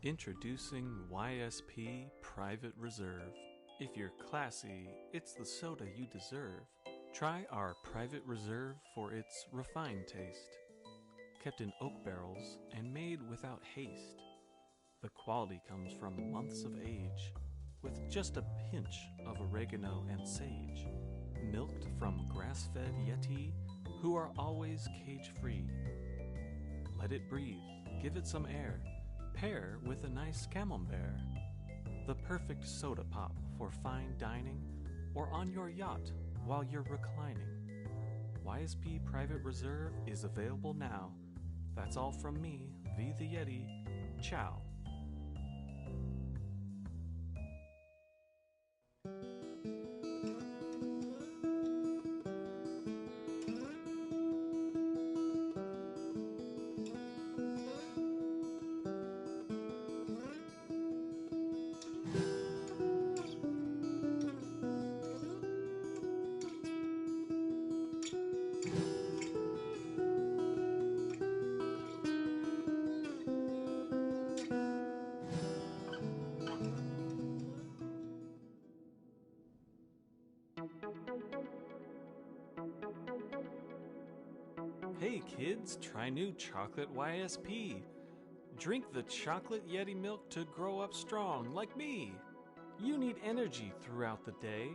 Introducing YSP Private Reserve. If you're classy, it's the soda you deserve. Try our Private Reserve for its refined taste. Kept in oak barrels and made without haste. The quality comes from months of age, with just a pinch of oregano and sage. Milked from grass-fed Yeti, who are always cage-free. Let it breathe, give it some air. Pair with a nice camembert. The perfect soda pop for fine dining or on your yacht while you're reclining. YSP Private Reserve is available now. That's all from me, V the Yeti. Ciao. Hey kids, try new chocolate YSP. Drink the chocolate Yeti milk to grow up strong like me. You need energy throughout the day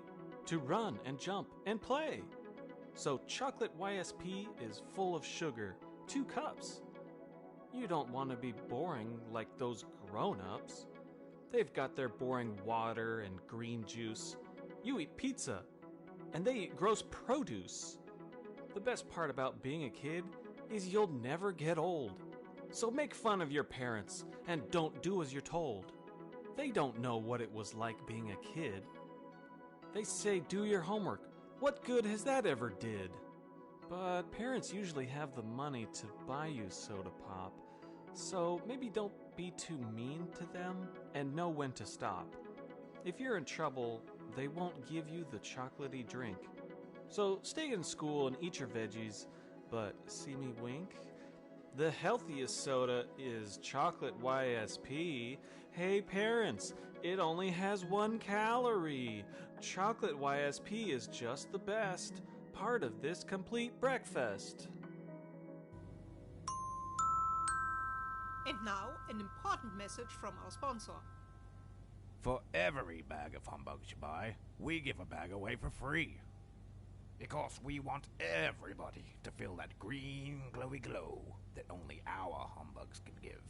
to run and jump and play. So chocolate YSP is full of sugar, 2 cups. You don't want to be boring like those grown-ups. They've got their boring water and green juice. You eat pizza, and they eat gross produce. The best part about being a kid is you'll never get old. So make fun of your parents and don't do as you're told. They don't know what it was like being a kid. They say do your homework. What good has that ever did? But parents usually have the money to buy you soda pop. So maybe don't be too mean to them and know when to stop. If you're in trouble, they won't give you the chocolatey drink. So stay in school and eat your veggies, but see me wink? The healthiest soda is chocolate YSP. Hey parents, it only has 1 calorie. Chocolate YSP is just the best part of this complete breakfast. And now, an important message from our sponsor. For every bag of humbugs you buy, we give a bag away for free. Because we want everybody to feel that green glowy glow that only our humbugs can give.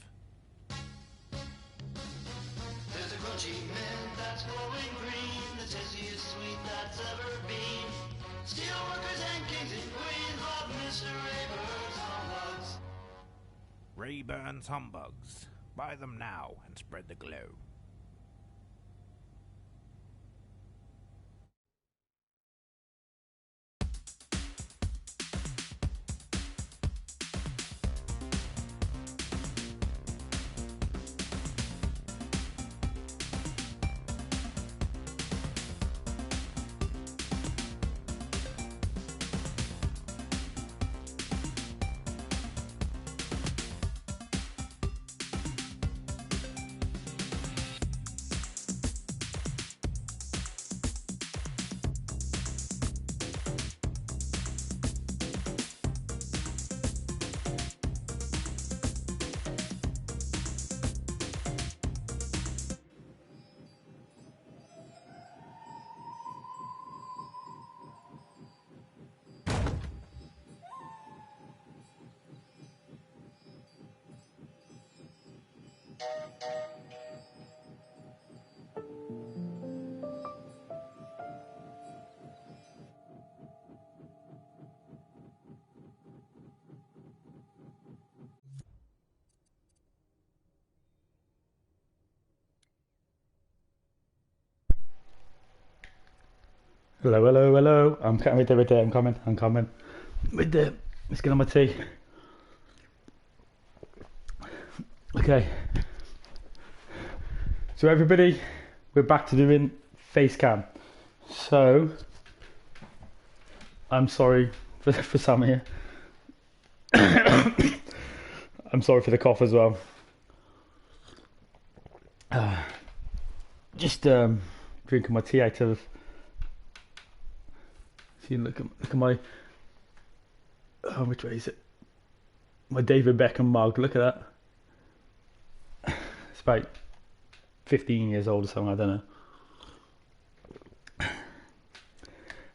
There's a crunchy mint that's glowing green, the tastiest sweet that's ever been. Steelworkers and kings and queens love Mr. Rayburn's humbugs. Rayburn's humbugs. Buy them now and spread the glow. Hello, hello, hello. I'm coming. I'm coming. Let's get on my tea. Okay. So everybody, we're back to doing face cam. So I'm sorry for Sam here. I'm sorry for the cough as well. Just drinking my tea out of. See, look at my. Which way is it? My David Beckham mug. Look at that. It's about 15 years old or something. I don't know.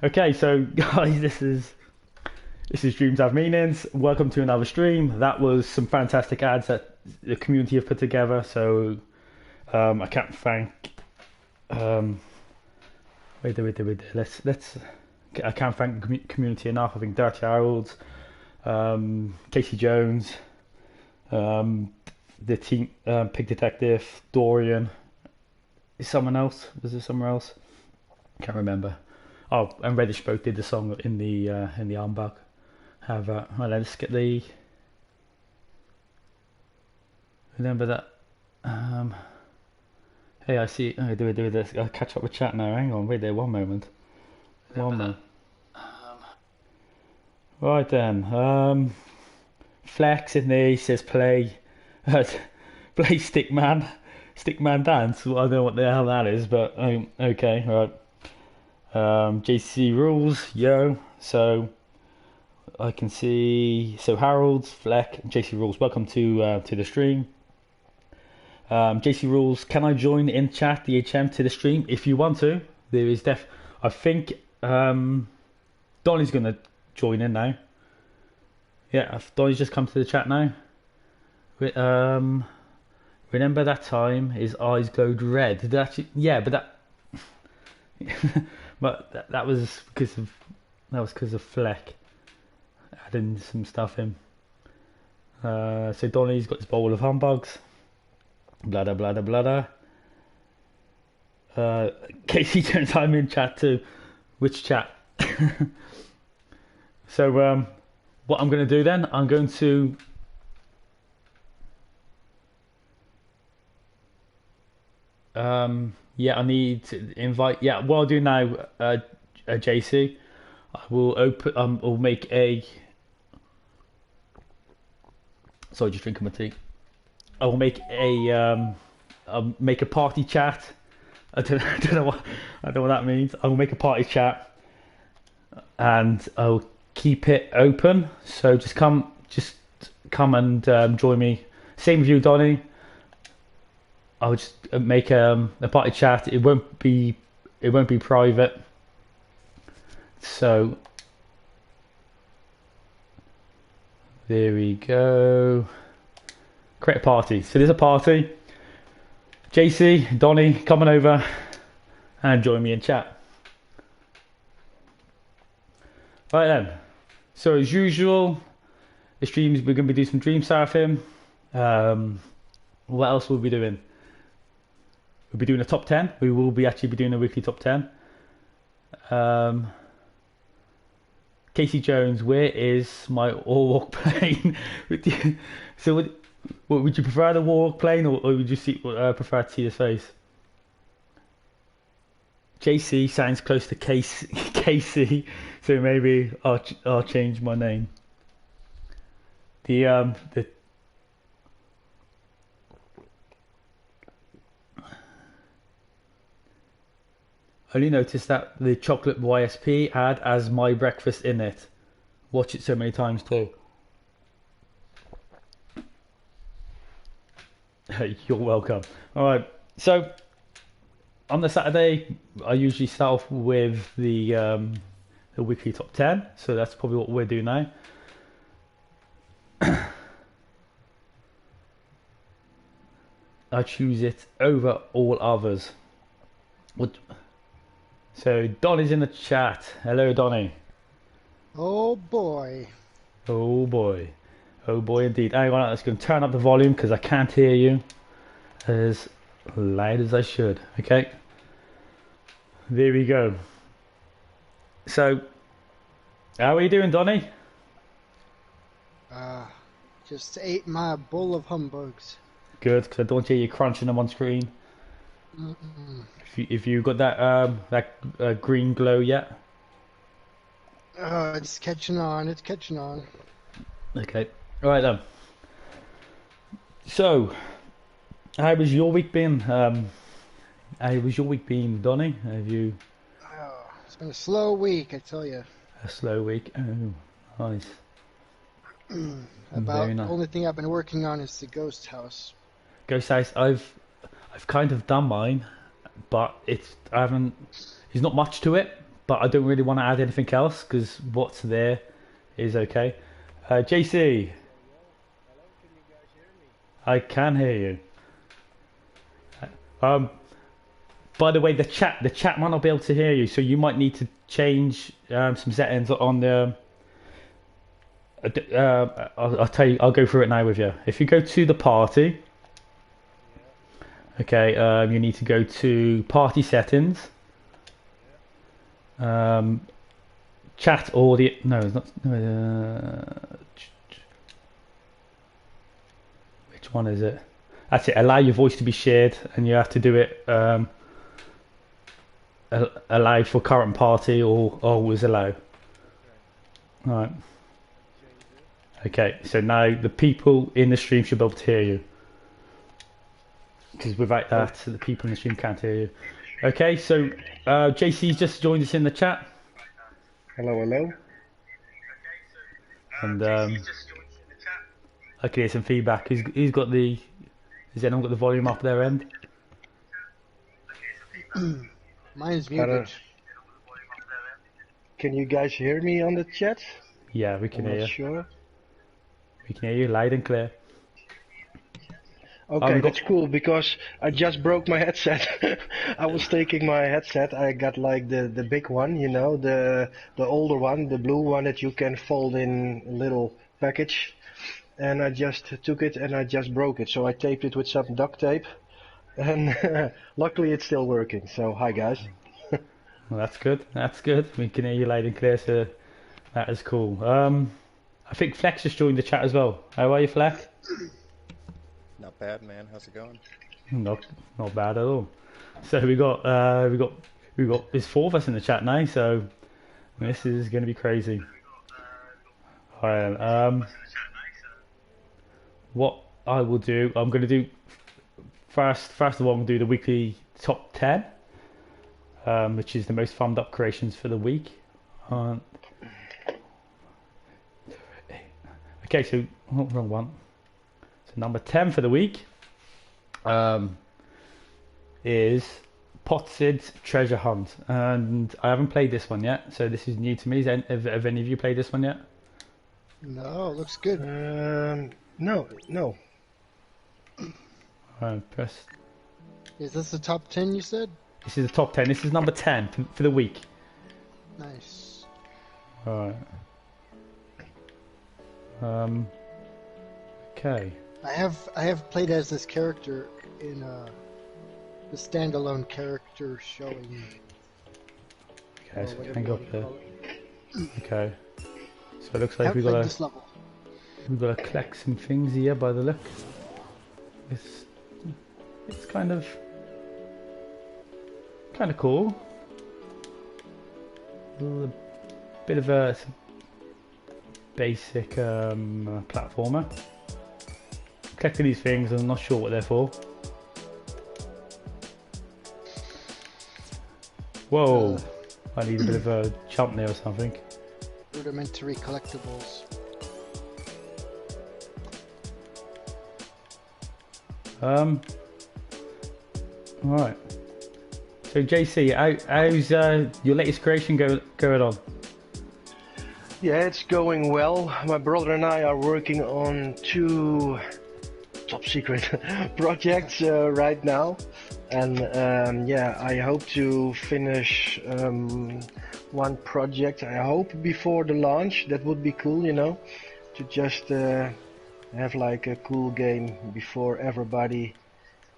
Okay, so guys, this is Dreams Have Meanings. Welcome to another stream. That was some fantastic ads that the community have put together. So I can't thank. Wait. I can't thank the community enough. I think DirtyHarolds, KeldBjones, the team, Pig Detective, Dorian. Is someone else? Was there somewhere else? Can't remember. Oh, and Reddish Spoke did the song in the armbug. Have well, let's get the. Remember that. Hey, I see. Oh, do this. I'll catch up with chat now. Hang on, wait there. One moment. One moment. Right then. Flex in there says play Stickman Dance. Well, I don't know what the hell that is, but okay, right. JC Rules, yo. So I can see. So Harolds, Fleck, JC Rules. Welcome to the stream. JC Rules, can I join in chat the HM to the stream if you want to? There is I think Donny's gonna join in now. Yeah, Donny's just come to the chat now. Remember that time his eyes glowed red. Did that actually, yeah, but that but that was because of Fleck adding some stuff in. So Donny's got his bowl of humbugs. Bladder bladder bladder. Casey turns I'm in chat too. Which chat? So what I'm going to do then, I'm going to yeah, I need to invite. Yeah, what I'll do now, JC, I will open. I'll make a. Sorry, just drinking my tea. I will make a. I'll make a party chat. I don't know what that means. I will make a party chat, and I'll keep it open. So just come and join me. Same with you, Donny. I'll just make a party chat. It won't be private. So there we go. Create a party. So there's a party. JC, Donny, coming over and join me in chat. Right then. So as usual, the streams we're going to be doing some dream surfing. What else will we be doing? We'll be doing a top 10. We will be doing a weekly top 10. KeldBjones, where is my Warwalk plane? So would you prefer the Warwalk plane, or would you prefer to see his face? JC sounds close to Casey, so maybe I'll change my name. I only noticed that the chocolate YSP ad has my breakfast in it. Watch it so many times too. You're welcome. Alright, so on the Saturday I usually start off with the weekly top 10, so that's probably what we're doing now. I choose it over all others. So Donny's in the chat. Hello, Donny. Oh boy. Oh boy. Oh boy indeed. Hang on, I'm just going to turn up the volume because I can't hear you as loud as I should. Okay. There we go. So, how are you doing, Donny? Just ate my bowl of humbugs. Good, because I don't hear you crunching them on screen. If you got that green glow yet? It's catching on. It's catching on. Okay. All right then. So, How was your week been? How was your week been, Donny? Have you Oh, it's been a slow week, I tell you. a slow week? Oh, nice. About Very the nice. only thing I've been working on is the ghost house. Ghost House. I've kind of done mine, but I haven't. There's not much to it, but I don't really want to add anything else because what's there is okay. JC, I can hear you. By the way, the chat might not be able to hear you, so you might need to change some settings on the. I'll tell you. I'll go through it now with you. If you go to the party, okay, you need to go to party settings. Chat audio. No, it's not. Which one is it? That's it. Allow your voice to be shared, and you have to do it. Allow for current party or always allow. Right. Okay. So now the people in the stream should be able to hear you. Because without that, the people in the stream can't hear you. Okay. So JC's just joined us in the chat. Hello, hello. And I can hear some feedback. Who's got the? Has anyone got the volume up their end? Mine's muted. Can you guys hear me on the chat? Yeah, we can I'm hear not you. sure. We can hear you loud and clear. Okay, we've got- that's cool because I just broke my headset. I was taking my headset. I got like the big one, you know, the older one, the blue one that you can fold in a little package. And I just took it and I just broke it. So I taped it with some duct tape. And luckily it's still working. So hi guys. Well, that's good. That's good. We can hear you loud and clear, so that is cool. I think Fleck's just joined the chat as well. How are you, Fleck? Not bad, man. How's it going? Not bad at all. So we got there's 4 of us in the chat now, so this is going to be crazy. Alright, what I will do, I'm going to do first of all, I'm going to do the weekly top 10, which is the most thumbed up creations for the week. Okay, so wrong one. So number 10 for the week is Potsid's Treasure Hunt, and I haven't played this one yet, so this is new to me. Have any of you played this one yet? No, it looks good. No. Press. Is this the top 10 you said? This is the top 10. This is number 10 for the week. Nice. Alright. Okay. I have played as this character in the standalone character showing. Okay, so or we whatever can you go wanna up there. call it. Okay. So it looks I like haven't played this level. we've got to collect some things here by the look. It's kind of cool. A little bit of a basic platformer. Collecting these things, I'm not sure what they're for. Whoa! I need a bit of a jump there or something. Rudimentary collectibles. Alright. So JC, how's your latest creation going on? Yeah, it's going well. My brother and I are working on 2 top secret projects right now. And yeah, I hope to finish one project, I hope before the launch. That would be cool, you know, to just have like a cool game before everybody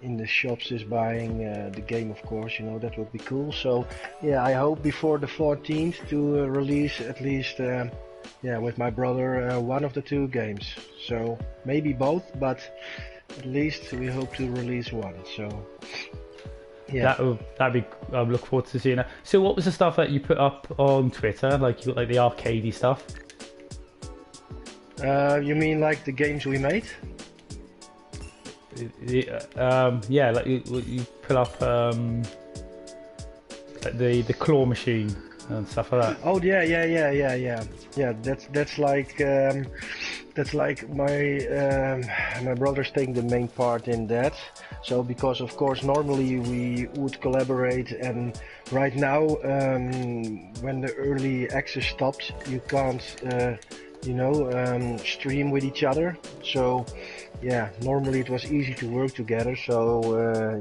in the shops is buying the game, of course, you know, that would be cool. So yeah, I hope before the 14th to release at least yeah, with my brother one of the 2 games. So maybe both, but at least we hope to release one. So yeah, that'd be. I look forward to seeing that. So, what was the stuff that you put up on Twitter? Like you got like the arcadey stuff. you mean like the games we made? Yeah, like you pull off like the claw machine and stuff like that. Oh yeah. That's like my brother's taking the main part in that. So because of course normally we would collaborate, and right now when the early access stopped, you can't stream with each other. So yeah, normally it was easy to work together. So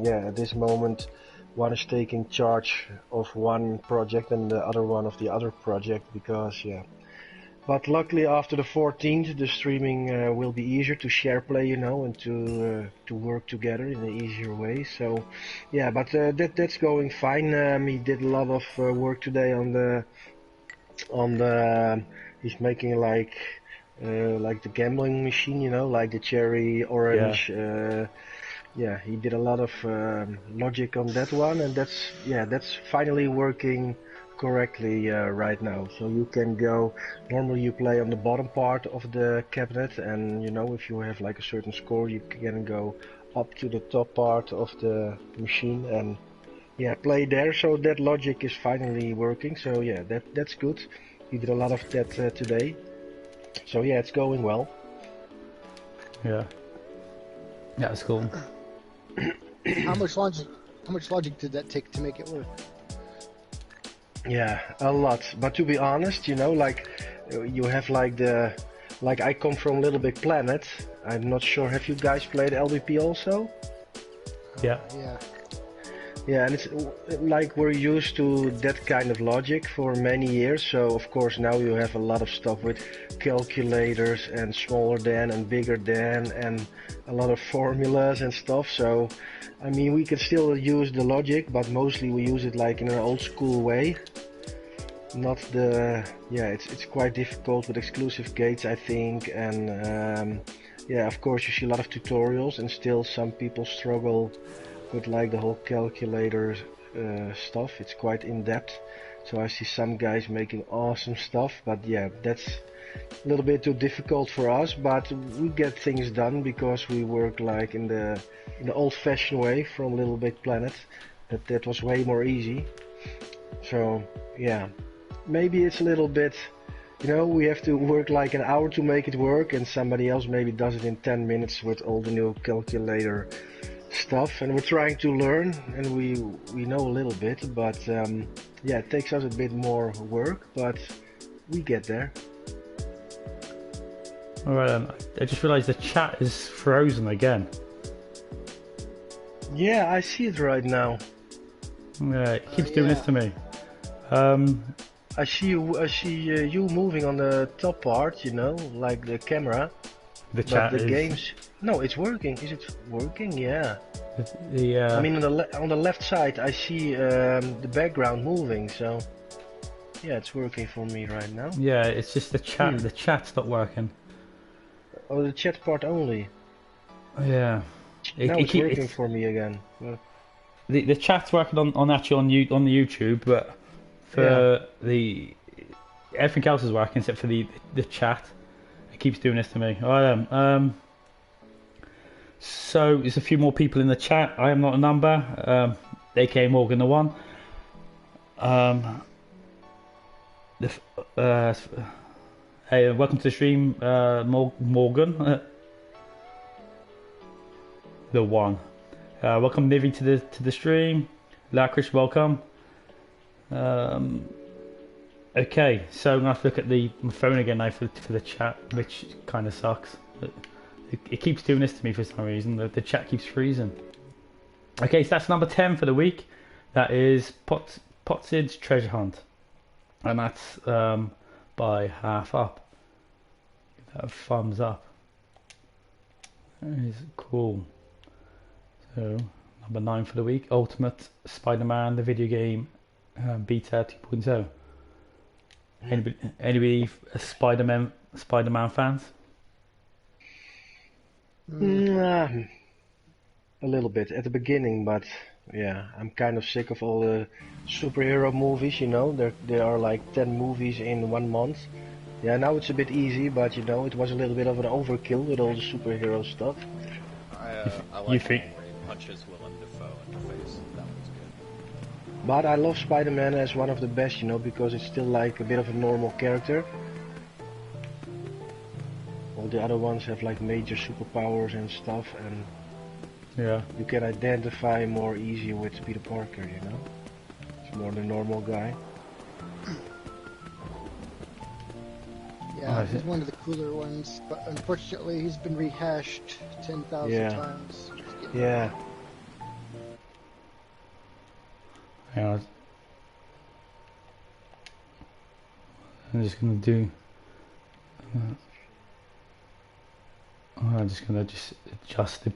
yeah, at this moment one is taking charge of one project and the other one of the other project, because yeah. But luckily after the 14th the streaming will be easier to share play, and to work together in an easier way. So yeah, but that's going fine. He did a lot of work today on the he's making like the gambling machine, like the cherry orange. Yeah, he did a lot of logic on that one, and that's finally working correctly right now. So you can go, normally you play on the bottom part of the cabinet, and if you have like a certain score, you can go up to the top part of the machine and yeah, play there. So that logic is finally working. So yeah, that's good. He did a lot of that today. So yeah, it's going well. Yeah, that's cool. How much logic did that take to make it work? Yeah, a lot. But to be honest, like you have like I come from Little Big Planet. I'm not sure. Have you guys played LBP also? Yeah. Yeah. Yeah, and it's like we're used to that kind of logic for many years. So of course now you have a lot of stuff with calculators and smaller than and bigger than and a lot of formulas and stuff. So I mean, we can still use the logic, but mostly we use it like in an old school way. Not the it's quite difficult with exclusive gates, I think, and yeah, of course you see a lot of tutorials, and still some people struggle with like the whole calculator stuff. It's quite in depth. So I see some guys making awesome stuff, but yeah, that's a little bit too difficult for us. But we get things done because we work like in the old-fashioned way from Little Big Planet. That was way more easy. So yeah, maybe it's a little bit, we have to work like an hour to make it work, and somebody else maybe does it in 10 minutes with all the new calculator stuff. And we're trying to learn, and we know a little bit, but yeah, it takes us a bit more work, but we get there. Alright then, I just realised the chat is frozen again. Yeah, I see it right now. Yeah, it keeps doing this to me. I see you moving on the top part, like the camera. The chat but the is... games. No, it's working. Is it working? Yeah. I mean, on the left side, I see the background moving. So yeah, it's working for me right now. Yeah, it's just the chat. The chat's not working. Oh, the chat part only. Yeah. Now it's working for me again. Well, the chat's working on actually on the YouTube, but for the everything else is working except for the chat. It keeps doing this to me. So there's a few more people in the chat. I am not a number. AK Morgan the one. Hey, welcome to the stream, Morgan. The one. Welcome Nivi to the stream. Lakrish, welcome. Okay, so I'm gonna have to look at my phone again now for the chat, which kind of sucks. It keeps doing this to me for some reason. The chat keeps freezing. Okay, so that's number 10 for the week. That is Potsid's Treasure Hunt, and that's by half up. Give that a thumbs up. That is cool. So number 9 for the week, Ultimate Spider-Man, the video game, beta 2.0. Anybody Spider-Man fans? A little bit at the beginning, but yeah, I'm kind of sick of all the superhero movies. There are like 10 movies in 1 month. Yeah, now it's a bit easy, but it was a little bit of an overkill with all the superhero stuff. I you like think- where he punches Willem Dafoe in the face. That was good. But I love Spider-Man as one of the best, you know, because it's still like a bit of a normal character. All the other ones have like major superpowers and stuff, and Yeah. you can identify more easy with Peter Parker, you know? It's more the normal guy. Yeah, Oh, he's one of the cooler ones, but unfortunately he's been rehashed 10,000 Yeah. times. He's getting- Yeah. Yeah. I'm just gonna do. I'm just gonna adjust it.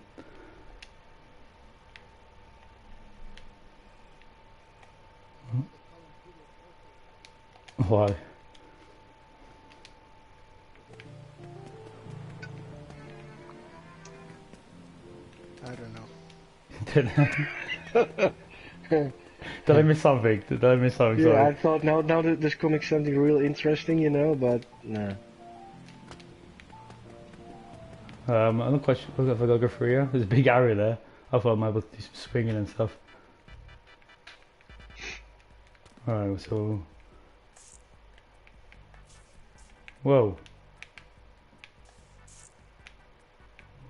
Why? I don't know. Did I miss something? Did I miss something? Yeah, I Sorry. thought now that there's coming something real interesting, you know, but nah. I'm not quite sure if I gotta go through here. There's a big area there. I thought I might be able to do some swinging and stuff. Alright, so. Whoa.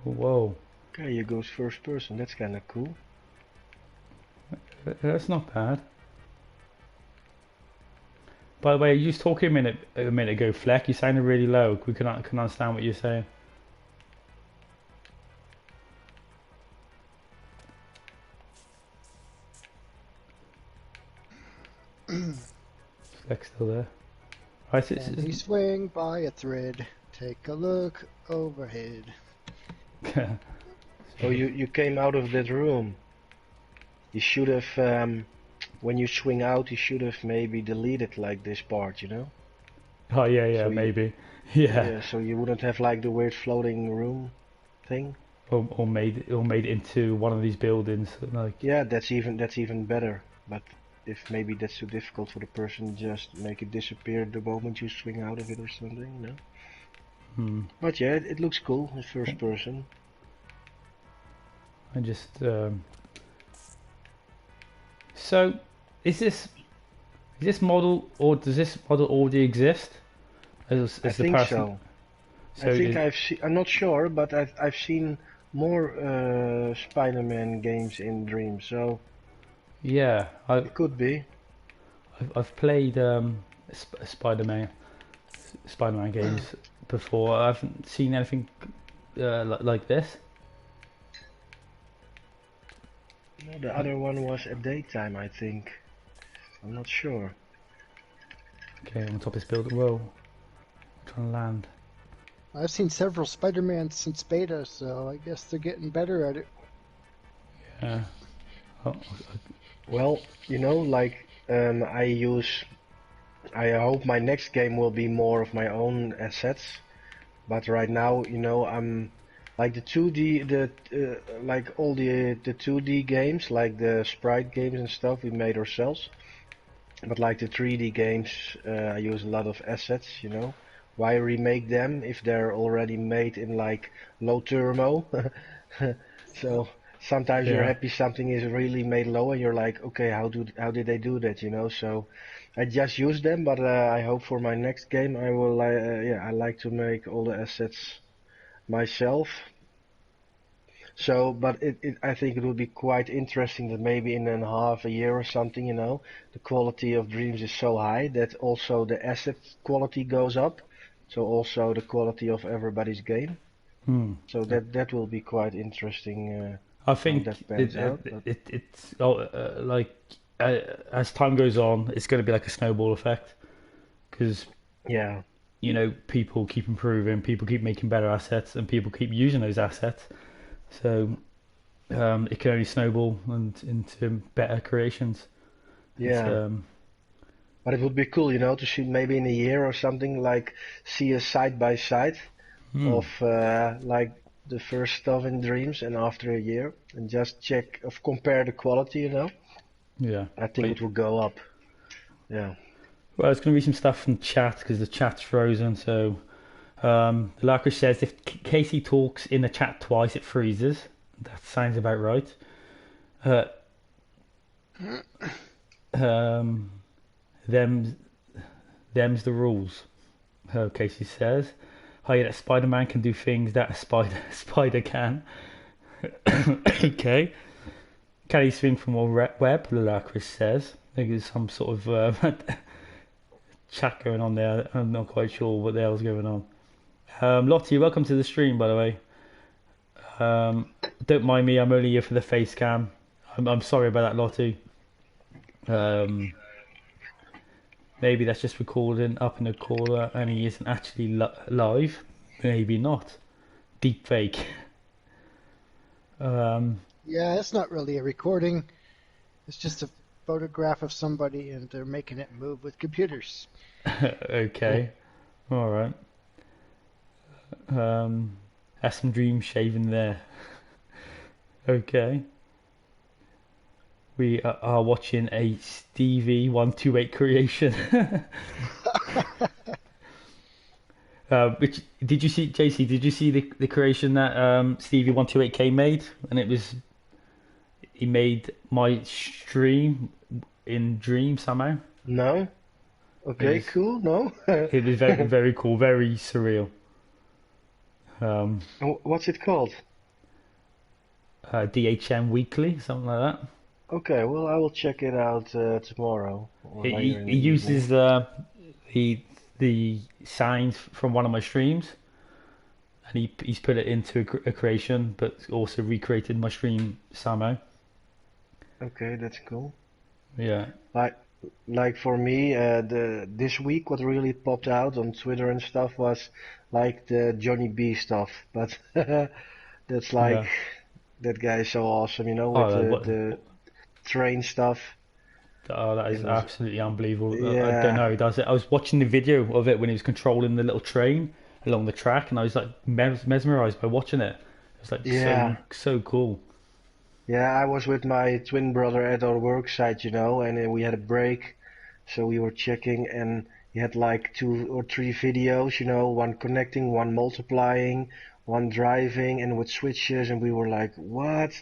Whoa. Okay, here goes first person, that's kinda cool. That's not bad. By the way, you was talking a minute ago, Fleck. You sounded really low. We couldn't understand what you're saying. Fleck's still there. Right, And we swing by a thread. Take a look overhead. Oh, you came out of that room. You should have, when you swing out, you should have maybe deleted like this part, you know? Oh yeah, So you- maybe. Yeah. So you wouldn't have like the weird floating room thing. Or made it into one of these buildings, like. Yeah, that's even better. But if maybe that's too difficult for the person, just make it disappear the moment you swing out of it or something, you know? Hmm. But yeah, it looks cool, the first person. I just. So, is this model, or does this model already exist? As I the think person? so. So I think is- I'm not sure, but I've seen more Spider-Man games in Dream, so Yeah, it could be. I've played Spider-Man games before. I haven't seen anything like this. No, the other one was at daytime, I think. I'm not sure. Okay, on top of this building. Whoa, I'm trying to land. I've seen several Spider-Man since beta, so I guess they're getting better at it. Yeah. Oh, Well, you know, like I hope my next game will be more of my own assets, but right now, you know, I'm like the 2D, like all the 2D games, like the sprite games and stuff, we made ourselves. But like the 3D games, I use a lot of assets, you know. Why remake them if they're already made in like low thermo? So sometimes you're Yeah. happy something is really made low and you're like, okay, how did they do that, you know? So I just use them, but I hope for my next game I will, I like to make all the assets myself. So, but I think it would be quite interesting that maybe in half a year or something, you know, the quality of Dreams is so high that also the asset quality goes up. So also the quality of everybody's game. So that will be quite interesting. I think that pans out, but- it's like as time goes on, it's going to be like a snowball effect because Yeah, you know people keep improving, people keep making better assets, and people keep using those assets. So it can only snowball and into better creations. yeah. It's, But it would be cool, you know, to see maybe in a year or something, like see a side by side of like the first stuff in Dreams and after a year, and just check compare the quality, you know. yeah. I think it will go up. Yeah. Well, there's going to be some stuff from chat because the chat's frozen. So the Larker says if Casey talks in the chat twice, it freezes. That sounds about right. Um, them's the rules. Casey says. Hi, that Spider-Man can do things that a spider can. Okay. Can he swing from a web? Chris says. I think there's some sort of chat going on there. I'm not quite sure what the hell's going on. Lottie, welcome to the stream, by the way. Don't mind me, I'm only here for the face cam. I'm sorry about that, Lottie. Maybe that's just recording up in the corner and he isn't actually live. Maybe not. Deep fake. Yeah, it's not really a recording. It's just a photograph of somebody and they're making it move with computers. Okay. Alright. That's some dream shaving there. Okay. We are watching a Stevie 128 creation. Which did you see, JC? Did you see the creation that Stevie 128K made? And he made my stream in Dream somehow. No. Okay, cool. No. It was very very cool, very surreal. What's it called? DHM Weekly, something like that. Okay, well I will check it out tomorrow. Or He later in the uses the signs from one of my streams, and he's put it into a creation, but also recreated my stream somehow. Okay, that's cool. Yeah. Like for me, this week what really popped out on Twitter and stuff was like the Johnny B stuff, but that's like that guy is so awesome, you know, with the train stuff. Oh, that is absolutely unbelievable. Yeah. I don't know, does it? I was watching the video of it when he was controlling the little train along the track, and I was like mesmerized by watching it. It was like so cool. Yeah, I was with my twin brother at our work site, you know, and we had a break, so we were checking, and he had like 2 or 3 videos, you know, one connecting, one multiplying, one driving, and with switches, and we were like, what?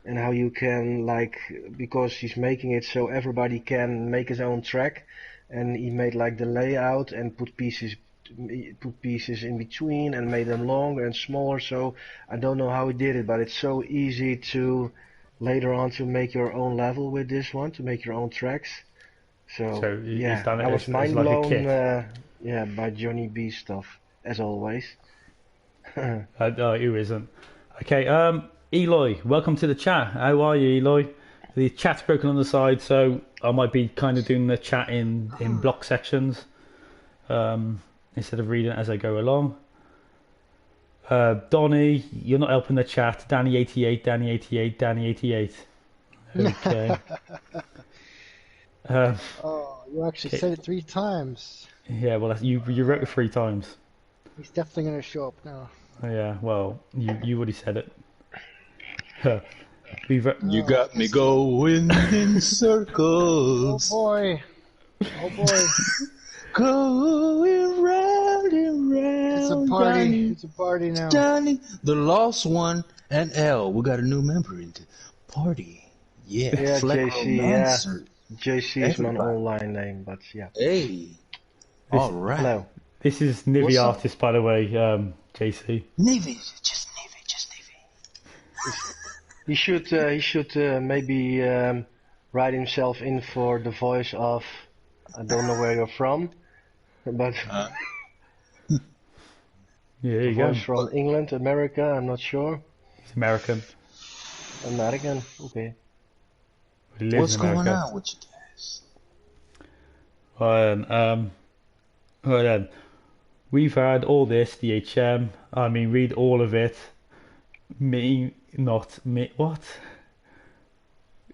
And how you can, like, because he's making it so everybody can make his own track, and he made like the layout and put pieces in between and made them longer and smaller. So I don't know how he did it, but it's so easy to later on to make your own level with this one, to make your own tracks. So yeah, done it I was as mind like a blown kit. by Johnny B stuff, as always. Who isn't? Okay, Eloy, welcome to the chat. How are you, Eloy? The chat's broken on the side, so I might be kind of doing the chat in block sections instead of reading it as I go along. Donny, you're not helping the chat. Danny88, Danny88, Danny88. Okay. You actually said it 3 times. Yeah, well, you wrote it 3 times. He's definitely going to show up now. Yeah, well, you already said it. You got me going in circles. Oh boy. Oh boy. Going round and round. It's a party. Donny, it's a party now. Donny, the lost one, and L. We got a new member into party. Yeah, Fleck JC. JC is my online name, but yeah. Hey. All right. Hello. This is Nivi-Artist, by the way, JC. Nivi. He should maybe write himself in for the voice of, I don't know where you're from, but yeah, there you voice go. from England, America, I'm not sure. He's American. American, okay. What's going on with you guys? Well then, we've had all this DHM. I mean, read all of it. What?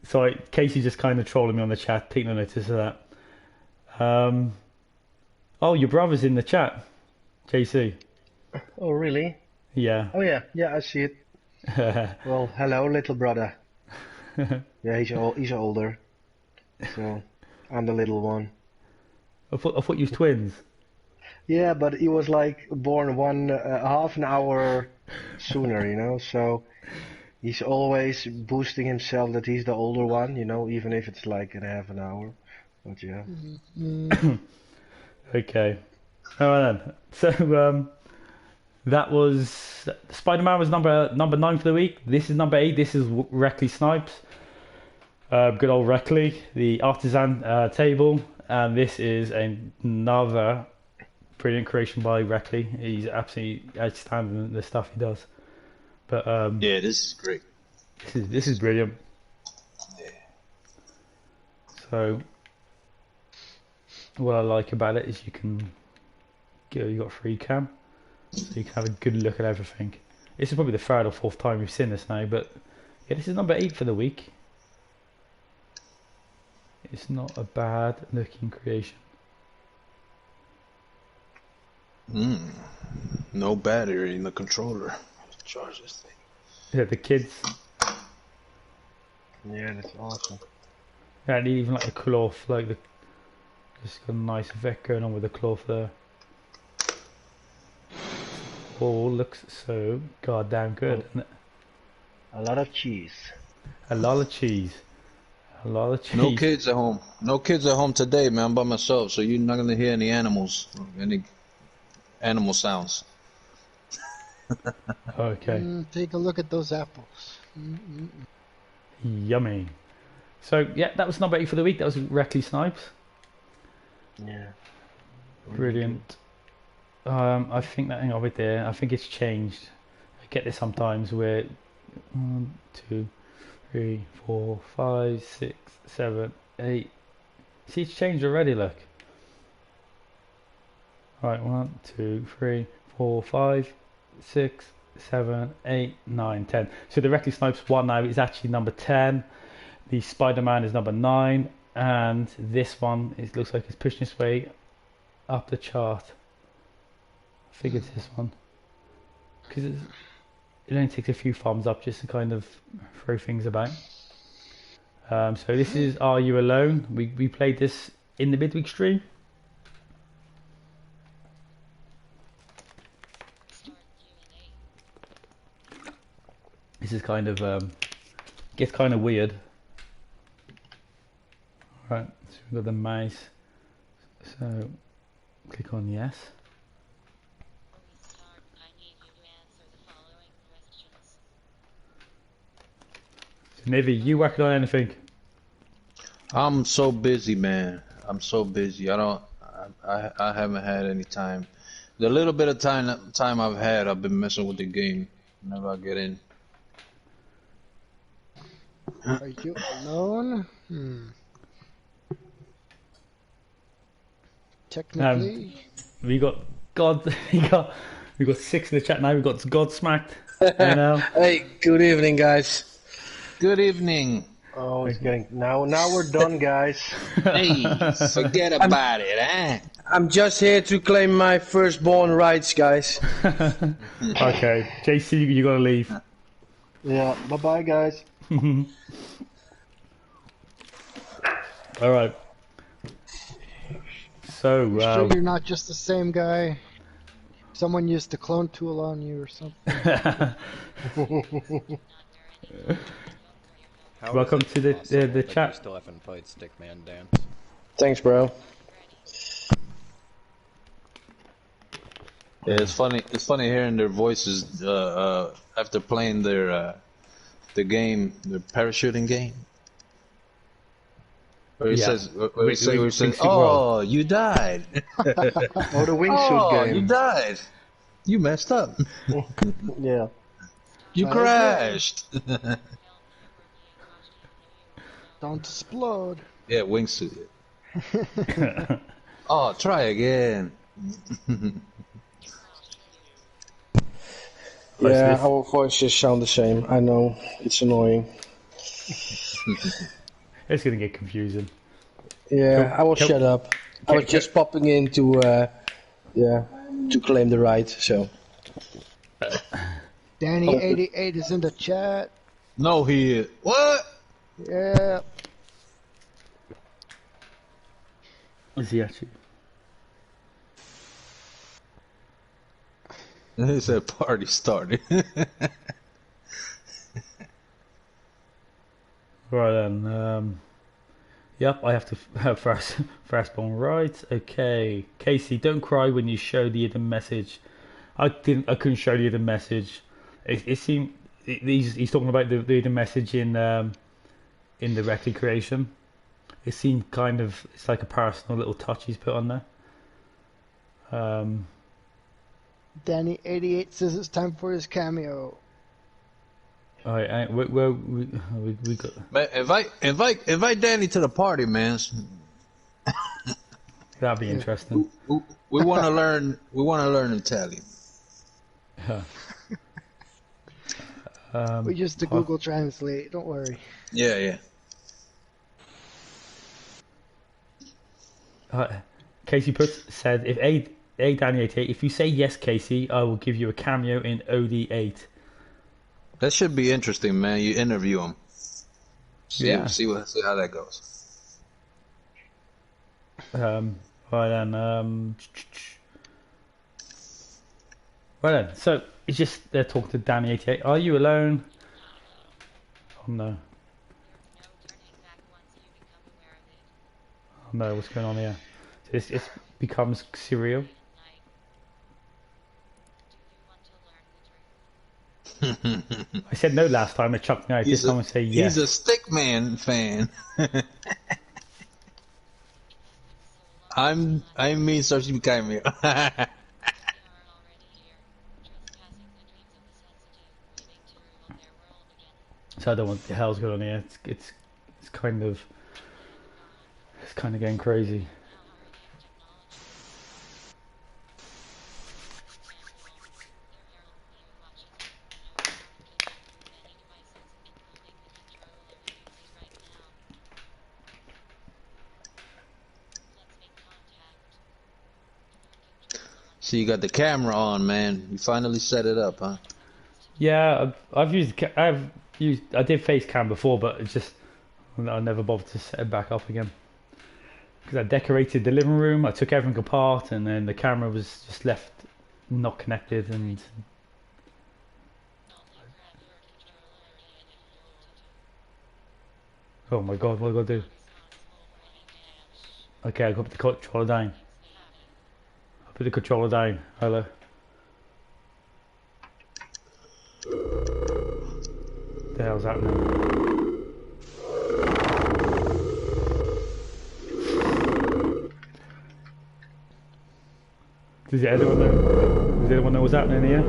Sorry, Casey's just kind of trolling me on the chat. Take no notice of that. Oh, your brother's in the chat, JC. Oh, really? Yeah. Oh, yeah, I see it. Well, hello, little brother. Yeah, he's older, so I'm the little one. I thought you was twins. Yeah, but he was like born half an hour sooner, you know. So He's always boosting himself that he's the older one, you know, even if it's like in half an hour. But yeah. Okay. Alright then. So that was Spider-Man was number 9 for the week. This is number 8. This is Reckley Snipes. Good old Reckley, the artisan table, and this is another brilliant creation by Reckley. He's absolutely outstanding in the stuff he does. But yeah, this is great. This is brilliant. Yeah. So what I like about it is you got free cam, so you can have a good look at everything. This is probably the third or fourth time we've seen this now, but yeah, this is number 8 for the week. It's not a bad looking creation. No battery in the controller. Charge this thing. Yeah, the kids. Yeah, that's awesome. Yeah, and even like the cloth, just got a nice Vec going on with the cloth there. Oh, looks so goddamn good, isn't it? A lot of cheese. A lot of cheese. A lot of cheese. No kids at home. No kids at home today, man. I'm by myself, so you're not gonna hear any animals, any animal sounds. Okay. Take a look at those apples. Yummy. So yeah, that was number 8 for the week. That was Reckley Snipes. Yeah. Brilliant. I think that thing over there, I think it's changed. I get this sometimes where 1, 2, 3, 4, 5, 6, 7, 8. See, it's changed already, look. Right, 1, 2, 3, 4, 5, 6, 7, 8, 9, 10. So the Reckley Snipes one now is actually number 10. The Spider-Man is number 9. And this one, it looks like it's pushing its way up the chart. I think it's this one. Because it only takes a few thumbs up just to kind of throw things about. So this is Are You Alone? We played this in the midweek stream. This is kind of gets kind of weird. Right, so we've got the mouse. So click on yes. So Nivi, you working on anything? I'm so busy, man. I'm so busy. I haven't had any time. The little bit of time I've had, I've been messing with the game. Whenever I get in. Are you alone? Technically, we got God. we got 6 in the chat now. We got God smacked. Hey, good evening, guys. Good evening. Oh, it's getting now we're done, guys. Hey, forget about it, eh? I'm just here to claim my firstborn rights, guys. Okay, JC, you gotta leave. Yeah, bye bye, guys. All right. So sure you're not just the same guy. Someone used the clone tool on you or something. Welcome to the chat. You still haven't played Stickman Dance. Thanks, bro. Yeah, it's funny. It's funny hearing their voices after playing the game, the parachuting game. Where he says, "Oh, you died." Oh, the wingsuit game. You died. You messed up. Yeah. You crashed. Don't explode. Yeah, wingsuit. Oh, try again. Yeah, our voices sound the same. I know. It's annoying. It's gonna get confusing. Yeah, I will shut up. I was just popping in to claim the right, so. Danny88 is in the chat. No, he is. What? Yeah. Is he actually? He said party started. Right then. Yep, I have to have firstborn right. Okay, Casey, don't cry when you show the hidden message. I couldn't show you the message. It seemed he's talking about the hidden message in the record creation. It seemed kind of it's like a personal little touch he's put on there. Danny88 says it's time for his cameo. All right, we got. Man, invite Danny to the party, man. That'd be interesting. We want to learn. We want to learn Italian. We just Google Translate. Don't worry. Yeah. Casey said, "If Danny88, if you say yes, Casey, I will give you a cameo in OD8." That should be interesting, man. You interview him. See how that goes. Right then. So it's just they're talking to Danny88. Are you alone? Oh no. Oh no, what's going on here? So it becomes serial. I said no last time. I chucked me out. This time I say yes. He's a Stickman fan. I mean, Sarsi Kaimio. So I don't know what the hell's going on here. It's kind of getting crazy. So you got the camera on, man. You finally set it up, huh? Yeah, I did face cam before, but it's just I never bothered to set it back up again because I decorated the living room. I took everything apart, and then the camera was just left not connected. And oh my god, what do I do? Okay, I got the controller down. Put the controller down. Hello. What the hell's happening? Does anyone know what's happening here?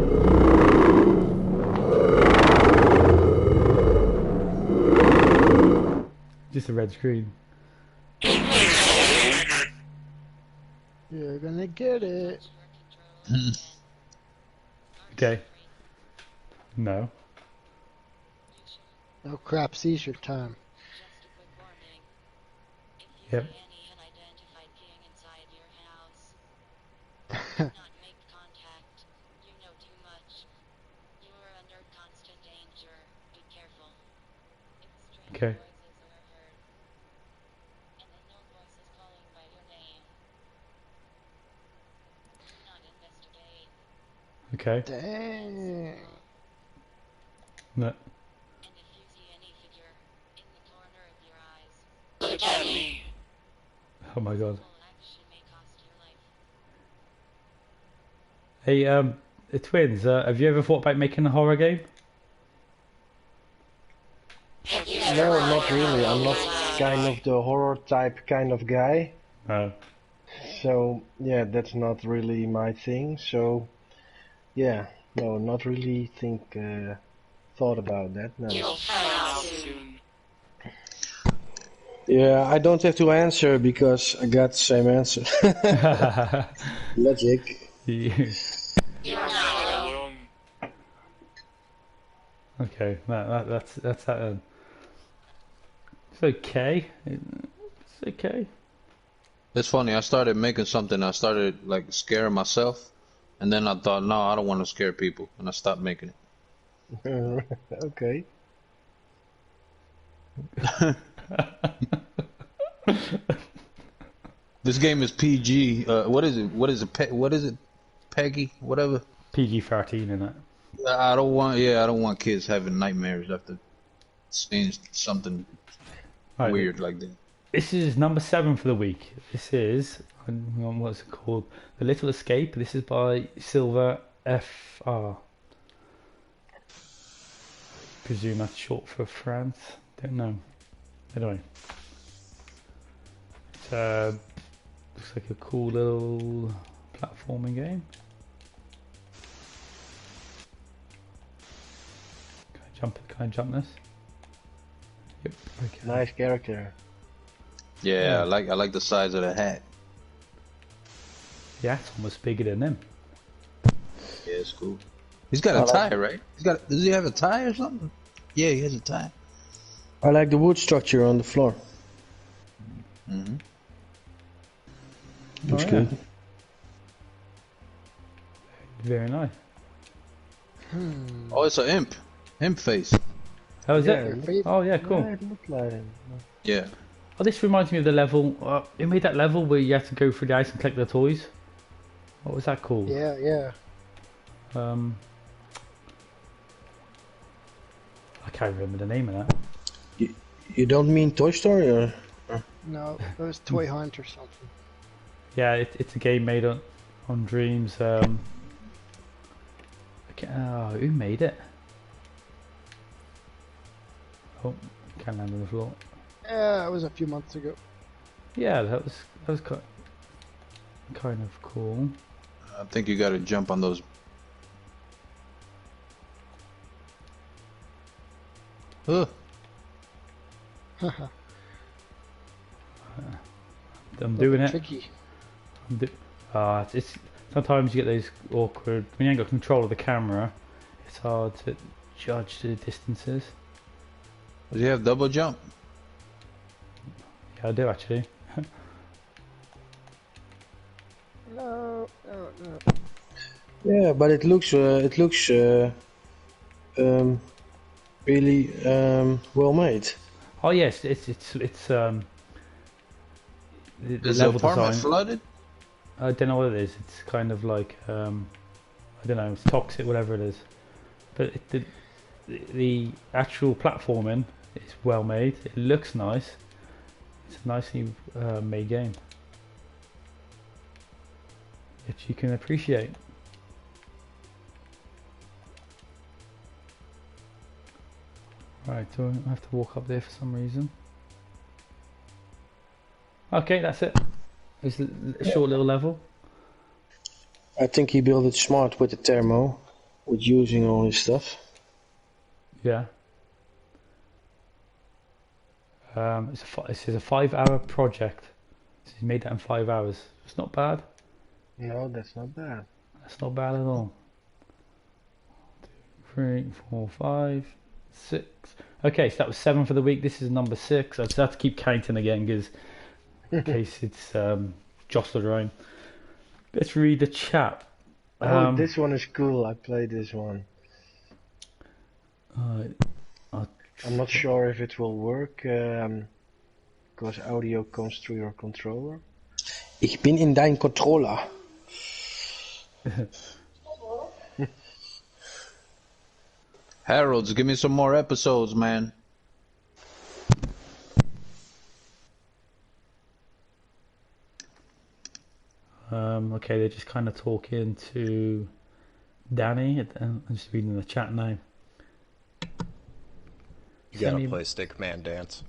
Just a red screen. You're gonna get it. Okay. No. No crap, seize your time. Yep. Okay. Okay. Dang. No. Oh my god. Hey, the twins, have you ever thought about making a horror game? No, not really. I'm not kind of the horror type kind of guy. Oh. So, yeah, that's not really my thing. So, yeah, no, not really thought about that, no. Yeah, I don't have to answer because I got the same answer. Logic. Okay, that's that then. It's okay. It's okay. It's funny, I started making something, I started like scaring myself, and then I thought, no, I don't want to scare people, and I stopped making it. Okay. This game is PG. What is it? What is it? Peggy? Whatever. PG-13 in it. I don't want kids having nightmares after seen something Right. weird like that. This is number 7 for the week. This is, what's it called? The Little Escape. This is by Silver FR. Presume that's short for France. Don't know. Anyway. It's, looks like a cool little platforming game. Can I jump this? Yep. Okay. Nice character. Yeah, I like the size of the hat. Yeah, it's almost bigger than him. Yeah, it's cool. He's got a tie, right? Does he have a tie or something? Yeah, he has a tie. I like the wood structure on the floor. Mm-hmm. Looks good. Very nice. Oh, it's an imp. Imp face. How is Yeah, it? Oh yeah, cool. Yeah, it looked like him. Yeah. Oh, this reminds me of the level. Who made that level where you had to go through the ice and collect the toys? What was that called? Yeah, yeah. I can't remember the name of that. You don't mean Toy Story, or? No, it was Toy Hunt or something. Yeah, it's a game made on Dreams. Who made it? Oh, can't land on the floor. Yeah, it was a few months ago. Yeah, that was kind of cool. I think you gotta jump on those. Huh. I'm doing it. Tricky. It's sometimes you get those awkward when you ain't got control of the camera. It's hard to judge the distances. Does he have double jump? Yeah, I do actually. No. Yeah, but it looks really well made. Oh yes, it's the Is the level apartment design. flooded? I don't know what it is. It's kind of like I don't know. It's toxic, whatever it is. But the actual platforming is well made. It looks nice. It's a nicely made game, which you can appreciate. Right, so I have to walk up there for some reason. Okay, that's it. It's a short little level. I think he built it smart with the thermo, with using all his stuff. Yeah. This is a 5-hour project. So he made that in 5 hours. It's not bad. No, that's not bad. That's not bad at all. 1, 2, 3, 4, 5, 6. Okay, so that was 7 for the week. This is number 6. I just have to keep counting again because in case it's jostled around. Let's read the chat. Oh, this one is cool. I played this one. I'm not sure if it will work because audio comes through your controller. Ich bin in dein Controller. Harolds, give me some more episodes, man. Okay, they're just kind of talking to Danny. I'm just reading the chat now. You gotta play Stickman Dance.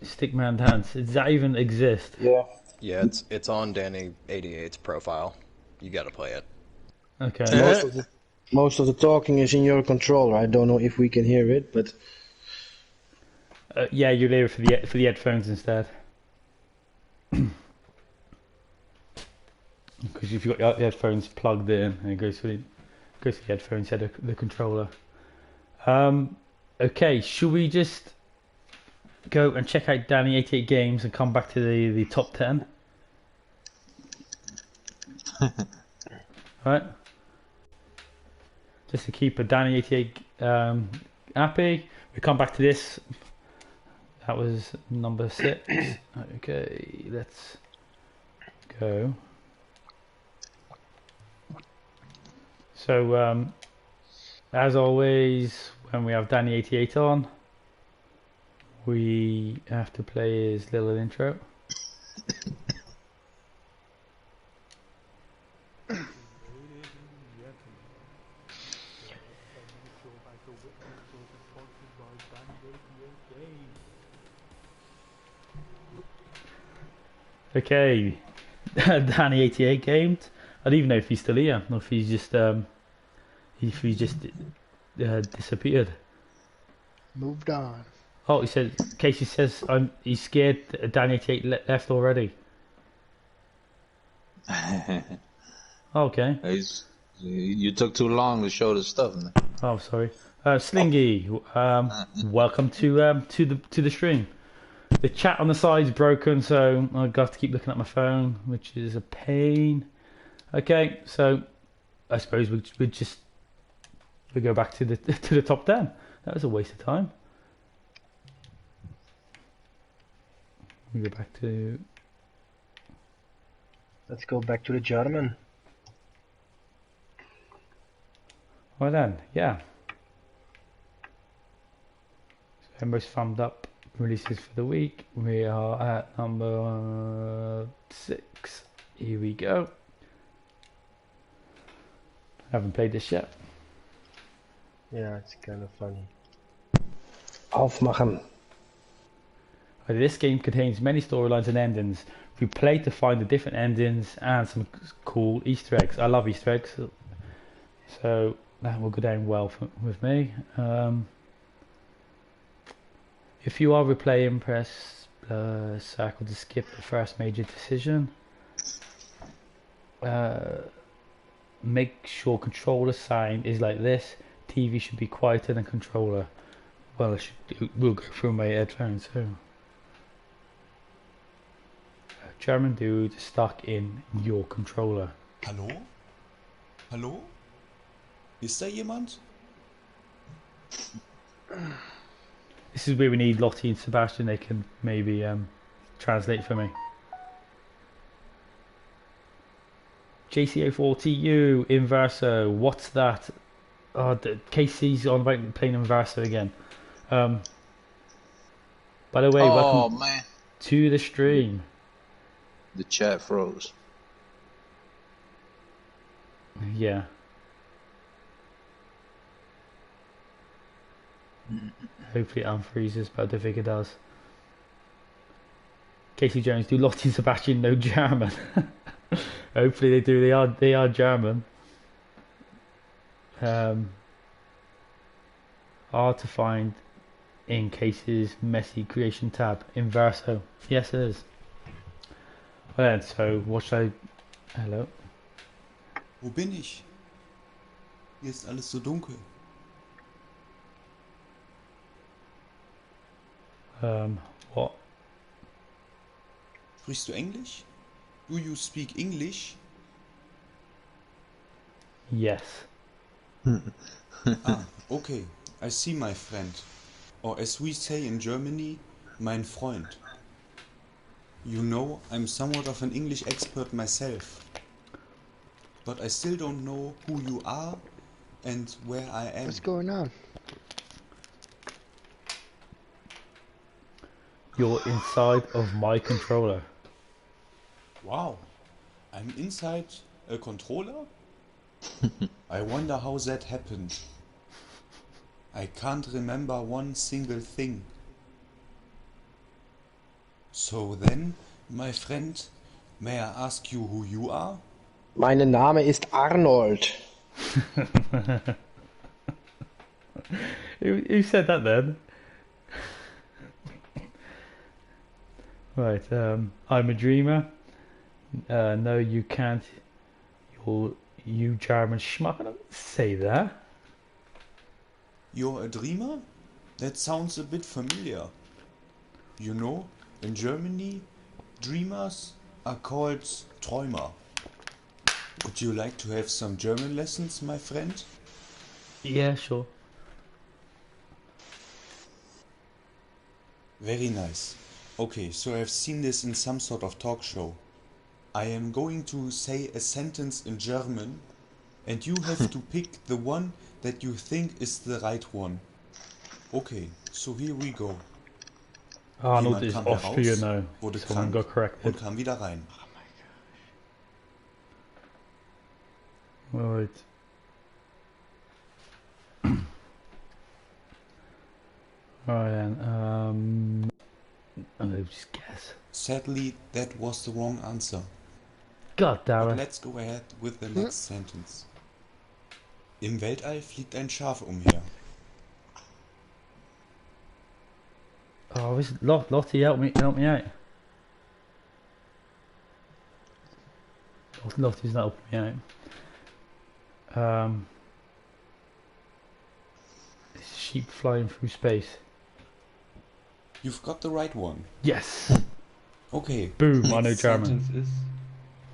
Stickman Dance. Does that even exist? Yeah. Yeah, it's on Danny88's profile. You gotta play it. Okay. Most of the talking is in your controller. I don't know if we can hear it, but Yeah, you're there for the headphones instead. Because if you've got your headphones plugged in, and it goes to the headphones instead of the controller. Okay, should we just go and check out Danny88 games and come back to the top 10? Right. Just to keep a Danny88 happy. We come back to this. That was number 6. Okay, let's go. So, as always, when we have Danny88 on, we have to play his little intro. Okay, Danny88 gamed. I don't even know if he's still here, or if he's just disappeared. Moved on. Oh, he said. Casey says he's scared. Danny88 left already. Okay. You took too long to show the stuff, man. Oh, sorry. Slingy, welcome to the stream. The chat on the side is broken, so I've got to keep looking at my phone, which is a pain. Okay, so I suppose we go back to the top 10. That was a waste of time. We go back to. Let's go back to the German. Well then, yeah. So most thumbed up releases for the week. We are at number 6. Here we go. Haven't played this yet. Yeah, it's kind of funny. Aufmachen. This game contains many storylines and endings. We play to find the different endings and some cool Easter eggs. I love Easter eggs, so that will go down well with me. If you are replaying, press circle to skip the first major decision. Make sure controller sign is like this. TV should be quieter than controller. Well, we'll go through my headphones too. German dude stuck in your controller. Hallo? Hallo? Ist da jemand? This is where we need Lottie and Sebastian. They can maybe translate for me. JCO4TU Inverso. What's that? Oh, Casey's on about playing Inverso again. By the way, welcome to the stream. The chat froze. Yeah. Hopefully it unfreezes, but I don't think it does. Casey Jones, do Lottie and Sebastian know German? Hopefully they do. They are German. Hard to find in Casey's messy creation tab. Inverso. Yes, it is. Well then, so what should I... Hello? Wo bin ich? Hier ist alles so dunkel. What? Sprichst du Englisch? Do you speak English? Yes. Okay. I see, my friend. Or as we say in Germany, mein Freund. You know, I'm somewhat of an English expert myself. But I still don't know who you are and where I am. What's going on? You're inside of my controller. Wow. I'm inside a controller? I wonder how that happened. I can't remember one single thing. So then, my friend, may I ask you who you are? Mein Name ist Arnold. Who said that then? Right, I'm a dreamer. No, you can't. You German schmuck. I don't say that. You're a dreamer? That sounds a bit familiar. You know, in Germany, dreamers are called Träumer. Would you like to have some German lessons, my friend? Yeah, sure. Very nice. Okay, so I've seen this in some sort of talk show. I am going to say a sentence in German, and you have to pick the one that you think is the right one. Okay, so here we go. Arnold Jemand is kam Austria heraus, now. wurde Someone krank got corrected. und kam wieder rein. Right. Alright then, I'll just guess. Sadly, that was the wrong answer. God damn But it. let's go ahead with the next sentence. Im Weltall fliegt ein Schaf umher. Oh, Lottie, help me out. Lottie's not helping me out. Is sheep flying through space? You've got the right one. Yes! Okay. Boom, Next I know German. sentence is...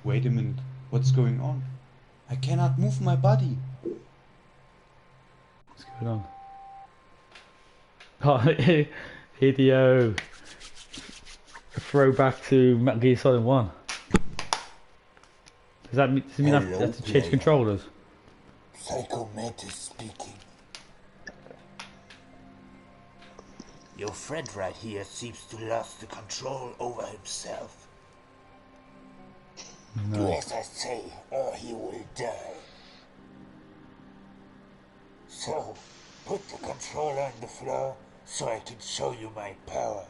Wait a minute. What's going on? I cannot move my body. What's going on? Oh, Hideo. A throwback to Metal Gear Solid 1. Does it mean I have to change controllers? Psycho Mantis speaking. Your friend right here seems to lost the control over himself. No. Do as I say, or he will die. So, put the controller on the floor so I can show you my power.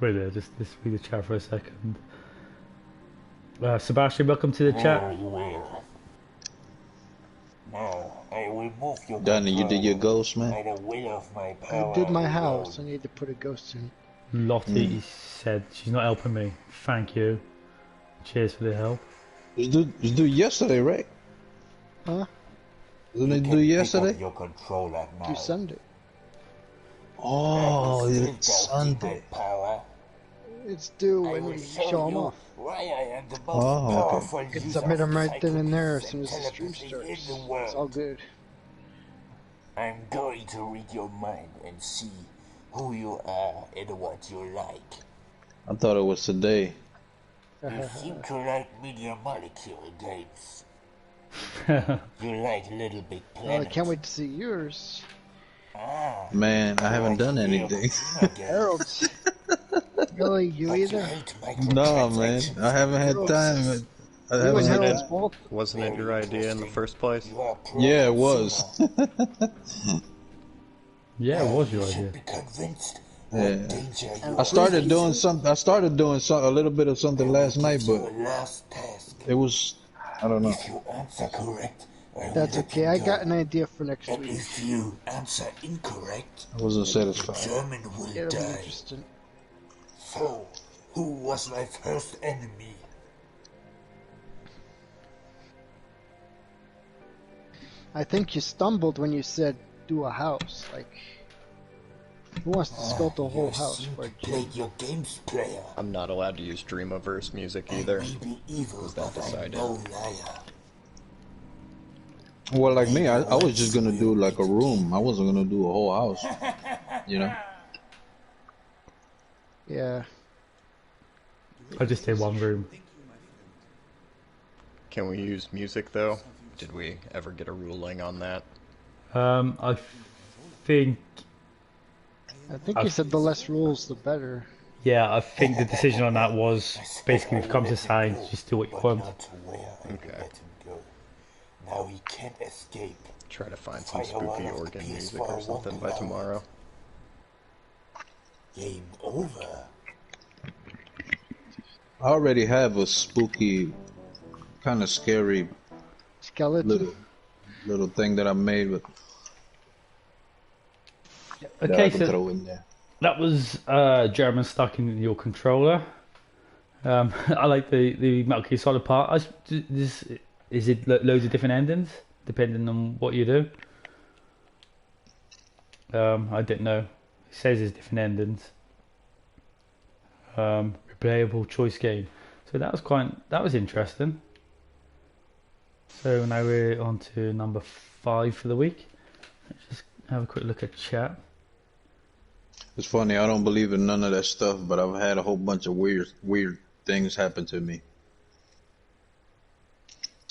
Wait there, just read the chat for a second. Sebastian, welcome to the chat. Oh, well. Now, I will move your Donny, you did your ghost, man? by the will of my power. I did my alone. house. I need to put a ghost in. Lottie said she's not helping me. Thank you. Cheers for the help. It's due yesterday, right? Huh? Isn't it You due can yesterday? pick up your controller now. Do Sunday. Oh, Still it's doubting my Sunday. power. It's due I when will we show show them you off. why I am the most Oh, okay. powerful You can user submit them of right then and there as psychopaths soon as the and stream telepathy starts. in the It's all world. good. I'm going to read your mind and see who you are and what you like. I thought it was today. You seem to like Media Molecule games. You like Little Big Well, I Planet. can't wait to see yours. Ah, Man, I haven't done anything. Harold's. Really, you but you either? hate No, man, microtransactions. I haven't had time. I You haven't and had Harold's time. both. Wasn't it your idea in the first place? You are Yeah, it was. Yeah, it was You your should idea. be convinced Yeah. what danger you I started doing some. I started doing some, a little bit of something last night, your but last task. it was. I don't know. If you answer correct, I will That's let okay. you I go. got an idea for next And week. if you answer incorrect, I wasn't the satisfied. German will It'll be die. interesting. So, who was my first enemy? I think you stumbled when you said do a house. Like, who wants to sculpt a whole house for a Played kid? your games, player. I'm not allowed to use Dreamiverse music I either. may be evil, Was that but I'm decided? no liar. Well, like me, I was just gonna do like a room. I wasn't gonna do a whole house. You know. Yeah. I just did one room. Can we use music though? Did we ever get a ruling on that? I think, I think you said the less rules, the better. yeah, I think the decision on that was basically we've come to science, just do what you But want. not where I Okay. let him go. Now he can't escape. Try to find some Fire one spooky of the organ music PS4 or something by won't allow tomorrow. Game over. I already have a spooky, kind of scary Skeleton. little thing that I made with. That I Okay, can so throw in there. that was German stuck in your controller. I like the Metal Gear Solid part. Is it loads of different endings depending on what you do? I didn't know. It says there's different endings. Replayable choice game. So that was interesting. So now we're on to number 5 for the week. Let's just have a quick look at chat. It's funny. I don't believe in none of that stuff, but I've had a whole bunch of weird things happen to me.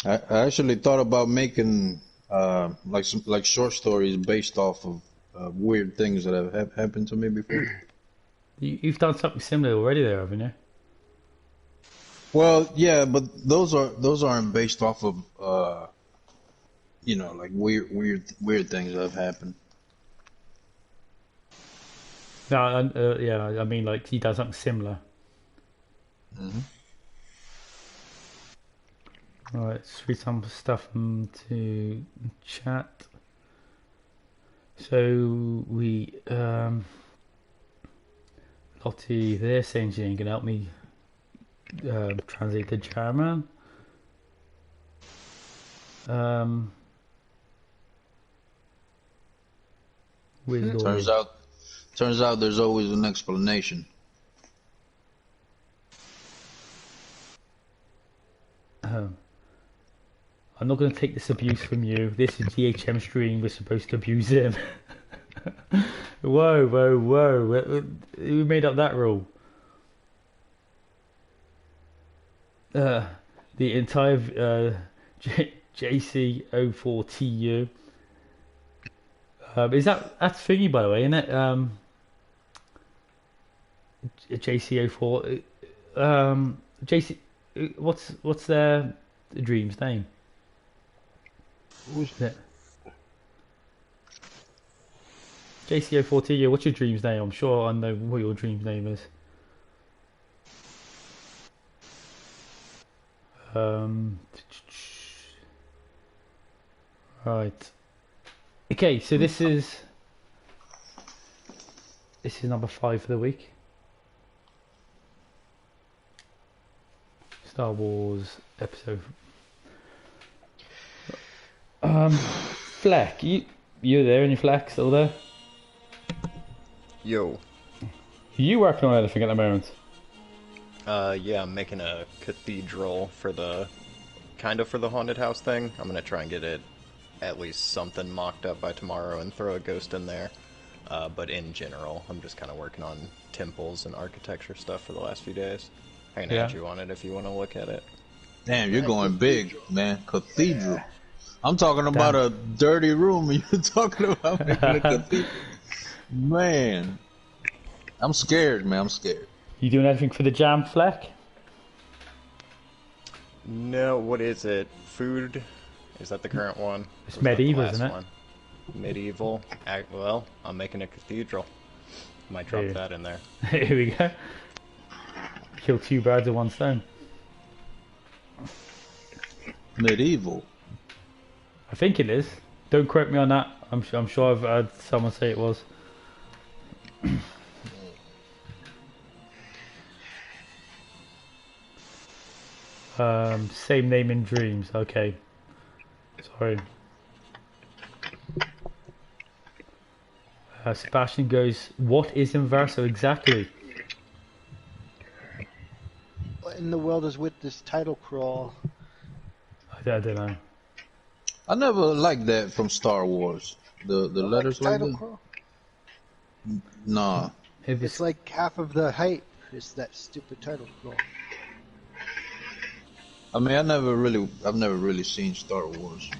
I actually thought about making like short stories based off of weird things that have happened to me before. You've done something similar already there, haven't you? Well, yeah, but those aren't based off of you know, like weird things that have happened. No, yeah, I mean, like, he does something similar. Mm-hmm. Right, let's read some stuff into chat. So, Lottie, they're saying she ain't gonna help me translate the German. Turns out there's always an explanation. I'm not going to take this abuse from you. This is DHM stream. We're supposed to abuse him. Whoa. Who made up that rule? The entire JC04TU. That's thingy, by the way, isn't it? JC04. JC. What's their Dream's name? Who's that? JC04TU. What's your Dream's name? I'm sure I know what your Dream's name is. Right. Okay, so this is number 5 for the week. Star Wars episode. Fleck, you're there, and your Fleck still there? Yo. Are you working on anything at the moment? Yeah, I'm making a cathedral for the haunted house thing. I'm gonna try and get it at least something mocked up by tomorrow and throw a ghost in there. But in general, I'm just kind of working on temples and architecture stuff for the last few days. I can add you on it if you want to look at it. Damn, you're going big, man. Cathedral. I'm talking about a dirty room, and you're talking about making a cathedral. Man. I'm scared, man. I'm scared. You doing anything for the jam, Fleck? No, what is it? Food? Is that the current one? It's medieval, isn't it? One? Medieval. Well, I'm making a cathedral. Might drop that in there. Here we go. Kill 2 birds with 1 stone. Medieval. I think it is. Don't quote me on that. I'm sure I've heard someone say it was. Same name in Dreams. Okay. Sorry. Sebastian goes, what is Inverso exactly? What in the world is with this title crawl? I don't know. I never liked that from Star Wars. The letters like title that. crawl? Nah. It's like half of the hype is that stupid title crawl. I mean, I've never really seen Star Wars.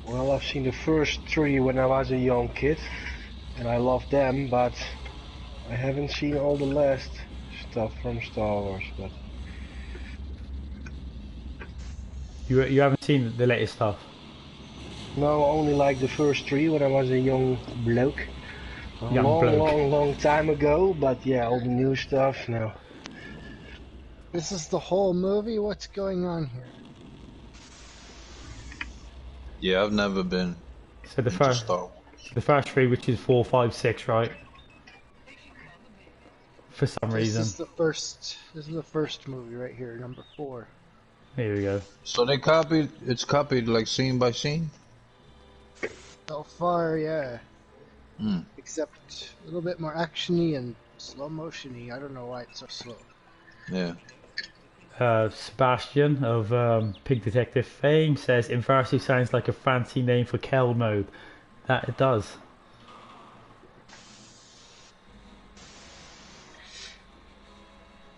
Well, I've seen the first 3 when I was a young kid, and I loved them, but I haven't seen all the last stuff from Star Wars. But you haven't seen the latest stuff? No, only like the first 3 when I was a young bloke. Long time ago, but yeah, all the new stuff now. This is the whole movie? What's going on here? Yeah, I've never been. So the first 3, which is 4, 5, 6, right? For some reason. This is the first movie right here, number 4. Here we go. So it's copied like scene by scene? So far, yeah. Mm. Except a little bit more actiony and slow motiony. I don't know why it's so slow. Yeah. Sebastian of Pig Detective fame says Inverso sounds like a fancy name for Keld mode. That it does.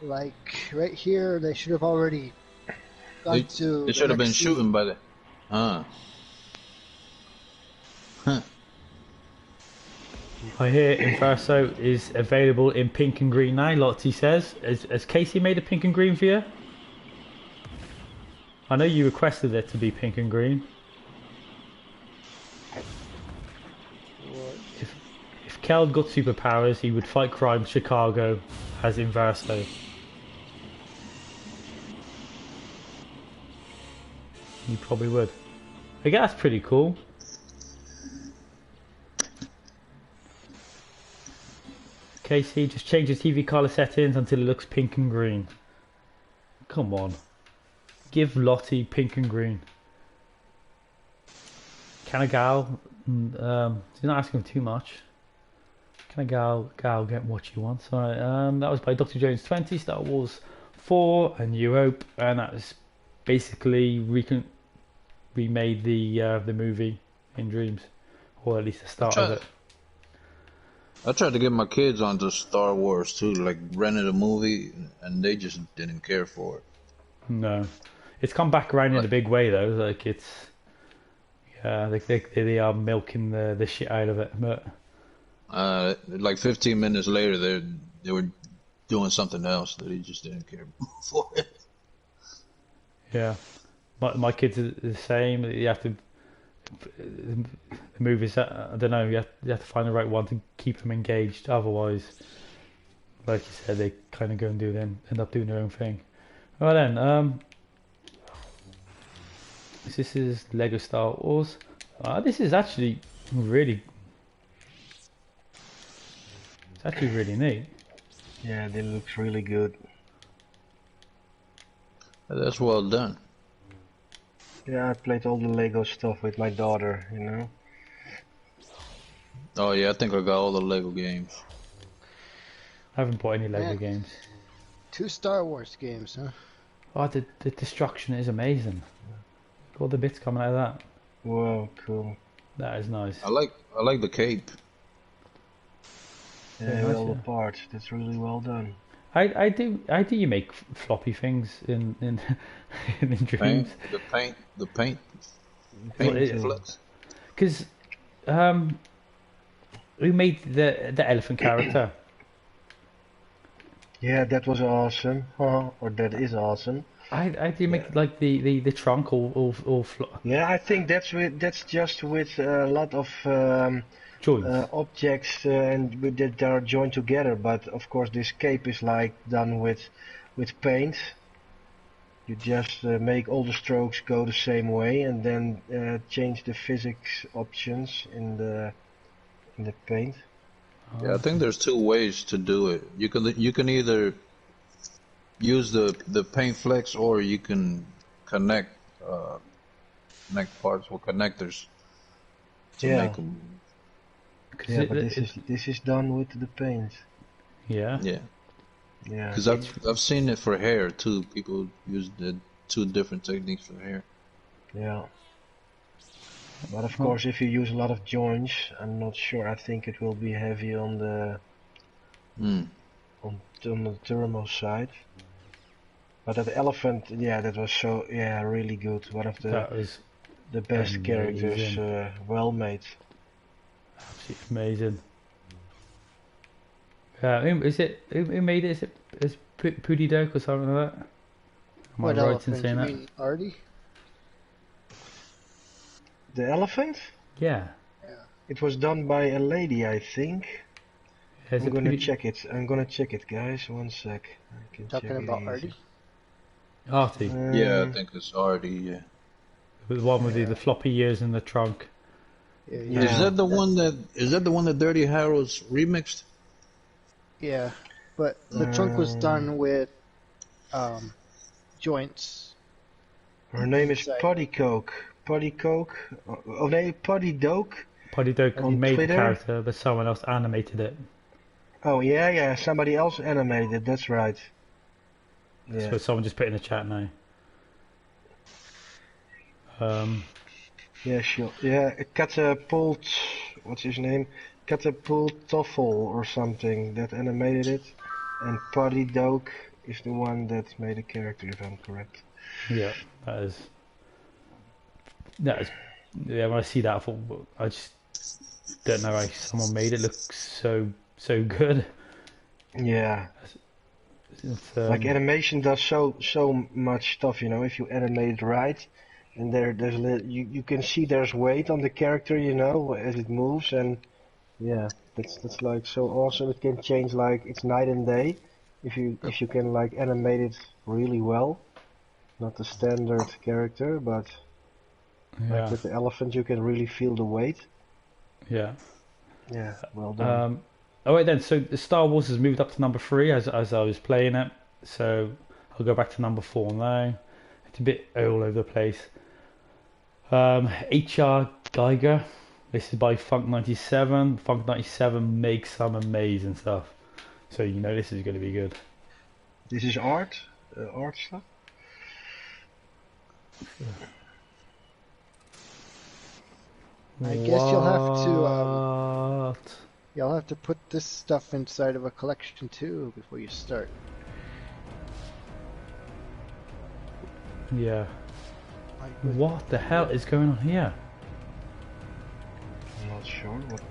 Like right here, they should have already gone to. They should have been shooting by the. I hear Inverso is available in pink and green now. Lottie says, has Casey made a pink and green for you? I know you requested it to be pink and green. If Keld got superpowers, he would fight crime Chicago as Inverso. You probably would. I guess that's pretty cool. Casey, just change the TV color settings until it looks pink and green. Come on. Give Lottie pink and green. Can a gal, he's not asking too much. Can a gal get what she wants? Alright, that was by Dr. Jones 20, Star Wars 4, A New Hope, and that was basically remade the movie in Dreams, or at least the start of it. I tried to get my kids onto Star Wars too, like rented a movie, and they just didn't care for it. No, it's come back around in a big way though. Like it's, yeah, they are milking the shit out of it. But like 15 minutes later, they were doing something else that he just didn't care for it. Yeah, my kids are the same. You have to. The movies, I don't know, you have to find the right one to keep them engaged, otherwise, like you said, they kind of go and end up doing their own thing. Right then, this is Lego Star Wars. This is actually really neat. Yeah, it looks really good. That's well done. Yeah, I played all the Lego stuff with my daughter, you know. Oh yeah, I think I got all the Lego games. I haven't bought any Lego games. 2 Star Wars games, huh? Oh, the destruction is amazing. All the bits coming out of that. Whoa, cool. That is nice. I like the cape. Yeah, nice, all the parts. That's really well done. I do you make floppy things in Dreams? The paint flex. Because who made the elephant character? Yeah, that was awesome. Or that is awesome. I do make like the trunk all Yeah, I think that's just with a lot of objects and that are joined together. But of course, this cape is like done with paint. You just make all the strokes go the same way, and then change the physics options in the paint. Yeah, I think there's 2 ways to do it. You can either use the paint flex, or you can connect parts with connectors to make them. Yeah, but this is done with the paint. Yeah. Yeah. Yeah. Because I've seen it for hair too. People use the 2 different techniques for hair. Yeah. But of course, if you use a lot of joints, I'm not sure. I think it will be heavy on the on the thermal side. But that elephant, yeah, that was really good. One of the best characters, well made. Absolutely amazing. Who made it? Is it Pooty Doke or something like that? Am I right in saying that? You mean Artie? The elephant? Yeah. It was done by a lady, I think. I'm gonna check it. I'm gonna check it, guys. 1 sec. I can Talking about Artie? Artie. Yeah, I think it's Artie. Yeah. The one with the floppy ears in the trunk. Yeah. Is that the one that DirtyHarolds remixed? Yeah, but the trunk was done with joints. Her name is Puddy Coke. Puddy Coke. Oh, no, Puddy Doke. Puddy Doke made the character, but someone else animated it. Oh yeah, somebody else animated it. That's right. Yeah. So someone just put in the chat now. Yeah, sure. Yeah, Catapult. What's his name? Catapult Toffel or something that animated it, and Puddy Doke is the one that made the character, if I'm correct. Yeah, that is. Yeah, when I see that, I thought don't know how someone made it look so good. Yeah. It's, Like animation does so much stuff, you know, if you animate it right, and you can see there's weight on the character, you know, as it moves, and yeah, that's like so awesome. It can change like it's night and day if you can like animate it really well. Not the standard character, but like with the elephant you can really feel the weight. Yeah. Yeah, well done. Alright then, so the Star Wars has moved up to number 3 as I was playing it. So I'll go back to number 4 now. It's a bit all over the place. HR Geiger. This is by Funk97. Funk97 makes some amazing stuff. So you know this is going to be good. This is art stuff? I guess you'll have to put this stuff inside of a collection too before you start. Yeah. What the hell is going on here? I'm not sure. What...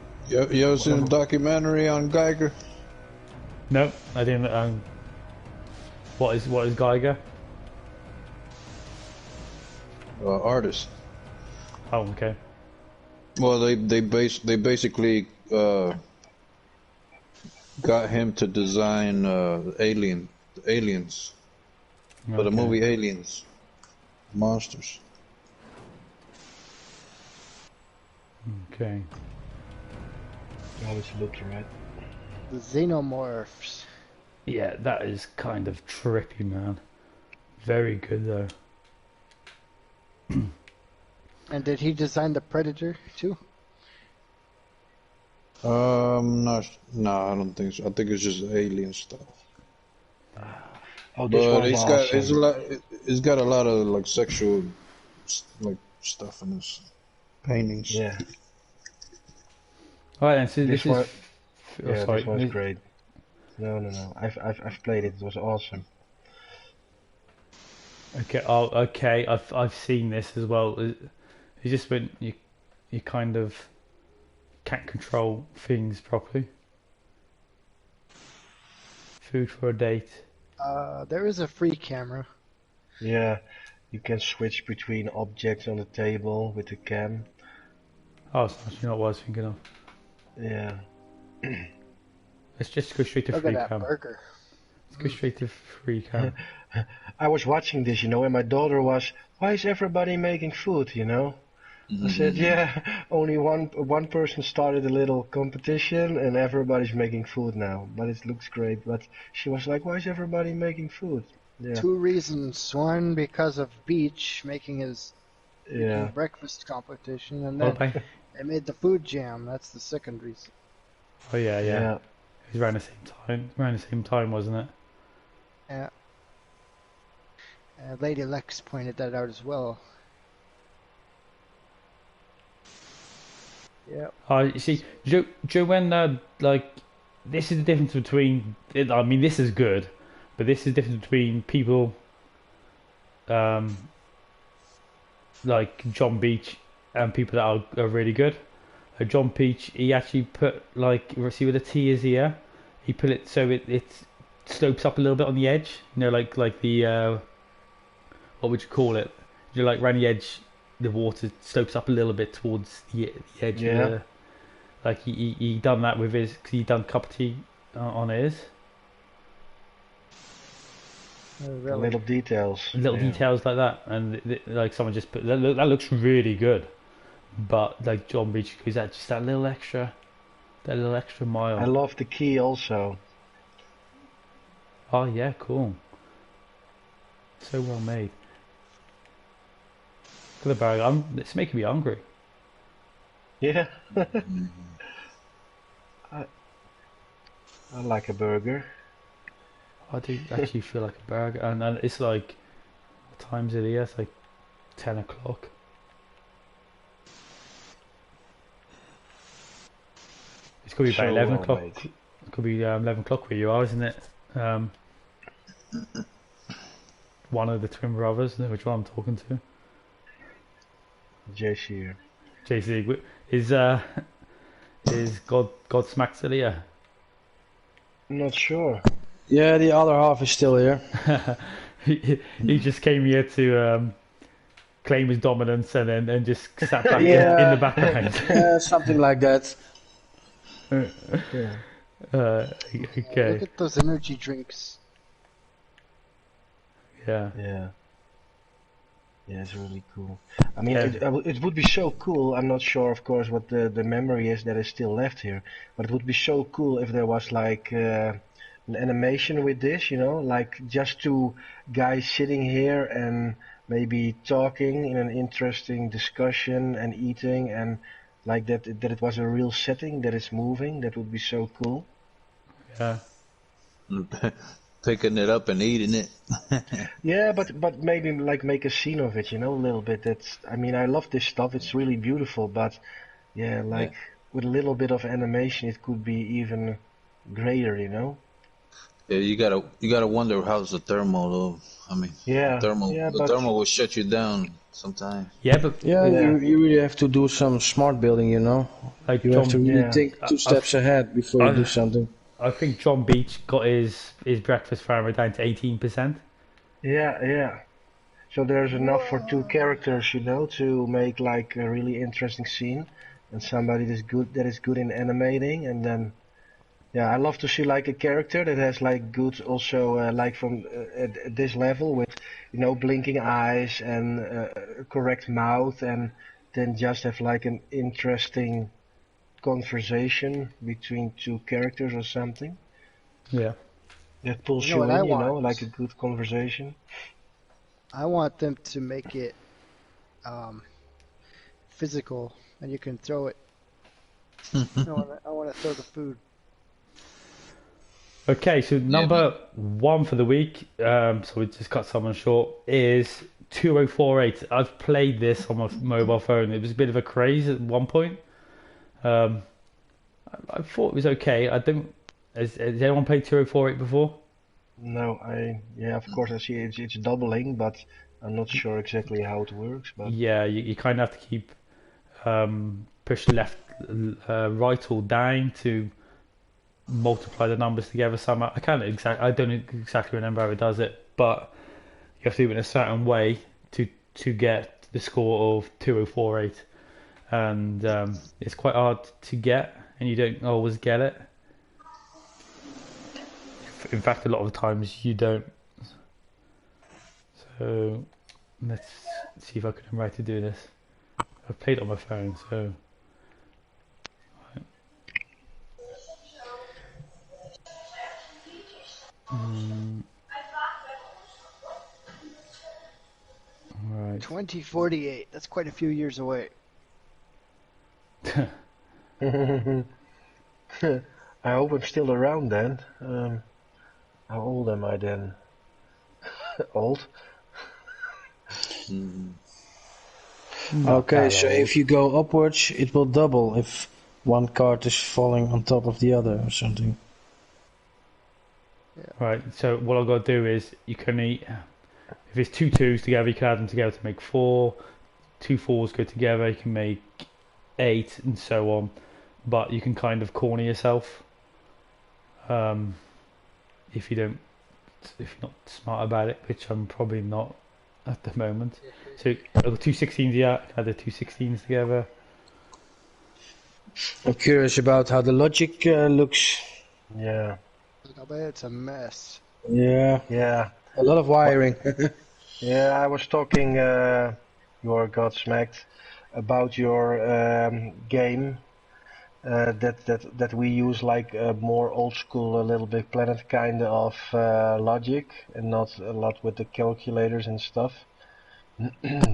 You ever seen a documentary on Geiger? No, I didn't. What is Geiger? Artist. Oh, okay. Well, they basically got him to design aliens for the movie Aliens, monsters. Okay. How this looks, right? The xenomorphs. Yeah, that is kind of trippy, man. Very good though. And did he design the Predator too? No, I don't think so. I think it's just alien stuff. Oh, this but one's awesome. It's got a lot of like sexual like stuff in his paintings. Yeah. Alright then, so this is... Yeah, this one's great. No. I've played it. It was awesome. Okay. Oh, okay. I've seen this as well. It's just when you kind of can't control things properly. Food for a date. There is a free camera. Yeah, you can switch between objects on the table with the cam. Oh, it's actually not what I was thinking of. Yeah. Let's just go straight to Look free at that cam. burger. Let's go straight to free cam. I was watching this, you know, and my daughter was, why is everybody making food, you know? I said, yeah, only one person started a little competition and everybody's making food now. But it looks great. But she was like, why is everybody making food? Yeah. 2 reasons. One, because of Beach making his breakfast competition, and then they made the food jam. That's the second reason. Oh yeah. It was around the same time. Around the same time, wasn't it? Yeah. Ladylexuk pointed that out as well. Yeah. You see, Joe, when like this is the difference between. I mean, this is good, but this is the difference between people, like John Beach, and people that are really good. John Beach, he actually put like see where the T is here. He put it so it slopes up a little bit on the edge. You know, like the what would you call it? You know, like around the edge. The water slopes up a little bit towards the edge. Yeah. Of the, like he done that with his, cause he done cup of tea on his. Little details. Little details like that, and like someone just put that looks really good, but like John Beach goes that just that little extra mile. I love the key also. Oh yeah, cool. So well made. Look at the burger. It's making me hungry. Yeah. I like a burger. I do actually feel like a burger, and it's like, what time is it here? It's like 10 o'clock. It's gonna be about 11 o'clock. It could be 11 o'clock where you are, isn't it? One of the twin brothers, which one I'm talking to. JC is Is Godsmack still here? Not sure. Yeah, the other half is still here. he just came here to claim his dominance and then just sat back in the background. Something like that. Okay. Look at those energy drinks. Yeah. Yeah, it's really cool. I mean, it would be so cool. I'm not sure, of course, what the memory is that is still left here, but it would be so cool if there was like an animation with this, like just two guys sitting here and maybe talking in an interesting discussion and eating, and like that it was a real setting that is moving. That would be so cool. Yeah. Picking it up and eating it. Yeah, but maybe like make a scene of it, a little bit. I mean, I love this stuff. It's really beautiful, but with a little bit of animation, it could be even greater, Yeah, you gotta wonder how's the thermal though. I mean, the thermal will shut you down sometimes. Yeah, but you really have to do some smart building, Like you have to really think 2 steps ahead before you do something. I think John Beach got his breakfast farmer down to 18%. Yeah. So there's enough for 2 characters, to make like a really interesting scene, and somebody that is good in animating, and then I love to see like a character that has like good also like from at this level with blinking eyes and a correct mouth, and then just have like an interesting conversation between 2 characters or something. Yeah. That pulls you in, like a good conversation. I want them to make it physical, and you can throw it. I want to throw the food. Okay, so number 1 for the week, so we just cut someone short, is 2048. I've played this on my mobile phone. It was a bit of a craze at one point. I thought it was okay. Has anyone played 2048 before? No, of course I see it's doubling, but I'm not sure exactly how it works. But yeah, you kind of have to keep push left, right, or down to multiply the numbers together somehow. I don't exactly remember how it does it, but you have to do it in a certain way to get the score of 2048. And it's quite hard to get, and you don't always get it. In fact, a lot of the times you don't. So let's see if I can remember how to do this. I've played it on my phone, so. Right. 2048. That's quite a few years away. I hope I'm still around then. How old am I then? Old? Okay, so if you go upwards, it will double if one card is falling on top of the other or something. Yeah. Right, so what I've got to do is you can if it's 2 2s together, you can add them together to make 4. 2 4s go together, you can make 8, and so on. But you can kind of corner yourself if you're not smart about it, which I'm probably not at the moment. So I've got 2 16s here, add the 2 16s together. I'm curious about how the logic looks. Yeah. I bet it's a mess. Yeah. A lot of wiring. Yeah, I was talking your Godsmacked about your game that we use like a more old school, a Little Big Planet kind of logic, and not a lot with the calculators and stuff.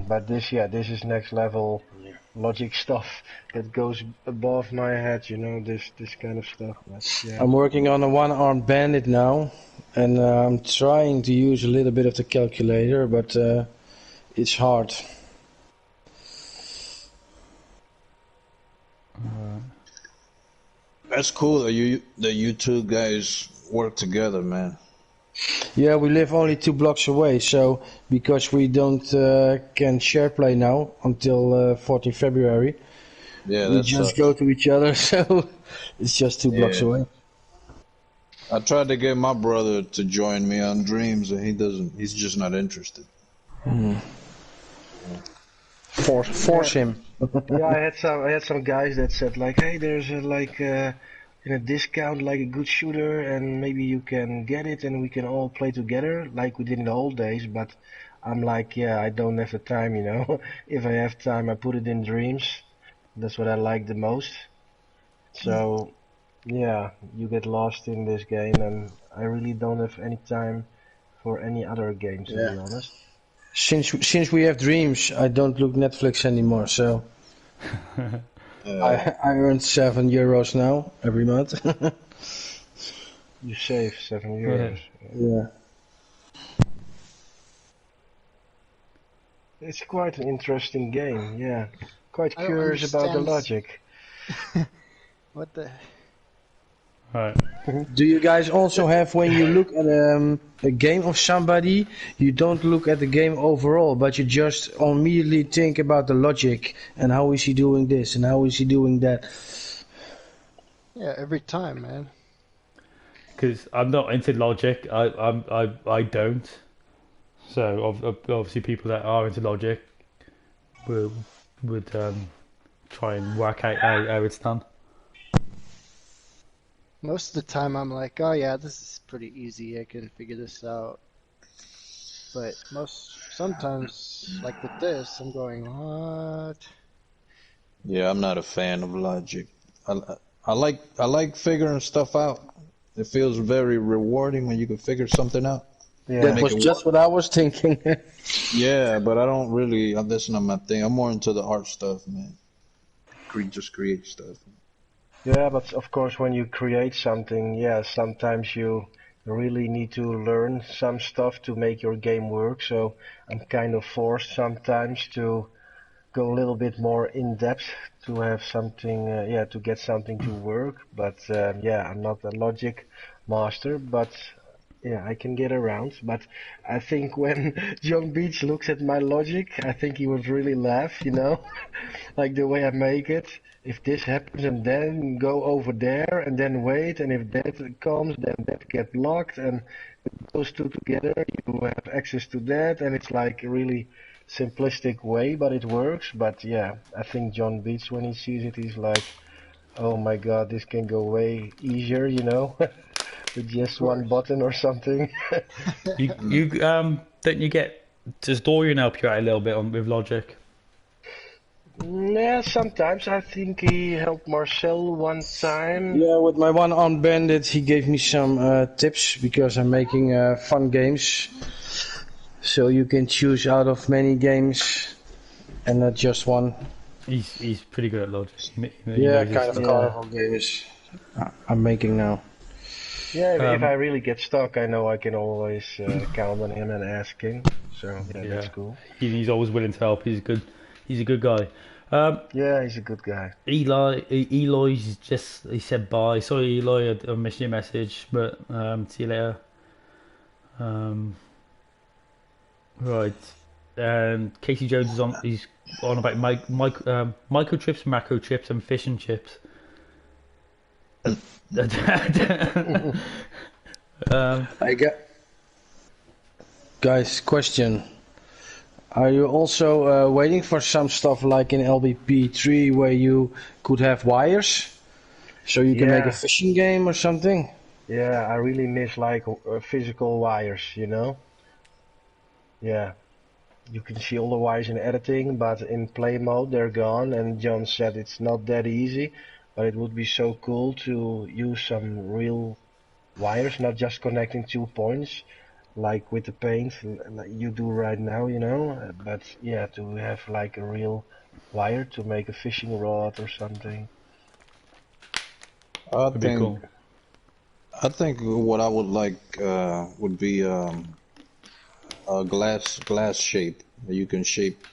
But this is next level logic stuff that goes above my head, this kind of stuff. But, yeah. I'm working on a one-armed bandit now, and I'm trying to use a little bit of the calculator, but it's hard. That's cool that you two guys work together, man. Yeah, we live only 2 blocks away, so because we don't can share play now until 14 February, Yeah, we that just sucks. go to each other, so it's just 2 blocks away. I tried to get my brother to join me on Dreams, and he doesn't. He's just not interested. Force him. Yeah, I had some guys that said like, hey, there's in a discount like a good shooter, and maybe you can get it, and we can all play together like we did in the old days. But I'm like, yeah, I don't have the time, you know. If I have time, I put it in Dreams. That's what I like the most. So, yeah, you get lost in this game, and I really don't have any time for any other games, to be honest. Since we have Dreams, I don't look Netflix anymore, so I earn €7 now every month. You save €7. Yeah. It's quite an interesting game, yeah. Quite I don't curious about the understand. logic. What the? Right. Do you guys also have, when you look at a game of somebody, you don't look at the game overall, but you just immediately think about the logic and how is he doing this and how is he doing that? Yeah, every time, man. Because I'm not into logic. I don't. So obviously people that are into logic would try and work out how it's done. Most of the time I'm like, oh yeah, this is pretty easy, I can figure this out. But sometimes, like with this, I'm going, what? Yeah, I'm not a fan of logic. I like figuring stuff out. It feels very rewarding when you can figure something out. Yeah. That was just what I was thinking. Yeah, but I don't really. That's not my thing. I'm more into the art stuff, man. Just create stuff. Yeah, but of course when you create something, yeah, sometimes you really need to learn some stuff to make your game work. So I'm kind of forced sometimes to go a little bit more in depth to have something, to get something to work. But yeah, I'm not a logic master, but yeah, I can get around. But I think when John Beach looks at my logic, I think he would really laugh, you know, like the way I make it. If this happens and then go over there and then wait, and if that comes, then that gets blocked, and those two together, you have access to that, and it's like a really simplistic way, but it works. But yeah, I think John Beach, when he sees it, he's like, oh my god, this can go way easier, you know, with just one button or something. you don't you get, does Dorian help you out a little bit with logic? Yeah, sometimes. I think he helped Marcel one time. Yeah, with my one-armed bandit, he gave me some tips because I'm making fun games. So you can choose out of many games and not just one. He's pretty good at logic. Yeah, kind of carnival games I'm making now. Yeah, if I really get stuck, I know I can always count on him and ask him. So yeah, that's cool. He's always willing to help. He's a good guy. Yeah, he's a good guy. Eloy's he said bye. Sorry, Eloy, I missed your message, but see you later. Right, and Casey Jones is on. He's on about microchips, macro chips, and fish and chips. I got guys. Question. Are you also waiting for some stuff like in LBP3 where you could have wires, so you can make a fishing game or something? Yeah, I really miss like physical wires, you know. Yeah, you can see all the wires in editing, but in play mode they're gone. And John said it's not that easy, but it would be so cool to use some real wires, not just connecting 2 points. Like with the paint, like you do right now, you know, but yeah, to have like a real wire to make a fishing rod or something. I think what I would like would be a glass shape. You can shape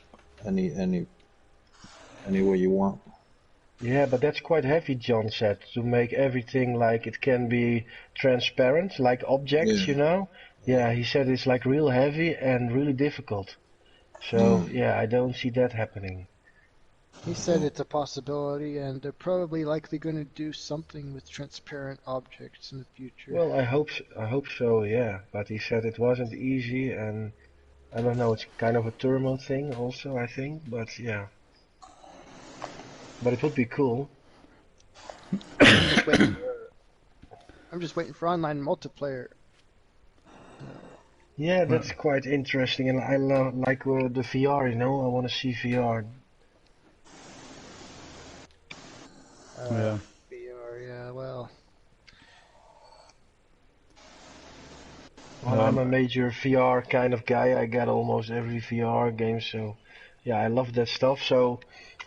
any way you want. Yeah, but that's quite heavy, John said, to make everything like it can be transparent, like objects, you know. Yeah, he said it's like real heavy and really difficult. So yeah, I don't see that happening. He said it's a possibility, and they're probably likely going to do something with transparent objects in the future. Well, I hope so, yeah. But he said it wasn't easy, and I don't know. It's kind of a thermal thing, also, I think. But yeah, but it would be cool. I'm just waiting for online multiplayer. Yeah, that's quite interesting, and I like the VR. You know, I want to see VR. Yeah. VR, yeah, well. Well, I'm a major VR kind of guy. I got almost every VR game, so yeah, I love that stuff. So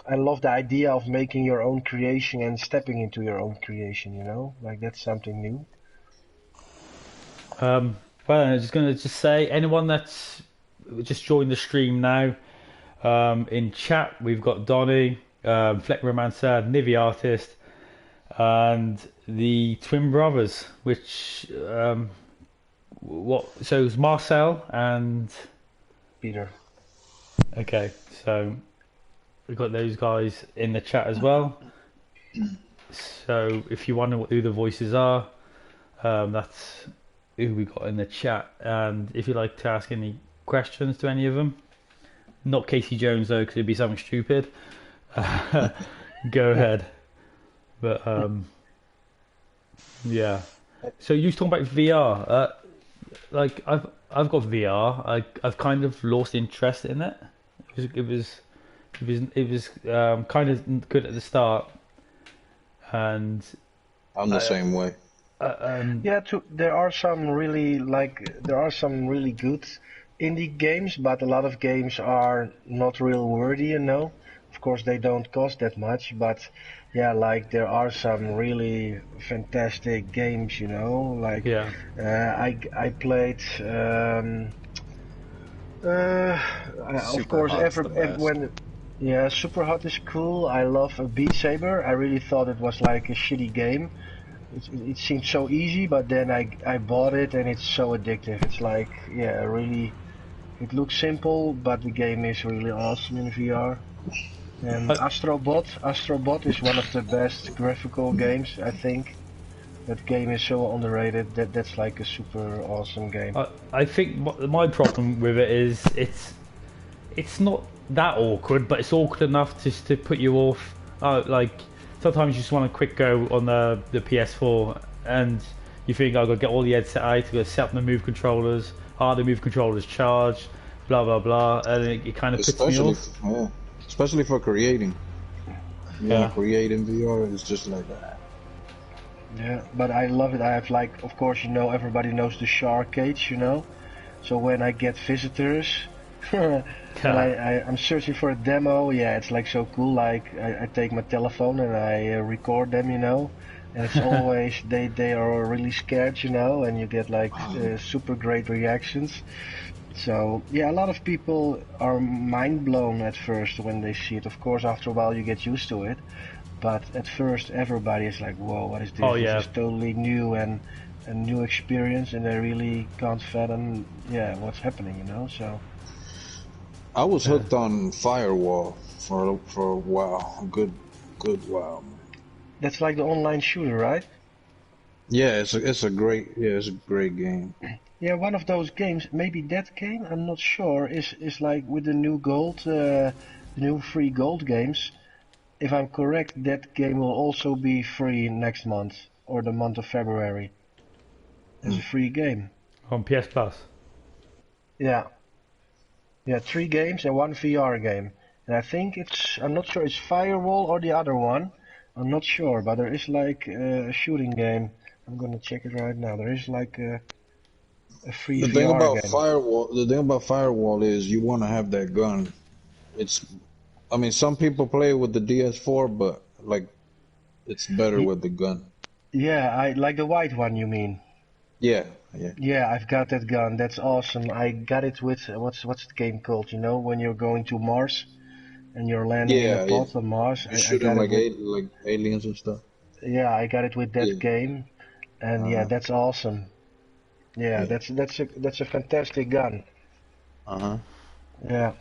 I love the idea of making your own creation and stepping into your own creation, you know? Like that's something new. Well, I'm just going to say, anyone that's just joined the stream now, in chat, we've got Donny, Fleck Romancer, Nivi-Artist, and the twin brothers, which, so it's Marcel and Peter. Okay, so we've got those guys in the chat as well. So if you wonder who the voices are, that's who we got in the chat. And if you'd like to ask any questions to any of them, not KeldBjones though, because it'd be something stupid, go ahead. But yeah. So you was talking about VR. Like I've got VR. I've kind of lost interest in it. It was kind of good at the start, and I'm the same way. Yeah, there are some really good indie games, but a lot of games are not real worthy, you know. Of course, they don't cost that much, but yeah, like there are some really fantastic games, you know. Like yeah. I played. Of course, yeah, Super Hot is cool. I love Beat Saber. I really thought it was like a shitty game. It seemed so easy, but then I bought it and it's so addictive. It's like, yeah, really, it looks simple, but the game is really awesome in VR. And Astrobot is one of the best graphical games, I think. That game is so underrated. That's like a super awesome game. I think my problem with it is it's not that awkward, but it's awkward enough to put you off. Like sometimes you just want a quick go on the PS4, and you think I've got to get all the headset out, to set up the move controllers, the move controllers charged, blah blah blah, and it kind of puts me off. Yeah, especially for creating. Yeah, creating VR is just like that. Yeah, but I love it. I have like, of course, you know, everybody knows the shark cage, you know. So when I get visitors, and I'm searching for a demo. Yeah, it's like so cool. Like I take my telephone and I record them, you know. And it's always they are really scared, you know, and you get like super great reactions. So yeah, a lot of people are mind blown at first when they see it. Of course, after a while you get used to it. But at first, everybody is like, "Whoa, what is this? Oh, yeah. This is totally new and a new experience," and they really can't fathom, what's happening, you know. So I was hooked on Firewall for a while, a good while. That's like the online shooter, right? Yeah, it's a great game. Yeah, one of those games, maybe that game, I'm not sure, is like with the new gold, new free gold games. If I'm correct, that game will also be free next month, or the month of February. It's a free game. On PS Plus? Yeah. Yeah, 3 games and 1 VR game. And I think I'm not sure it's Firewall or the other one. I'm not sure, but there is like a shooting game. I'm gonna check it right now. There is like a free VR game. The thing about Firewall is you want to have that gun. I mean, some people play with the DS4, but like, it's better with the gun. Yeah, I like the white one. You mean? Yeah. Yeah, I've got that gun. That's awesome. I got it with what's the game called? You know, when you're going to Mars and you're landing in a pod on Mars. You shoot them like aliens and stuff. Yeah, I got it with that game, and yeah, that's awesome. Yeah, that's a fantastic gun. Uh-huh. Yeah.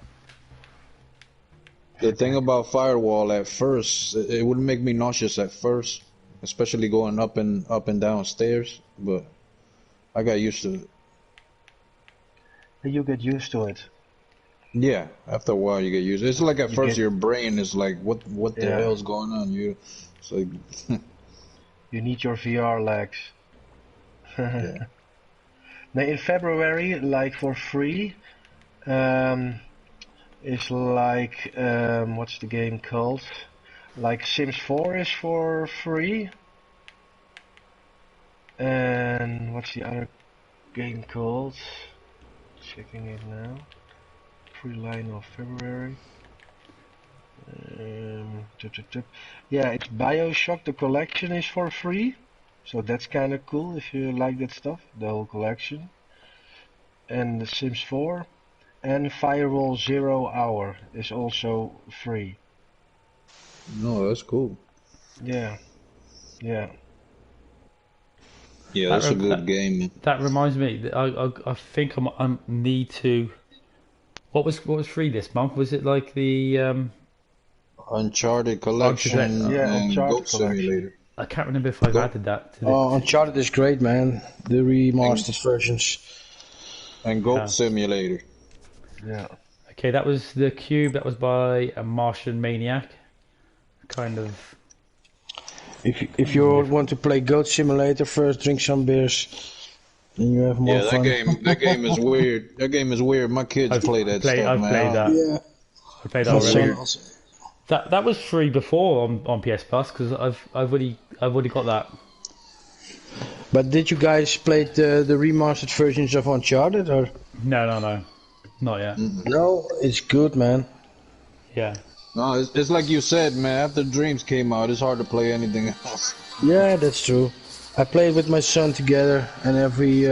The thing about Firewall at first, it would make me nauseous at first, especially going up and down stairs. But I got used to it. You get used to it. Yeah, after a while you get used. It's like at You first get- your brain is like, what the Yeah. hell's going on? It's like, You need your VR legs. yeah. Now in February, like for free, is like what's the game called? Like Sims 4 is for free, and what's the other game called? Checking it now. Free line of February. Yeah, it's BioShock. The collection is for free, so that's kind of cool if you like that stuff. The whole collection. And The Sims 4 and Firewall 0 Hour is also free. No, that's cool. Yeah, yeah. Yeah, that's a good game. That reminds me. That I think I need to. What was free this month? Was it like the Uncharted collection Yeah, and Uncharted Goat collection. Simulator. I can't remember if I've added that to the. Oh, Uncharted is great, man. The remastered versions. And Goat Yeah. Simulator. Yeah. Okay, that was the Cube. That was by a Martian Maniac. Kind of. If you want to play Goat Simulator, first drink some beers, and you have more Yeah, fun. that game is weird. That game is weird. My kids play that stuff, I've man. played that. Yeah. I played that already. That was free before on PS Plus because I've already got that. But did you guys play the remastered versions of Uncharted or? No, not yet. No, it's good, man. Yeah. No, it's like you said, man. After Dreams came out, it's hard to play anything else. Yeah, that's true. I play with my son together, and every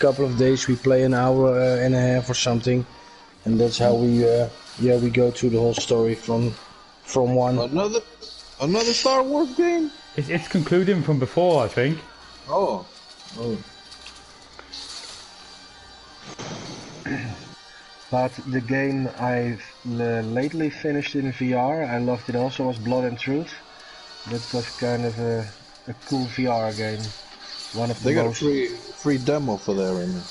couple of days we play an hour and a half or something, and that's how we go through the whole story from one. Another Star Wars game? It's concluding from before, I think. Oh. But the game I've lately finished in VR, I loved it also, was Blood and Truth. That was kind of a cool VR game. One of the They got a most... free demo for that right now.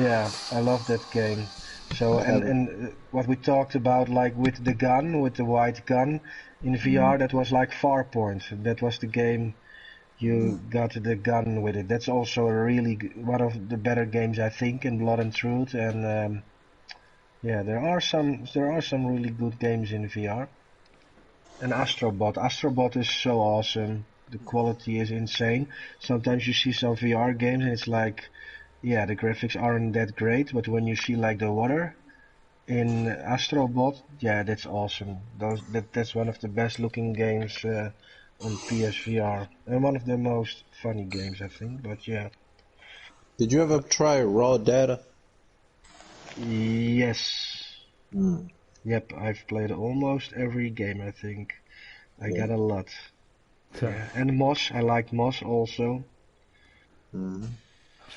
Yeah, I love that game. So and what we talked about, like with the gun, with the white gun in VR, that was like Farpoint. That was the game you got the gun with it. That's also a really one of the better games, I think, in Blood and Truth. And yeah, there are some really good games in VR. And Astrobot is so awesome. The quality is insane. Sometimes you see some VR games and it's like, yeah, the graphics aren't that great, but when you see like the water in Astrobot, yeah, that's awesome. That's one of the best looking games on PSVR, and one of the most funny games, I think. But yeah. Did you ever try Raw Data? Yes. Yep, I've played almost every game, I think. I got a lot. Yeah. And Moss, I like Moss also.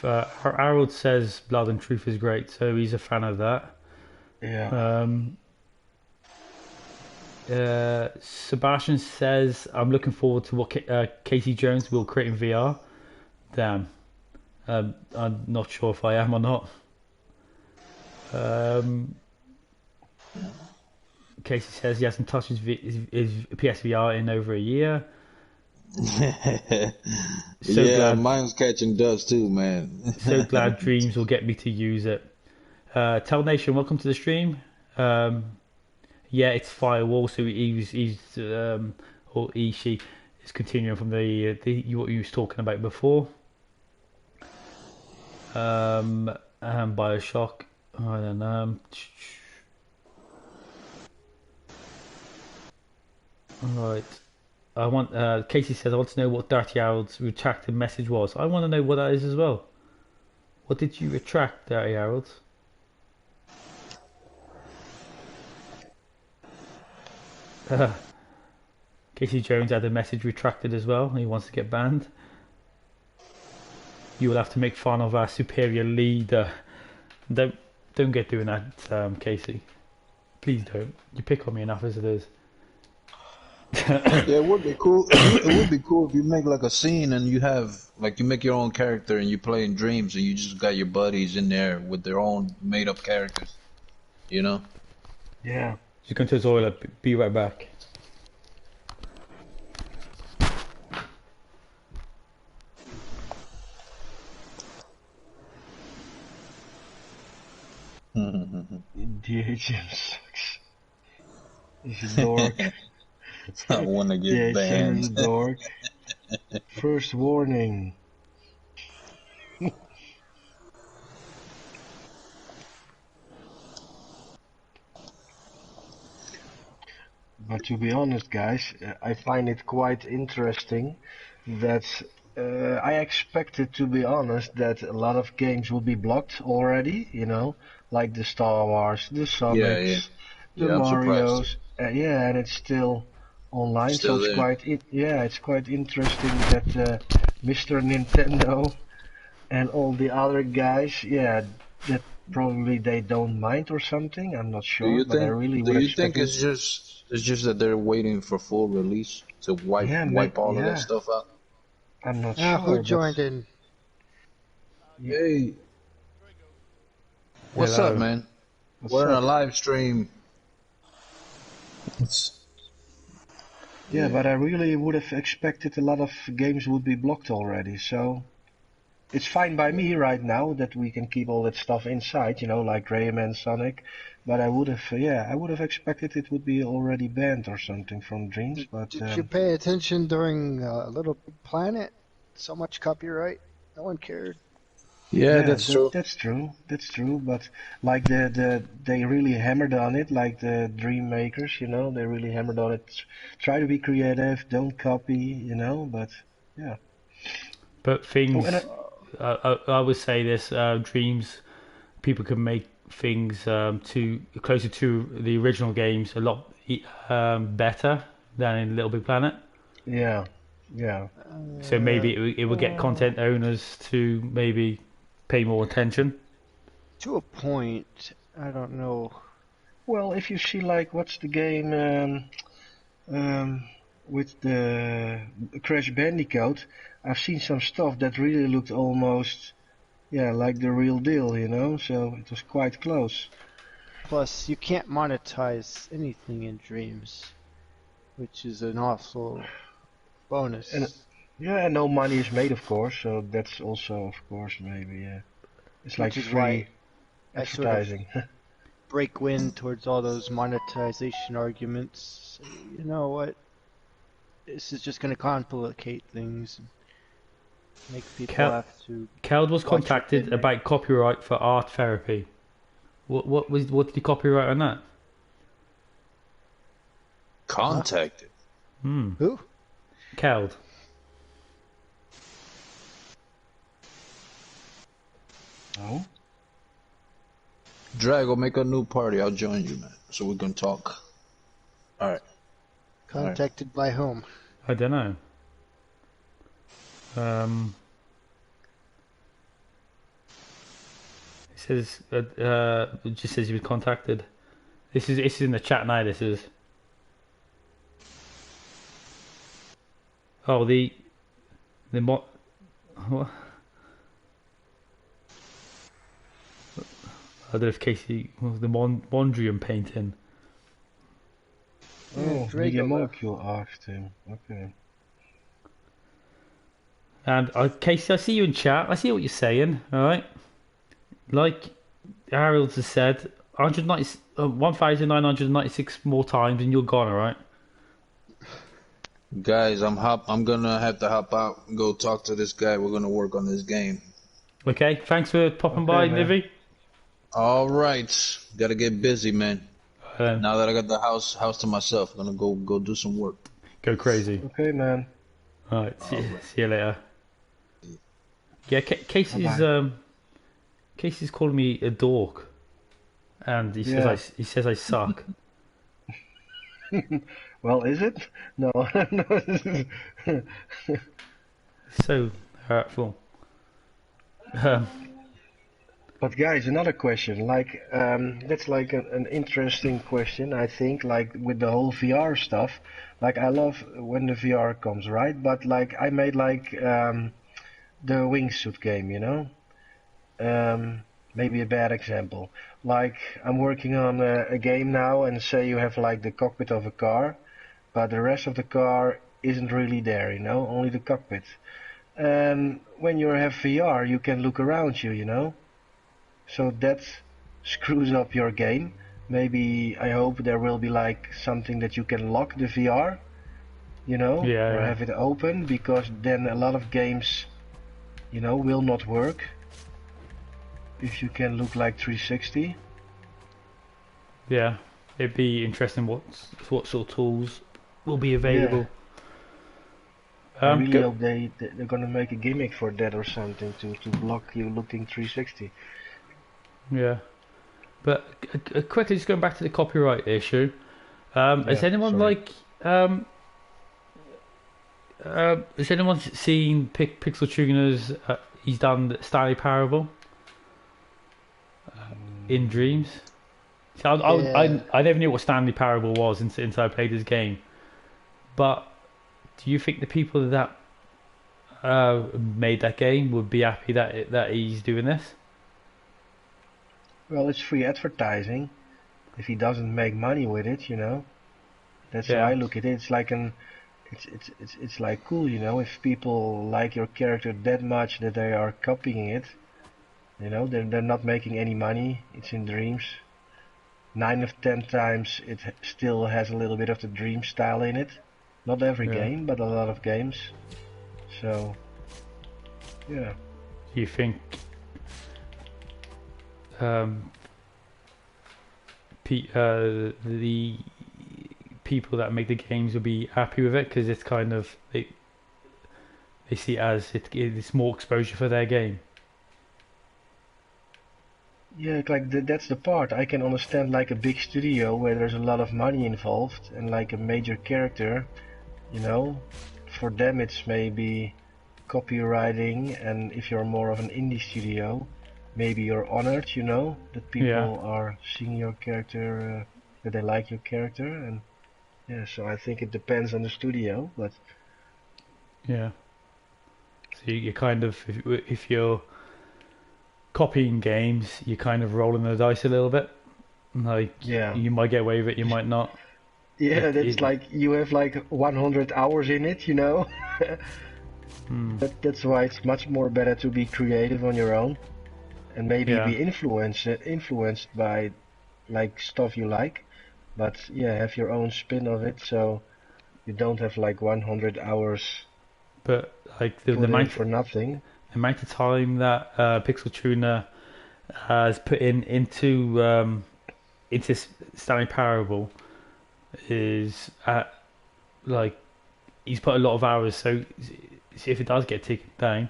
Harold says Blood and Truth is great, so he's a fan of that. Yeah. Sebastian says, I'm looking forward to what Casey Jones will create in VR. Damn. I'm not sure if I am or not. Casey says he hasn't touched his PSVR in over a year. Mine's catching dust too, man. So glad Dreams will get me to use it. Tell Nation, welcome to the stream. Yeah, it's Firewall, so he's or she is continuing from the what you was talking about before. And BioShock. I don't know. Alright. I want Casey says I want to know what DirtyHarolds retracted message was. I want to know what that is as well. What did you retract, DirtyHarolds? Casey Jones had a message retracted as well. He wants to get banned. You will have to make fun of our superior leader. Don't get doing that, Casey. Please don't. You pick on me enough as it is. Yeah, it would be cool. It would be cool if you make like a scene and you have like you make your own character and you play in Dreams and you just got your buddies in there with their own made up characters. You know? Yeah. Just going to the toilet. Be right back. DHM sucks. He's a dork. I want to get DHM banned. is a dork. First warning. But to be honest, guys, I find it quite interesting that I expected, to be honest, that a lot of games would be blocked already, you know, like the Star Wars, the Sonics, the Yeah, I'm Marios, surprised. yeah, and it's still online, Still so it's there. it's quite interesting that Mr. Nintendo and all the other guys, yeah, that probably they don't mind or something. I'm not Do sure, you but I think? really Do would you expect think it's just that they're waiting for full release to wipe all of that stuff out? I'm not Ah, sure. who but- joined in? Hey, what's Hello. up, man? What's We're in a up? live stream. Yeah, but I really would have expected a lot of games would be blocked already, so it's fine by me right now that we can keep all that stuff inside, you know, like Rayman, Sonic, but I would have, I would have expected it would be already banned or something from Dreams, but Did you pay attention during Little Big Planet? So much copyright. No one cared. Yeah, that's true. That's true. That's true. But like they really hammered on it, like the Dream makers, you know, they really hammered on it. Try to be creative, don't copy, you know. But yeah. But things, Oh, and I would say this: Dreams, people can make things to closer to the original games a lot better than in Little Big Planet. Yeah, yeah. So maybe it would get content owners to maybe pay more attention. To a point, I don't know. Well, if you see like what's the game with the Crash Bandicoot, I've seen some stuff that really looked almost, yeah, like the real deal, you know. So it was quite close. Plus, you can't monetize anything in Dreams, which is an awful bonus. And yeah, and no money is made, of course. So that's also, of course, maybe it's like Which is free why I sort of advertising. break wind towards all those monetization arguments. You know what? This is just going to complicate things. Make people have to. Keld was watch what contacted they make. about copyright for art therapy. What did he copyright on that? Contacted. Who? Keld. Oh. Drag, will make a new party. I'll join you, man, so we can talk. All right. Contacted by whom? I don't know. It says it just says he was contacted. This is in the chat now. This is. Oh, the what? I don't know if Casey was the Mondrian painting. Oh, Drago Miguel left. Molecule asked him. Okay. And Casey, I see you in chat. I see what you're saying. All right. Like Harold has said, 1,996 more times, and you're gone. All right. Guys, I'm gonna have to hop out and go talk to this guy. We're gonna work on this game. Okay. Thanks for popping by, man. Nivi. All right, gotta get busy, man. Um, Now that I got the house to myself, I'm gonna go do some work. Go crazy. Okay, man. All right. See you later. Yeah, Casey's Casey's calling me a dork, and he says I suck. Well, is it? No. So hurtful. But guys, another question. Like, that's like an interesting question. I think, like with the whole VR stuff. Like, I love when the VR comes, right? But like, I made like the wingsuit game, you know. Maybe a bad example. Like, I'm working on a game now, and say you have like the cockpit of a car, but the rest of the car isn't really there, you know, only the cockpit. And when you have VR, you can look around you, you know. So that screws up your game. Maybe I hope there will be like something that you can lock the VR, you know, or have it open, because then a lot of games, you know, will not work if you can look like 360. Yeah, it'd be interesting what sort of tools will be available. I really hope they're gonna make a gimmick for that or something to block you looking 360. Yeah, but quickly just going back to the copyright issue. Has anyone has anyone seen Pixel Tuner's? He's done Stanley Parable in Dreams. So I never knew what Stanley Parable was until I played this game. But do you think the people that made that game would be happy that he's doing this? Well, it's free advertising. If he doesn't make money with it, you know, that's how I look at it. It's like it's like cool, you know. If people like your character that much that they are copying it, you know, they're not making any money. It's in Dreams. 9 of 10 times it still has a little bit of the Dream style in it. Not every game, but a lot of games. So, yeah. Do you think the people that make the games will be happy with it, because it's kind of they see it as it's more exposure for their game? Yeah, like that's the part. I can understand like a big studio where there's a lot of money involved and like a major character, you know, for them it's maybe copywriting, and if you're more of an indie studio, maybe you're honored, you know, that people are seeing your character, that they like your character, and yeah, so I think it depends on the studio, but yeah. So you kind of, if you're copying games, you're kind of rolling the dice a little bit. Like, you might get away with it, you might not. Yeah, that's like you have like 100 hours in it, you know. That's why it's much more better to be creative on your own, and maybe be influenced by like stuff you like, but have your own spin of it, so you don't have like 100 hours. But like the amount for nothing. The amount of time that Pixel Tuner has put into Stanley Parable is like he's put a lot of hours. So if it does get taken down,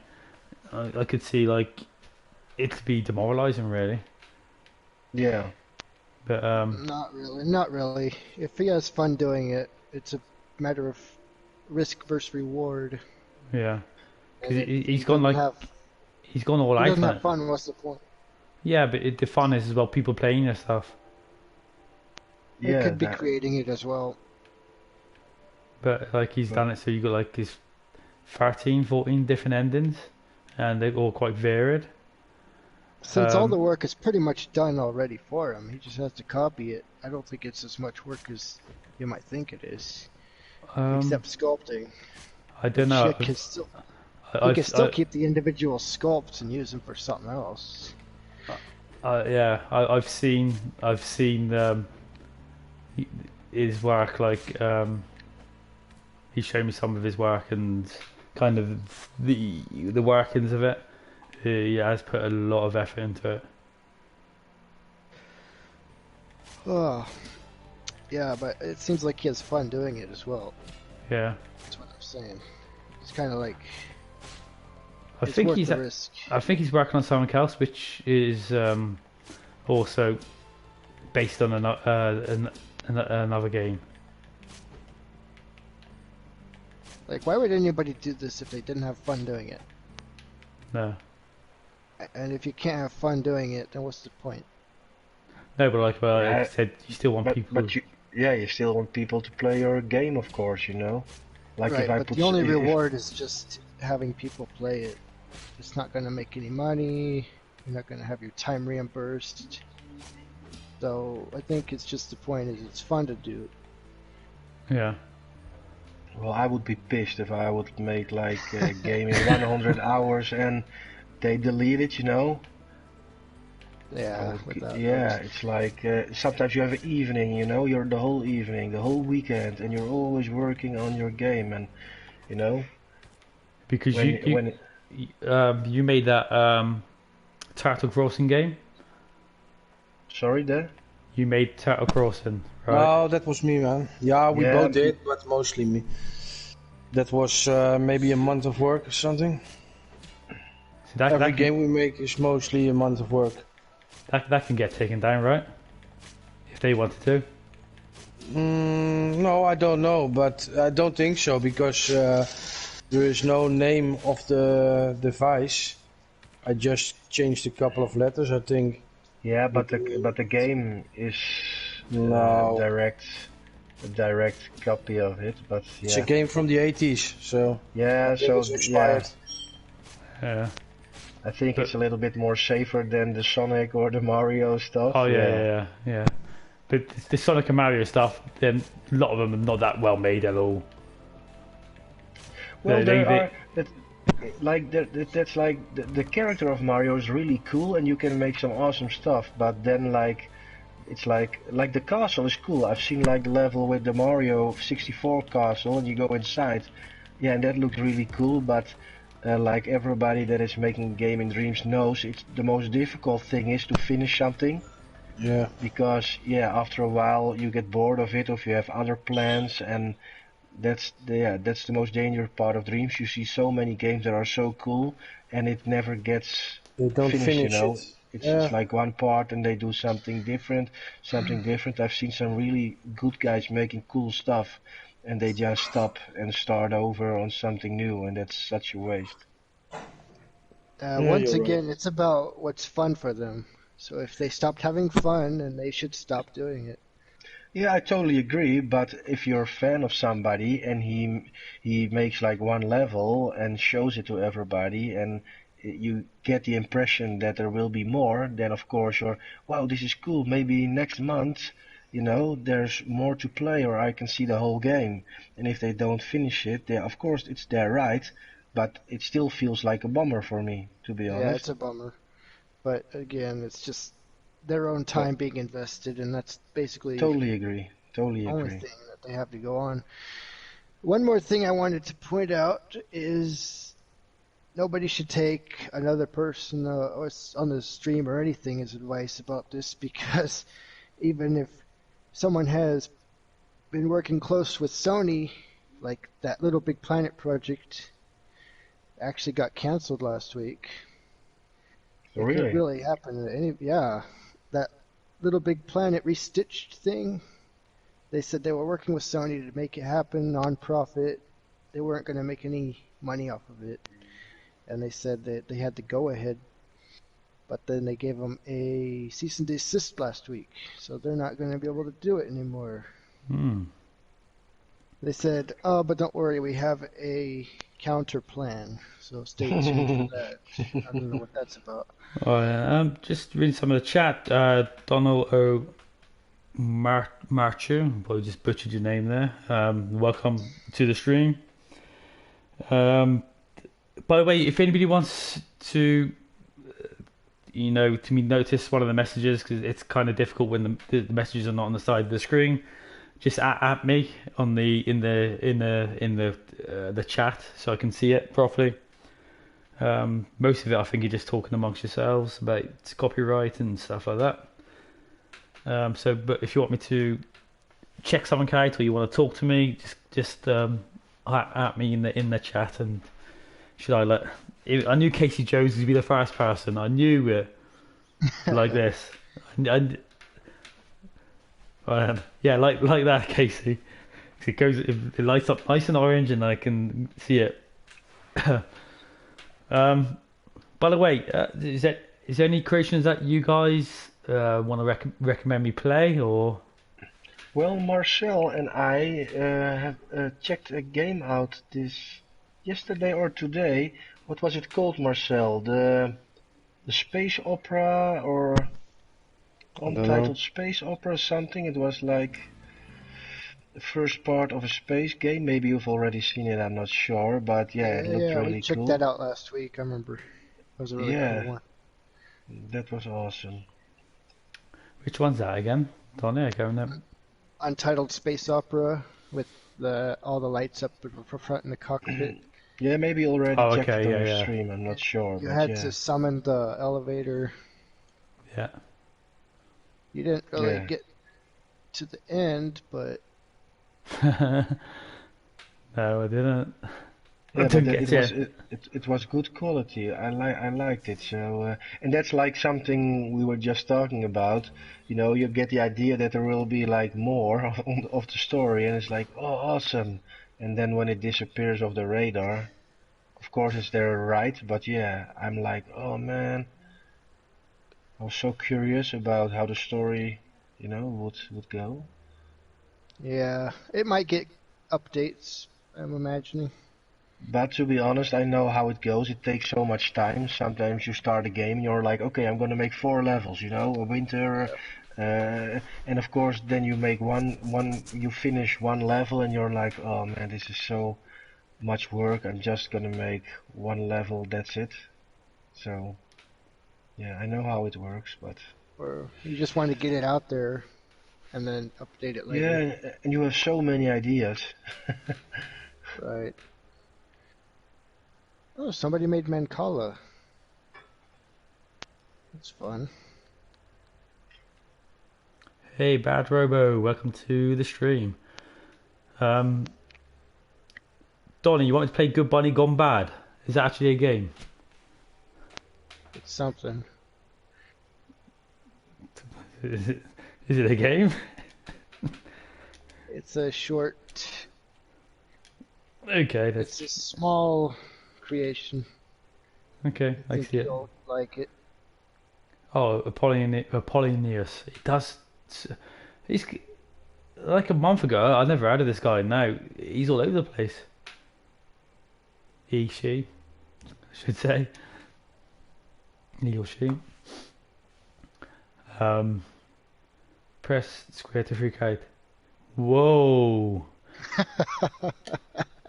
I could see like it to be demoralizing, really. Yeah. But not really. If he has fun doing it, it's a matter of risk versus reward. Yeah. Because he's gone he's gone all out. He doesn't have fun. What's the point? Yeah, but the fun is as well people playing this stuff. It could be creating it as well. But like he's done it, so you got like his 13, 14 different endings, and they're all quite varied. Since all the work is pretty much done already for him, he just has to copy it. I don't think it's as much work as you might think it is, except sculpting. I don't know. You can still keep the individual sculpts and use them for something else. I've seen his work. Like he showed me some of his work and kind of the workings of it. He has put a lot of effort into it. Oh, yeah, but it seems like he has fun doing it as well. Yeah, that's what I'm saying. It's kind of like. I think he's working on something else, which is also based on another game. Like, why would anybody do this if they didn't have fun doing it? No. And if you can't have fun doing it, then what's the point? No, but like I said, you still want people. But you still want people to play your game, of course, you know. Like right, if I but put the only reward is just having people play it. It's not going to make any money. You're not going to have your time reimbursed. So I think it's just the point is it's fun to do. Yeah. Well, I would be pissed if I would make like a game in 100 hours and they delete it, you know. Yeah. It's like sometimes you have an evening, you know, you're the whole evening, the whole weekend, and you're always working on your game, and you know. Because you made that Turtle Crossing game. Sorry, there. You made Turtle Crossing, right? No, that was me, man. Yeah, we both did, but mostly me. That was maybe a month of work or something. So Every game we make is mostly a month of work. That can get taken down, right? If they wanted to. No, I don't know, but I don't think so because there is no name of the device. I just changed a couple of letters, I think. Yeah, but the game is a direct copy of it, but yeah. It's a game from the 80s, so yeah, so it's expired. Yeah. I think it's a little bit more safer than the Sonic or the Mario stuff. Oh yeah. But the Sonic and Mario stuff, then a lot of them are not that well made at all. Well, that's like the character of Mario is really cool, and you can make some awesome stuff. But then it's like the castle is cool. I've seen like the level with the Mario 64 castle, and you go inside. Yeah, and that looked really cool. But like everybody that is making game in Dreams knows, it's the most difficult thing is to finish something. Yeah. Because after a while you get bored of it, or if you have other plans, and that's the most dangerous part of Dreams. You see so many games that are so cool, and it never gets finished. You know, it's like one part, and they do something different. I've seen some really good guys making cool stuff, and they just stop and start over on something new, and that's such a waste. Once again, it's about what's fun for them. So if they stopped having fun, then they should stop doing it. Yeah, I totally agree, but if you're a fan of somebody and he makes like one level and shows it to everybody, and you get the impression that there will be more, then of course you're, wow, this is cool, maybe next month, you know, there's more to play, or I can see the whole game. And if they don't finish it, then of course it's their right, but it still feels like a bummer for me, to be honest. Yeah, it's a bummer. But again, it's just their own time being invested, and that's basically totally agree. the only thing that they have to go on. One more thing I wanted to point out is nobody should take another person on the stream or anything as advice about this, because even if someone has been working close with Sony, like that Little Big Planet project actually got canceled last week. Oh, really? It could really happen. That Little Big Planet restitched thing. They said they were working with Sony to make it happen, non-profit. They weren't going to make any money off of it, and they said that they had to go ahead. But then they gave them a cease and desist last week, so they're not going to be able to do it anymore. They said, "Oh, but don't worry, we have a counter plan." So stay tuned for that. I don't know what that's about. Just reading some of the chat. Donald O. Marchu, probably just butchered your name there. Welcome to the stream. By the way, if anybody wants to, to notice one of the messages, because it's kind of difficult when the messages are not on the side of the screen, just at me on the in the chat so I can see it properly. Most of it, I think, you're just talking amongst yourselves about copyright and stuff like that. But if you want me to check something out, or you want to talk to me, just at me in the chat. And I knew Casey Jones would be the first person. I knew it like this. Like that, Casey. It lights up nice and orange, and I can see it. By the way, is there any creations that you guys want to recommend me play, or? Well, Marcel and I have checked a game out yesterday or today. What was it called, Marcel? The space opera or untitled space opera or something? It was like the first part of a space game. Maybe you've already seen it, I'm not sure, but yeah, it looked really cool. We checked that out last week, I remember. It was a really cool one. That was awesome. Which one's that again? Donny, I can't remember. Untitled space opera with all the lights up in front in the cockpit. Yeah, maybe you already checked it on the stream, I'm not sure. You had to summon the elevator. Yeah. You didn't really get to the end, but... No, I didn't. Yeah, but it was good quality. I liked it. So and that's like something we were just talking about. You know, you get the idea that there will be like more of the story, and it's like, oh, awesome. And then when it disappears off the radar, of course it's there, right? But yeah, I'm like, oh man, I was so curious about how the story, would go. Yeah, it might get updates, I'm imagining. But to be honest, I know how it goes. It takes so much time. Sometimes you start a game and you're like, okay, I'm going to make 4 levels, a winter. And of course, then you make you finish 1 level and you're like, oh man, this is so much work. I'm just going to make 1 level, that's it. So, yeah, I know how it works, but... Or you just want to get it out there and then update it later. Yeah, and you have so many ideas. Right. Oh, somebody made Mancala. That's fun. Hey, Bad Robo, welcome to the stream. Donny, you want me to play Good Bunny Gone Bad? Is that actually a game? It's something. Is it a game? It's a short... Okay, that's... It's a small creation. Okay, I see it. You'll like it. Oh, Apollonius. He does... He's... Like a month ago, I never heard of this guy. Now, he's all over the place. He, she, I should say. He or she. Press square to freak out. Whoa!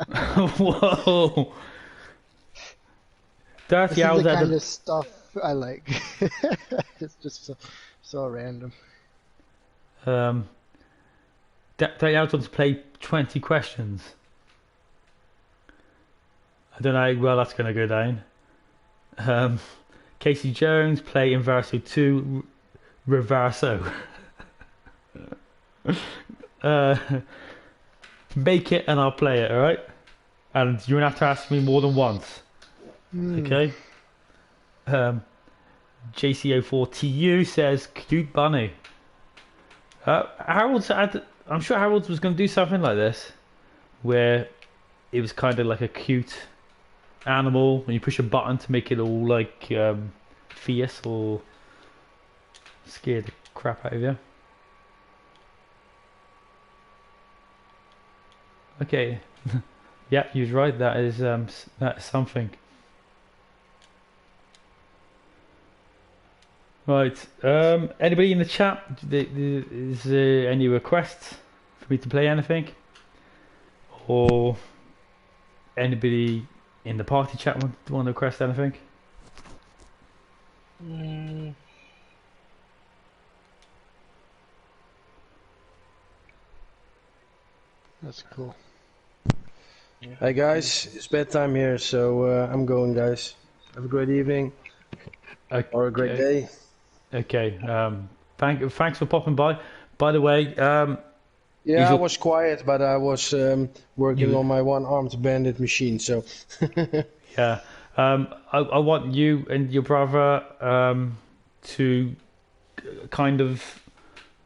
Whoa! DirtyHarolds is the kind of stuff I like. It's just so random. DirtyHarolds wants to play 20 questions. I don't know how well that's going to go down. Casey Jones, play Inverso 2 Reverso. Make it and I'll play it, alright? And you're going to have to ask me more than once. Okay? JCO4TU says, cute bunny. I'm sure Harold was going to do something like this, where it was kind of like a cute animal, and you push a button to make it all like fierce or scare the crap out of you. Okay, yeah, you're right. That is something. Right. Anybody in the chat? Is there any requests for me to play anything? Or anybody in the party chat want to request anything? That's cool. Hey guys, it's bedtime here, so I'm going, guys. Have a great evening. Okay. Or a great day. Okay. Thanks for popping by. By the way, yeah, I was quiet, but I was working on my one-armed bandit machine, so... Yeah. I want you and your brother to kind of...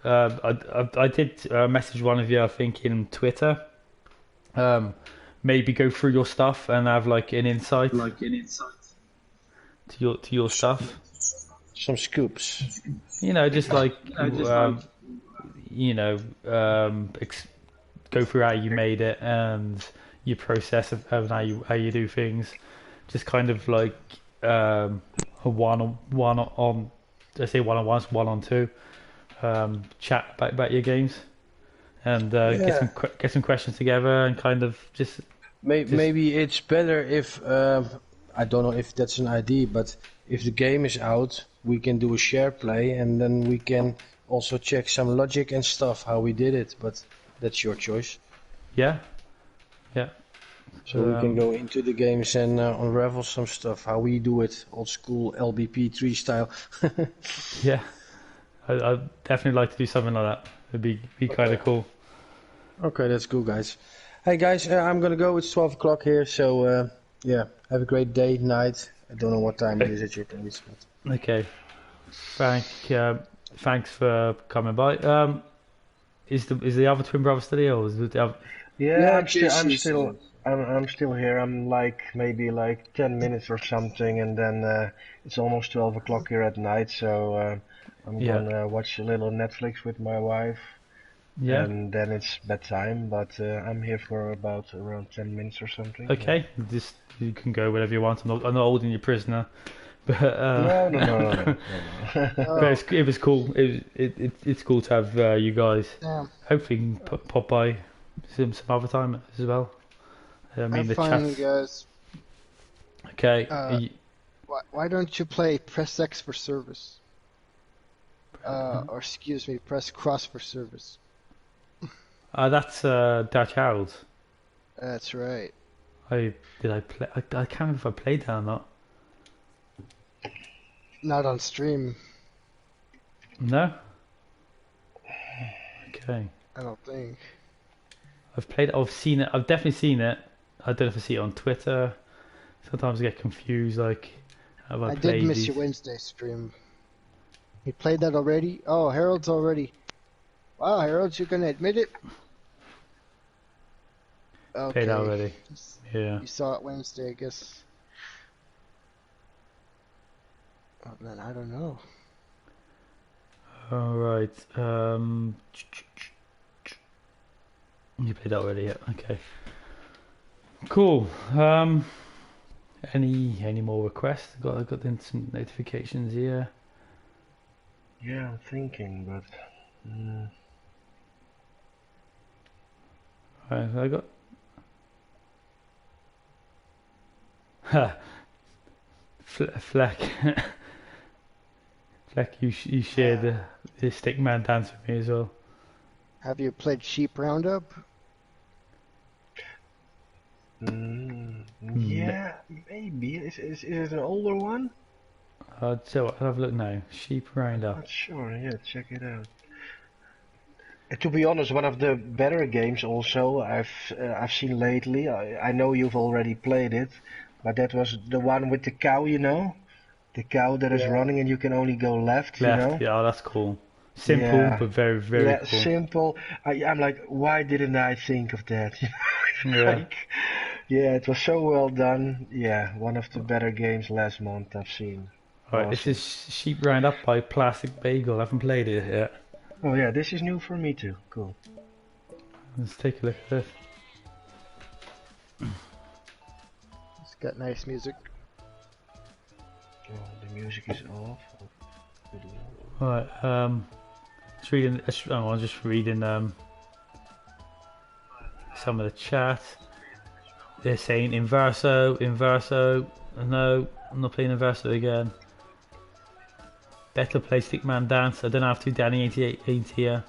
I did message one of you, I think, in Twitter. Maybe go through your stuff and have like an insight. to your stuff. Some scoops. You know, just like go through how you made it and your process of how you do things. Just kind of like a one-on-one, I say one-on-one, one-on-two chat about your games, and get some questions together and kind of just. Maybe it's better if I don't know if that's an idea, but if the game is out, we can do a share play, and then we can also check some logic and stuff how we did it. But that's your choice. Yeah. So we can go into the games and unravel some stuff how we do it, old school LBP3 style. Yeah, I'd definitely like to do something like that. It'd be kind of cool. Okay, that's cool, guys. Hey guys, I'm gonna go. It's 12 o'clock here, so yeah, have a great day, night. I don't know what time it is at your place. But... Okay, thanks for coming by. Is the other twin brother still here, or is the other... Yeah, I'm still here. I'm maybe 10 minutes or something, and then it's almost 12 o'clock here at night. So I'm gonna watch a little Netflix with my wife. Yeah. And then it's bedtime, but I'm here for around 10 minutes or something. Okay, just you can go wherever you want. I'm not holding you prisoner, but no. But it was cool. It's cool to have you guys. Yeah. Hopefully, you can pop by some other time as well. I mean, the chat. Guys. Okay. Why don't you play press X for service? Or excuse me, press cross for service. That's DirtyHarolds. That's right. I can't remember if I played that or not. Not on stream. No. Okay. I don't think. I've seen it. I've definitely seen it. I don't know if I see it on Twitter. Sometimes I get confused. Have I played did miss these? your Wednesday stream. You played that already? Oh, Harold's already. Wow, Harold, you're gonna admit it? Okay. Played already. Yeah. You saw it Wednesday, I guess. Oh, then I don't know. All right. You played already, yeah. Okay. Cool. Any more requests? I got some notifications here. Yeah, I'm thinking, but. Right, I got. Fleck. Fleck, you shared the Stickman dance with me as well. Have you played Sheep Roundup? Yeah, maybe. Is it an older one? So I'll have a look now. Sheep Roundup. Not sure. Yeah, check it out. To be honest, one of the better games also I've seen lately. I know you've already played it, but that was the one with the cow. You know, the cow that is running and you can only go left. You know? Yeah, that's cool. Simple, but very, very cool. Simple. I'm like, why didn't I think of that? Yeah, it was so well done. Yeah, one of the better games last month I've seen. Alright, this is Sheep Roundup by Plastic Bagel. I haven't played it yet. Oh yeah, this is new for me too. Cool. Let's take a look at this. It's got nice music. Oh, the music is off. Alright, I'm just reading some of the chat. They're saying Inverso. No, I'm not playing Inverso again. Better play Stickman Dance. I don't have to. Danny88 ain't here.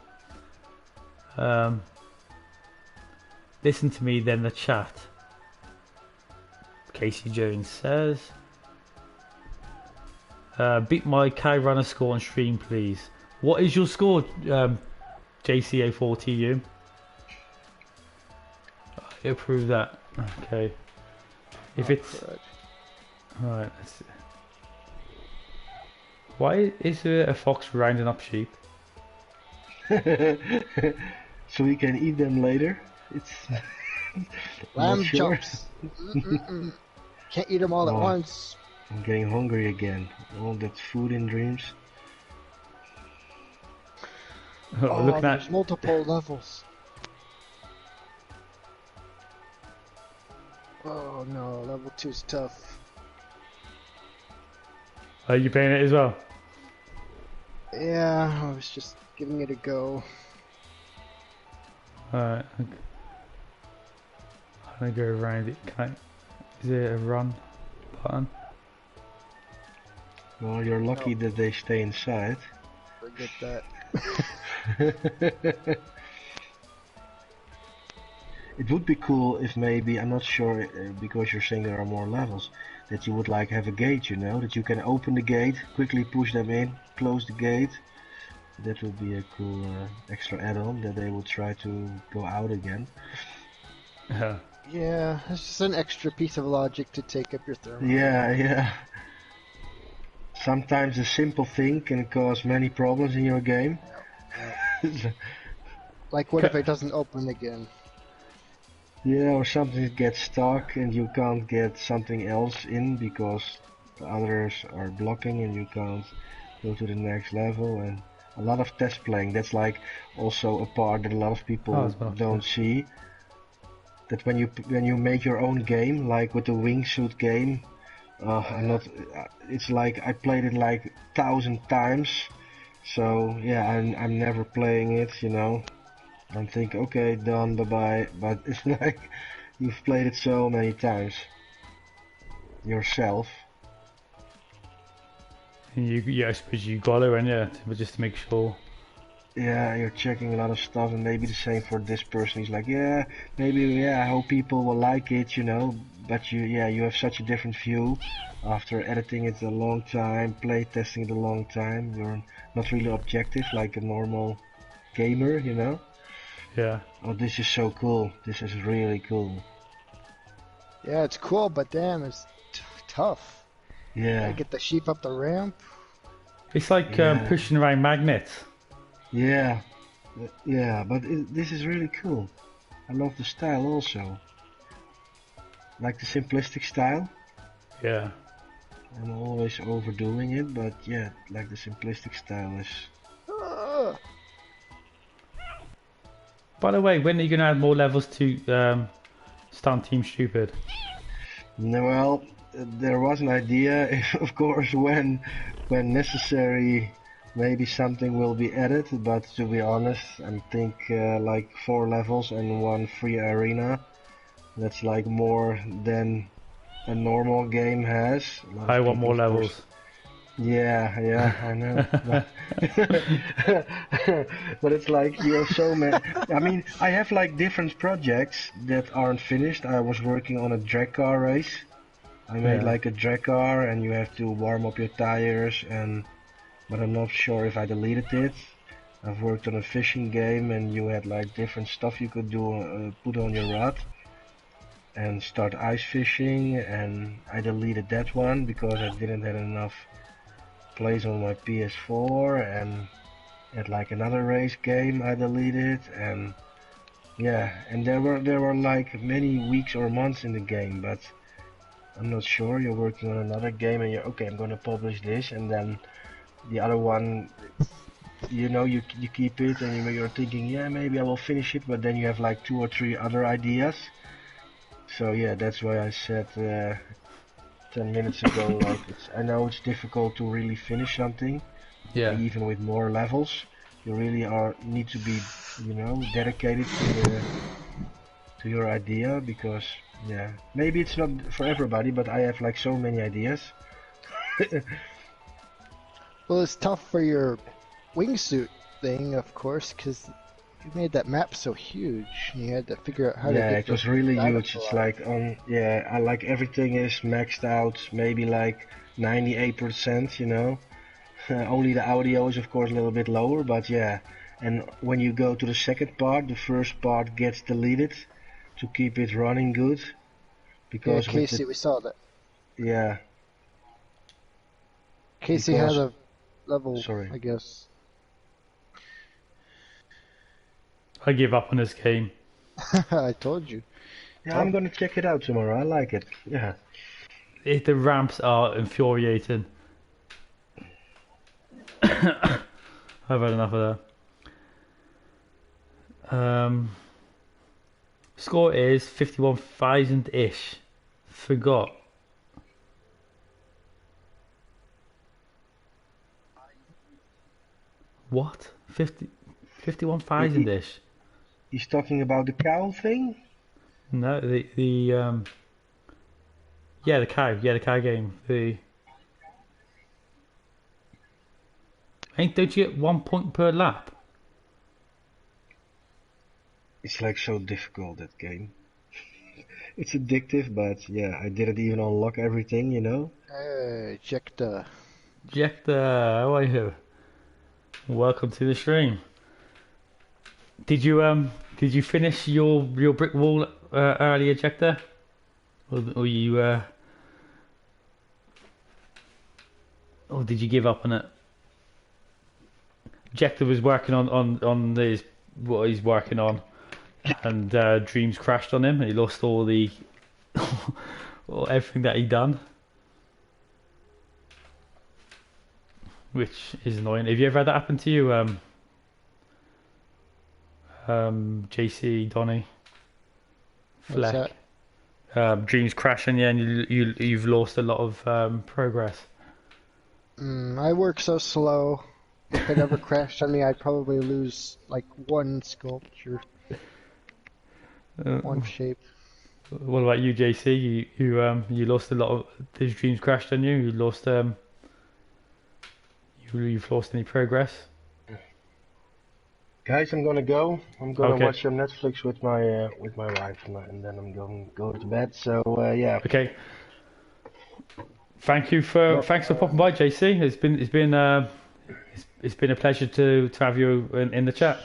Listen to me, then the chat. Casey Jones says. Beat my Kai Runner score on stream, please. What is your score, JCA4TU? I approve that. Okay. If it's... Alright, let's see. Why is there a fox rounding up sheep? So we can eat them later? It's... Lamb chops. Can't eat them all at once. I'm getting hungry again. All that food in Dreams. Oh, Look at there's that. multiple levels. Oh no, level 2's tough. Are you playing it as well? Yeah, I was just giving it a go. Alright. I'm gonna go around it. Can I? Is it a run button? Well, you're lucky that they stay inside. Forget that. It would be cool if maybe, I'm not sure, because you're saying there are more levels, that you would like have a gate, you know, that you can open the gate, quickly push them in, close the gate. That would be a cool extra add-on, that they would try to go out again. Yeah, it's just an extra piece of logic to take up your thermal. Yeah. Sometimes a simple thing can cause many problems in your game. Like what if it doesn't open again? Yeah, or something gets stuck and you can't get something else in because the others are blocking and you can't go to the next level. And a lot of test playing, that's like also a part that a lot of people don't see. That when you make your own game, like with the wingsuit game, it's like I played it like 1,000 times. So yeah, I'm never playing it, you know. I'm thinking, okay, done, bye-bye, but it's like, you've played it so many times, yourself. Yeah, I suppose you got it, and yeah, just to make sure. Yeah, you're checking a lot of stuff, and maybe the same for this person. He's like, yeah, maybe, I hope people will like it, you know, but you have such a different view. After editing it a long time, play testing it a long time, you're not really objective like a normal gamer, you know. Yeah. Oh, this is so cool. This is really cool. Yeah, it's cool, but damn, it's tough. Yeah. Gotta get the sheep up the ramp. It's like pushing around magnets. Yeah. But this is really cool. I love the style also. Like the simplistic style. Yeah. I'm always overdoing it, but yeah, like the simplistic style is... By the way, when are you going to add more levels to Stunt Team Stupid? No, well, there was an idea, of course, when necessary, maybe something will be added, but to be honest, I think like 4 levels and 1 free arena. That's like more than a normal game has. I want more levels. Yeah, I know. But it's like you have so many. I mean, I have like different projects that aren't finished. I was working on a drag car race. I made like a drag car, and you have to warm up your tires, but I'm not sure if I deleted it. I've worked on a fishing game, and you had like different stuff you could do, put on your rod, and start ice fishing. And I deleted that one because I didn't have enough plays on my PS4, and had like another race game I deleted, and yeah, and there were like many weeks or months in the game, but I'm not sure. You're working on another game and you're okay, I'm gonna publish this, and then the other one, you know, you keep it and you're thinking, yeah, maybe I will finish it, but then you have like 2 or 3 other ideas. So yeah, that's why I said 10 minutes ago, like, I know it's difficult to really finish something. Yeah. Even with more levels, you really need to be, you know, dedicated to your idea, because yeah, maybe it's not for everybody, but I have like so many ideas. Well, it's tough for your wingsuit thing, of course, because you made that map so huge. You had to figure out how to get it was really huge. It's like I like everything is maxed out, maybe like 98%, you know. Only the audio is of course a little bit lower, but yeah. And when you go to the second part, the first part gets deleted to keep it running good. Because Casey, we saw that. Yeah. Casey had a level, I guess. I give up on this game. I told you. Yeah, I'm gonna check it out tomorrow. I like it. Yeah. the ramps are infuriating. I've had enough of that. Score is 51,000-ish. Forgot. What? 51,000-ish? He's talking about the cow thing? No, the cow game. Don't you get 1 point per lap? It's like so difficult, that game. It's addictive, but yeah, I didn't even unlock everything, you know? Jekta. How are you? Welcome to the stream. Did you finish your brick wall earlier, Jekta? Or you or did you give up on it? Jekta was working on this, what he's working on, and Dreams crashed on him, and he lost all the everything that he'd done, which is annoying. Have you ever had that happen to you, JC, Donny, Fleck? Dreams crashing, yeah, and you've lost a lot of progress. I work so slow. If it ever crashed on me, I'd probably lose like one sculpture, one shape. What about you, JC? You lost a lot of. These Dreams crashed on you. You lost you've lost any progress? Guys, I'm gonna go. I'm gonna Okay. watch some Netflix with my wife, and then I'm going to go to bed. So yeah. Okay. Thanks for popping by, JC. It's been a pleasure to have you in the chat.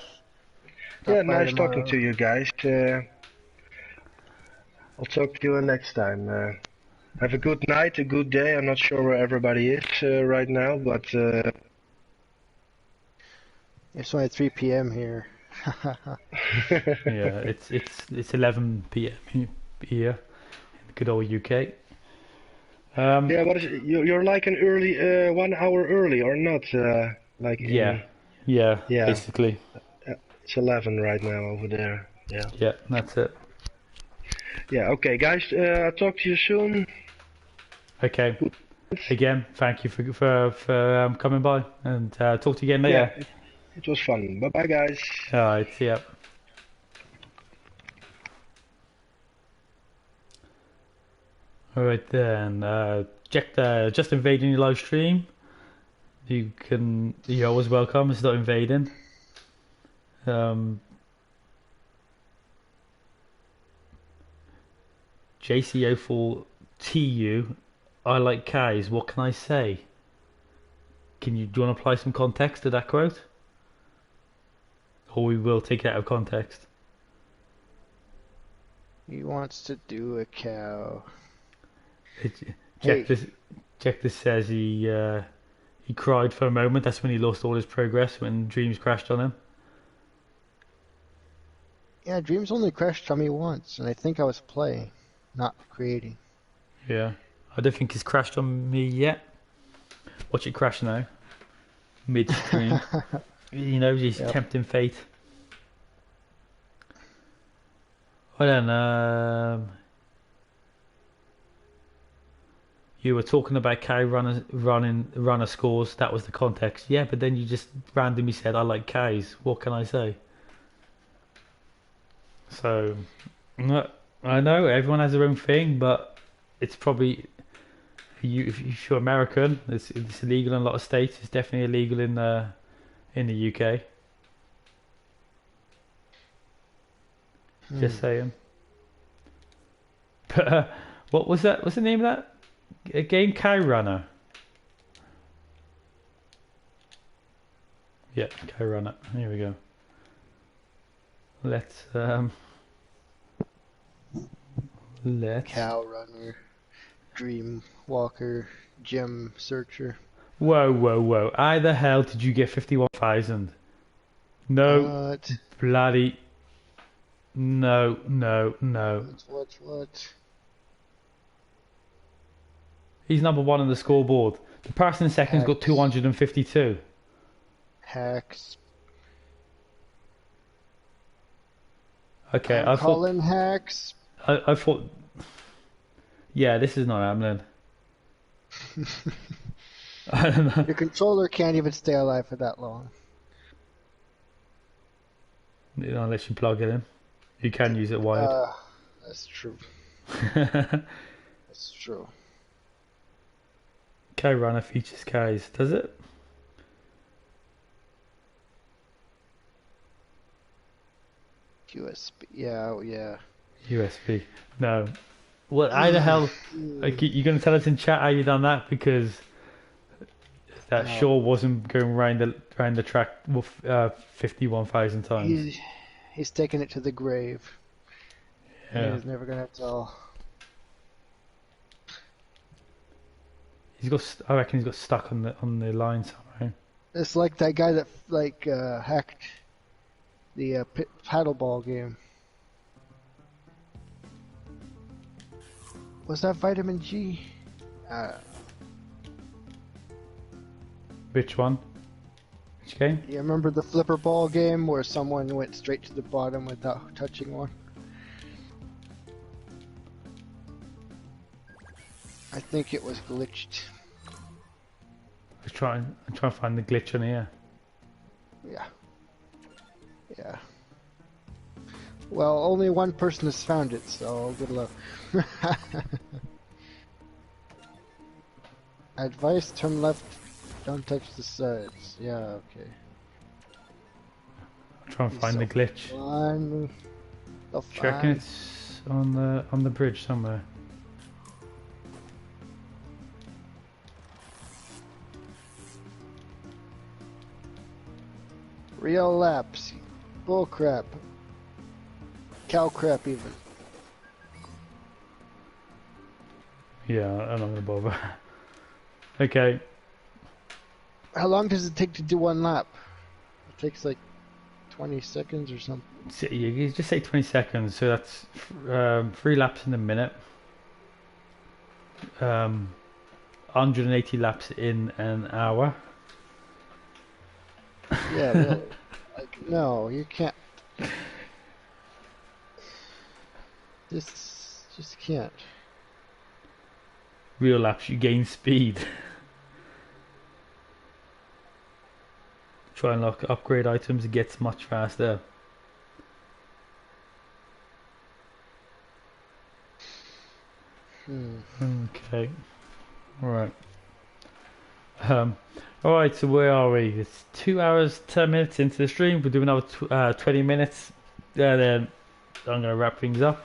Yeah, nice talking to you guys. I'll talk to you next time. Have a good night, a good day. I'm not sure where everybody is right now, but It's only 3 p.m. here. Yeah, it's 11 p.m. here in good old UK. Yeah, what is it? You're like an early 1 hour early or not? Like in, yeah, basically. It's 11 right now over there. Yeah, that's it. Yeah, okay, guys. I'll talk to you soon. Okay. Again, thank you for coming by, and talk to you again later. Yeah, it was fun. Bye bye, guys. Alright, see ya. Alright then, just invading your live stream. You're always welcome. It's not invading. JCO4TU, I like cows. What can I say? Do you want to apply some context to that quote? Or we will take it out of context. He wants to do a cow. Check this says he cried for a moment. That's when he lost all his progress, when Dreams crashed on him. Yeah, Dreams only crashed on me once, and I think I was playing, not creating. Yeah, I don't think he's crashed on me yet. Watch it crash now. Mid-stream. You know, he's tempting fate. Well then, you were talking about cow runner scores. That was the context. Yeah, but then you just randomly said, I like cows. What can I say? So, I know everyone has their own thing, but it's probably, if you're American, it's illegal in a lot of states. It's definitely illegal in the UK. Just saying. But what was that? What's the name of that? A game, Cow Runner. Yeah, Cow Runner. Here we go. Let's Cow Runner, Dream Walker, Gem Searcher. Whoa. How the hell did you get 51,000? No. What? Bloody. No. What? He's number 1 on the scoreboard. The person in second's got 252. Hacks. Okay, I'm calling hacks. I thought. Yeah, this is not happening. I don't know. Your controller can't even stay alive for that long. Unless you plug it in. You can use it wired. That's true. That's true. K-Runner features Ks, does it? USB. Yeah, yeah. USB. No. Well, how the hell? Like, you're going to tell us in chat how you done that? Because that sure wasn't going round the track 51,000 times. He's taking it to the grave. Yeah. He's never going to tell. I reckon he's got stuck on the line somehow. It's like that guy that hacked the paddleball game. Was that Vitamin G? Which one? Which game? You remember the flipper ball game where someone went straight to the bottom without touching one? I think it was glitched. I'm trying to find the glitch on here. Yeah. Yeah. Well, only one person has found it, so good luck. Advice, turn left, don't touch the sides. Yeah, okay. I'm trying to find the glitch. Checking it's on the bridge somewhere. Real laps. Bull crap. Cow crap even. Yeah, I'm not gonna bother. Okay. How long does it take to do one lap? It takes like 20 seconds or something. So you just say 20 seconds, so that's 3 laps in a minute. 180 laps in an hour. Yeah, really. Like, no, you can't. Just can't. Real laps, you gain speed. Try and lock upgrade items, it gets much faster. Okay. Alright. Alright, so where are we? It's 2 hours, 10 minutes into the stream. We'll do another 20 minutes. Then I'm going to wrap things up.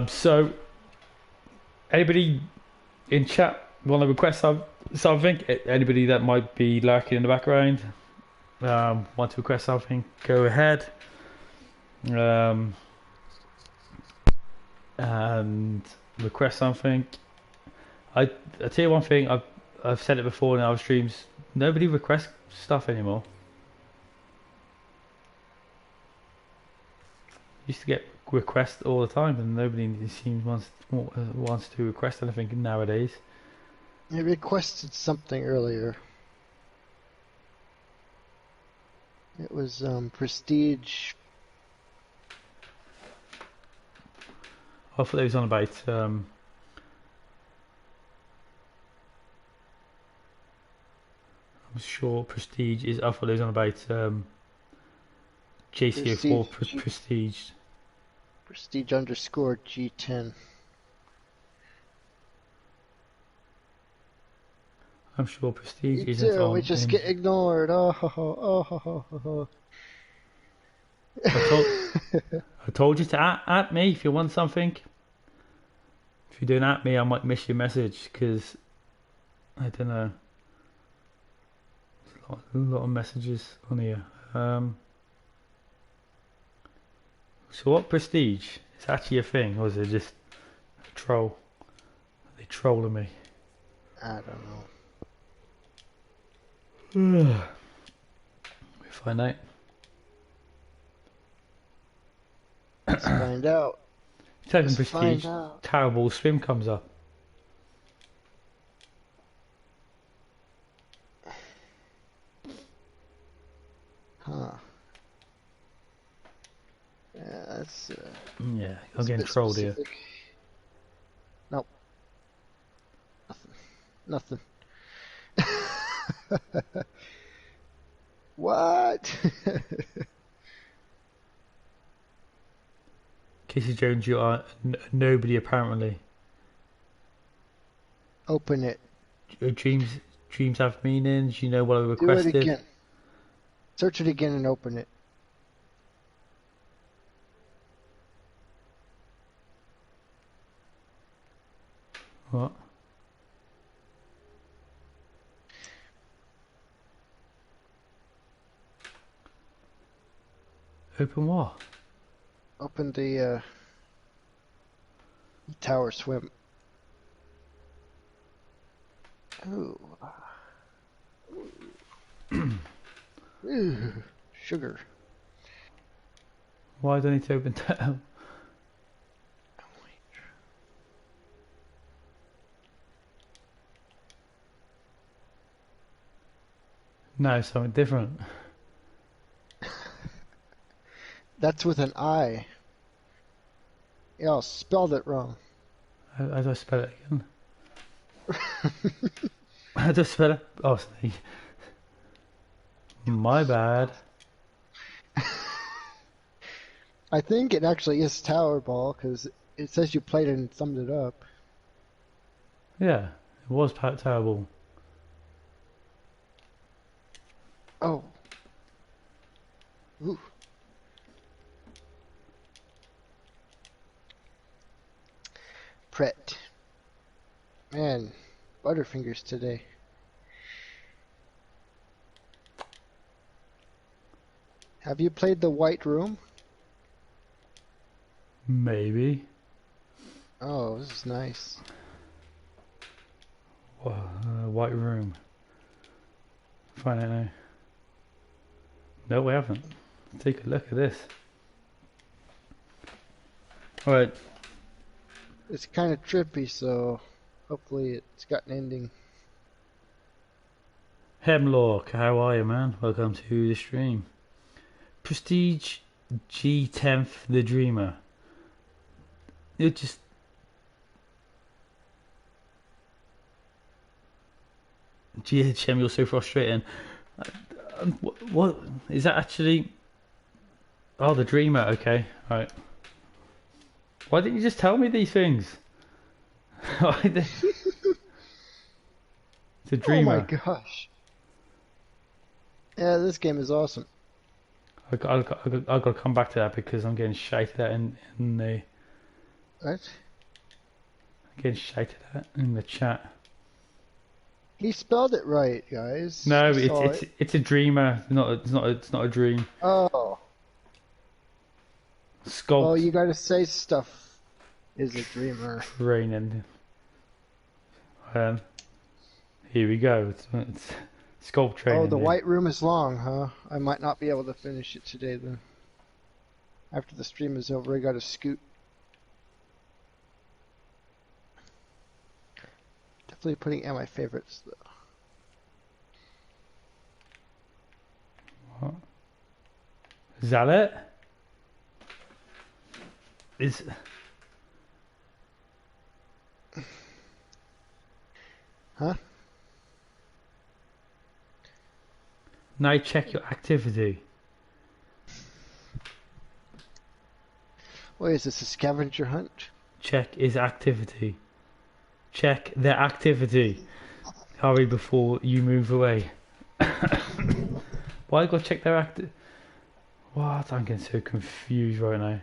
So, anybody in chat want to request something? Anybody that might be lurking in the background want to request something? Go ahead. And request something. I tell you one thing. I've said it before in our streams. Nobody requests stuff anymore. Used to get requests all the time, and nobody seems wants to request anything nowadays. I requested something earlier. It was Prestige. I thought it was on about I'm sure Prestige is. I thought it was on about JCO4 Prestige. Prestige underscore G10. I'm sure Prestige isn't on. We just get ignored. I told you to at me if you want something. If you don't at me, I might miss your message because I don't know. There's a lot of messages on here. So what Prestige? Is actually a thing, or is it just a troll? Are they trolling me? I don't know. We find out. Let's find out. Second Prestige, terrible swim comes up. Huh. Yeah, that's. Yeah, I'm that's a getting bit trolled here. specific. Nope. Nothing. What? Casey Jones, you are nobody apparently. Open it. Dreams have meanings. You know what I Do requested. it again. Search it again and open it. What? Open what? Open the tower swim. Ooh. Ooh. Sugar. Why do I need to open that? No, something different. That's with an I. Y'all spelled it wrong. How do I spell it again? How do I spell it? Oh, sorry. My bad. I think it actually is Tower Ball because it says you played it and summed it up. Yeah, it was terrible. Oh. Ooh. Pret. Man, Butterfingers today. Have you played the White Room? Maybe. Oh, this is nice. White Room. Find it now. No, we haven't. Take a look at this. Alright. It's kind of trippy, so hopefully it's got an ending. Hemlock, how are you, man? Welcome to the stream. Prestige G10th the Dreamer. You just. GHM, you're so frustrating. What is that actually? Oh, the Dreamer. Okay, right. Why didn't you just tell me these things? It's a Dreamer. Oh my gosh. Yeah, this game is awesome. I got to come back to that because I'm getting shouted at in the. What? I'm getting shouted at in the chat. He spelled it right, guys. No, it's a Dreamer. It's not a dream. Oh. Sculpt. Oh, you gotta say stuff is a dreamer. Training. Here we go. It's sculpt training. Oh, the here. White Room is long, huh? I might not be able to finish it today then. After the stream is over, I gotta scoot. Definitely putting in my favorites though. What? Is that it? Huh? Now check your activity. What is this, a scavenger hunt? Check his activity. Check their activity. Hurry before you move away. Why I gotta check their activity? What? I'm getting so confused right now.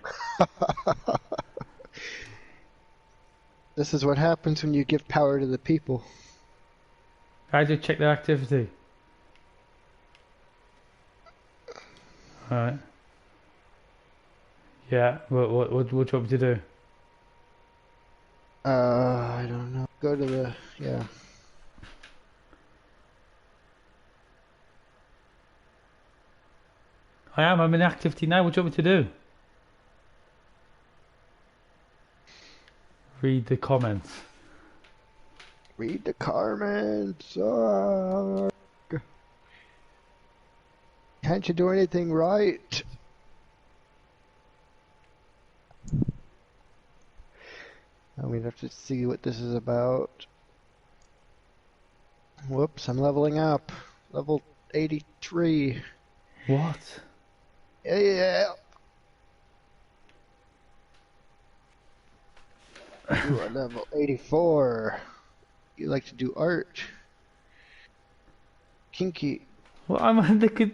This is what happens when you give power to the people. How do you check their activity? Alright. Yeah, what do you want me to do? I don't know. Go to the, yeah. I'm in activity now. What do you want me to do? Read the comments. Read the comments. Can't you do anything right? I'm gonna have to see what this is about. Whoops, I'm leveling up. Level 83. What? Yeah. You are level 84. You like to do art. Kinky. Well, I'm looking.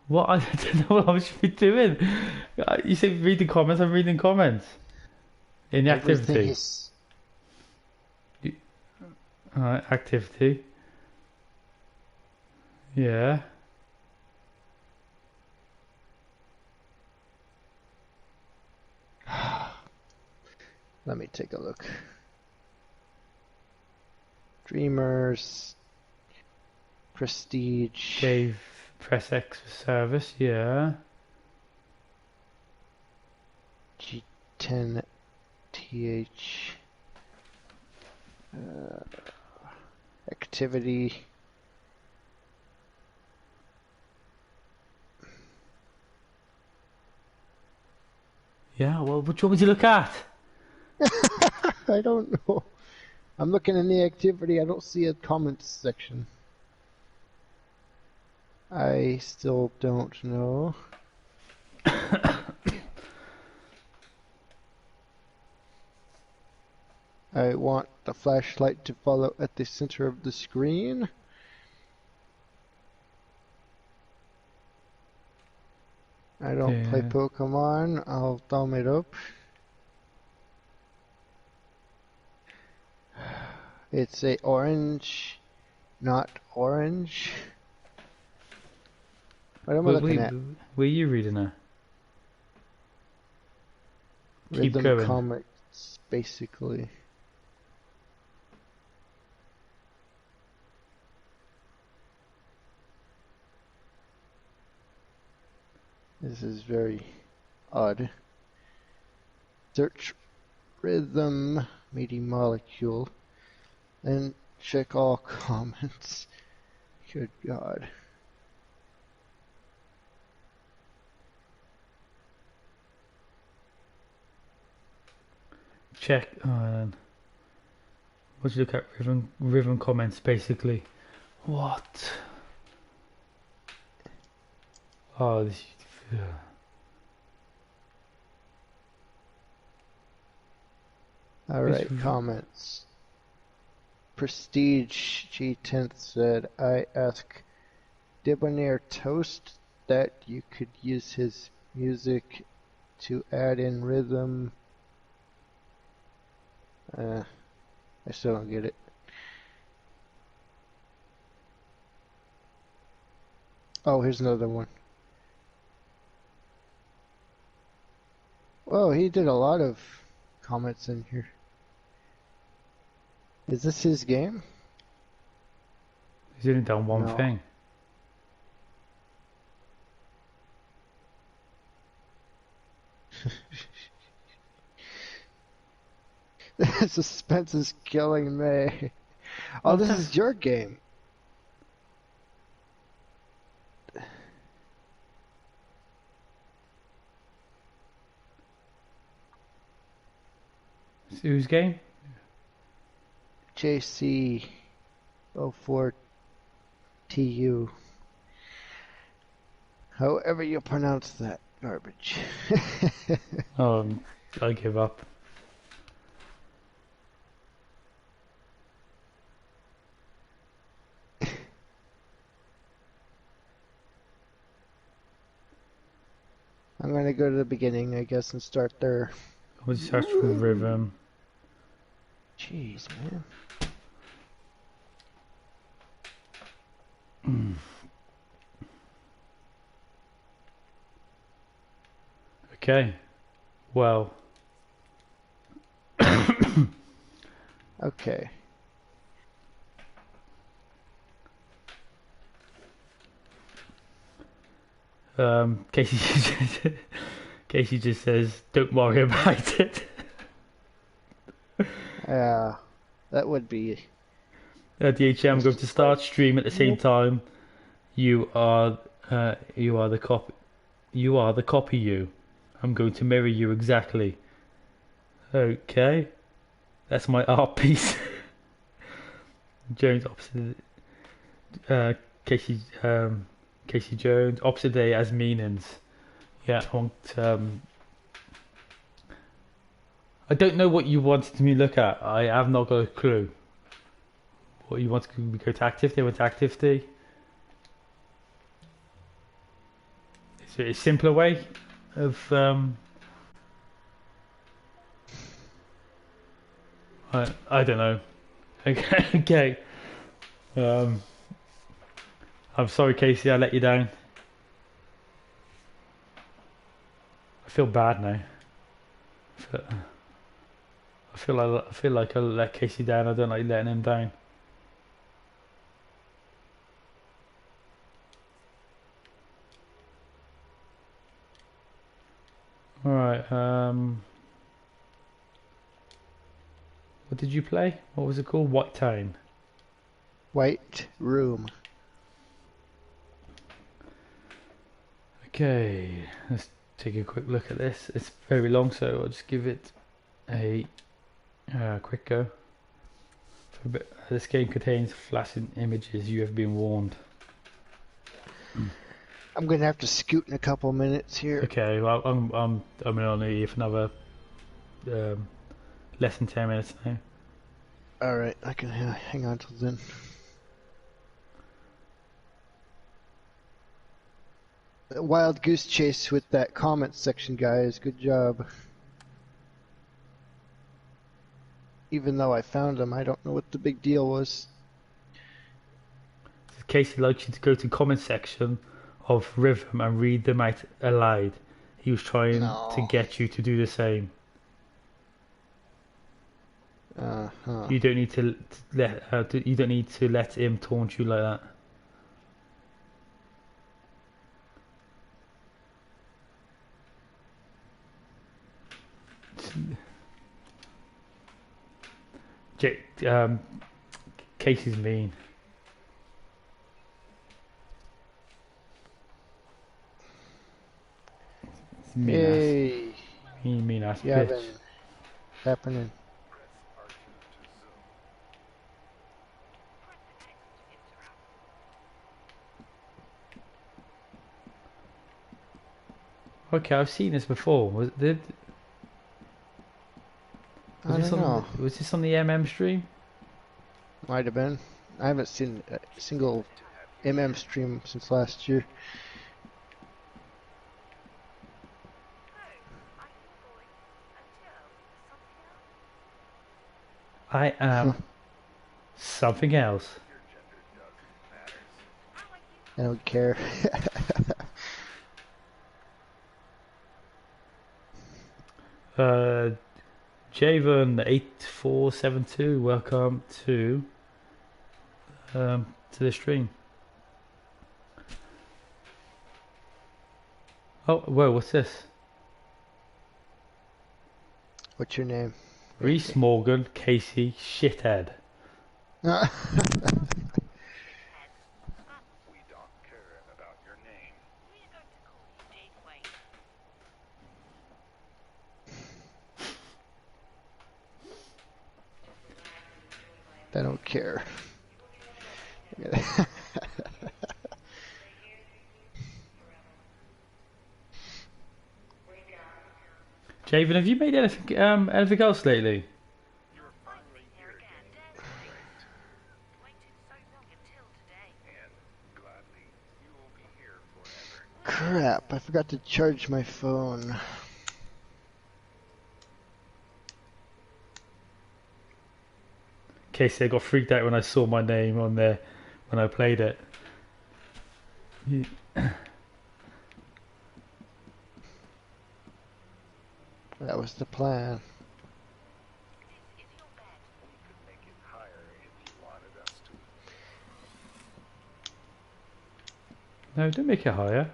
What? I don't know what I should be doing. You said reading comments. I'm reading comments. In the activity. Is... Alright, activity. Yeah. Let me take a look. Dreamers. Prestige. Gave press X for service, yeah. G10 TH. Activity. Yeah, well, what do you want me to look at? I don't know. I'm looking in the activity. I don't see a comments section. I still don't know. I want the flashlight to follow at the center of the screen. I don't play Pokemon. I'll thumb it up. It's a orange, not orange. What am I looking at? Where are you reading at? Keep Rhythm going. comics, basically. This is very odd. Search rhythm, meaty molecule, then check all comments. Good God. Check. What do you look at? Rhythm comments, basically. What? Oh, this. Alright, comments. Prestige G10th said, I ask Debonair Toast that you could use his music to add in rhythm. I still don't get it. Oh, here's another one. Whoa, he did a lot of comments in here. Is this his game? He's only done one thing. The suspense is killing me. Oh, this is your game. Whose game? JC04TU. However you pronounce that garbage. I give up. I'm gonna go to the beginning, I guess, and start there. We'll search for rhythm. Jeez, man. Okay. Well. Okay. Casey just says, "Don't worry about it." Yeah, that would be DHM, I'm going to start stream at the same time. You are the copy. You are the copy. You. I'm going to mirror you exactly. Okay, that's my art piece. Jones opposite. Casey Jones opposite day as meanings. Yeah, I want. I don't know what you wanted me to look at. I have not got a clue. What you want to go to activity? I went to activity. Is there a simpler way of I don't know. Okay. I'm sorry, Casey. I let you down. I feel bad now. I feel like I let Casey down. I don't like letting him down. All right. What did you play? What was it called? White Town. White Room. Okay, let's take a quick look at this. It's very long, so I'll just give it a quick go. This game contains flashing images. You have been warned. I'm gonna have to scoot in a couple minutes here. Okay, well I'm only here for another less than 10 minutes now. All right, I can hang on till then. Wild goose chase with that comment section, guys. Good job. Even though I found them, I don't know what the big deal was. Casey likes you to go to comment section of Rhythm and read them out aloud. He was trying to get you to do the same. You don't need to let him taunt you like that. Casey's mean. Mean ass bitch. Happening. Okay, I've seen this before. Was this on the MM stream? Might have been. I haven't seen a single MM stream since last year. I am something else. I don't care. Javen8472, welcome to the stream. Oh, whoa, what's this? What's your name? Reese Morgan, Casey, shithead. I don't care. Javen, have you made anything else lately? Crap, I forgot to charge my phone. Casey, I got freaked out when I saw my name on there when I played it. That was the plan. No, don't make it higher.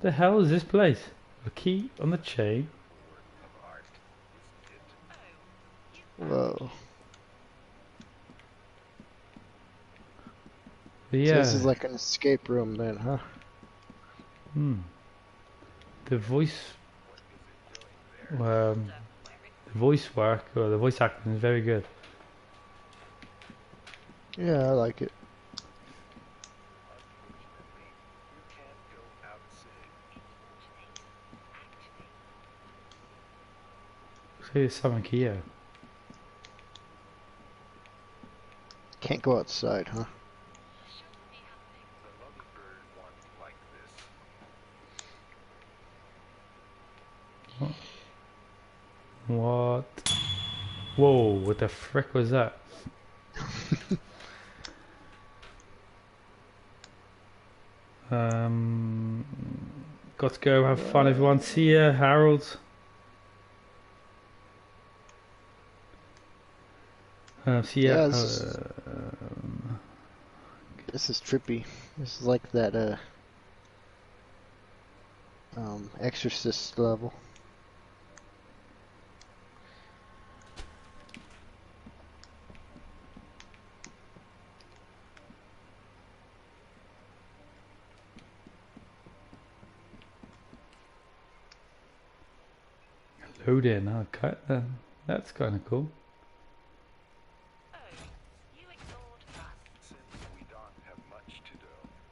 The hell is this place? A key on the chain. Whoa. Yeah. So this is like an escape room then, huh? The voice work or the voice acting is very good. Yeah, I like it. So there's something here. Can't go outside, huh? What? Whoa, what the frick was that? Got to go, have fun everyone. See ya, Harold. See ya. Yeah, this is trippy. This is like that Exorcist level. Load in, okay, that's kind of cool.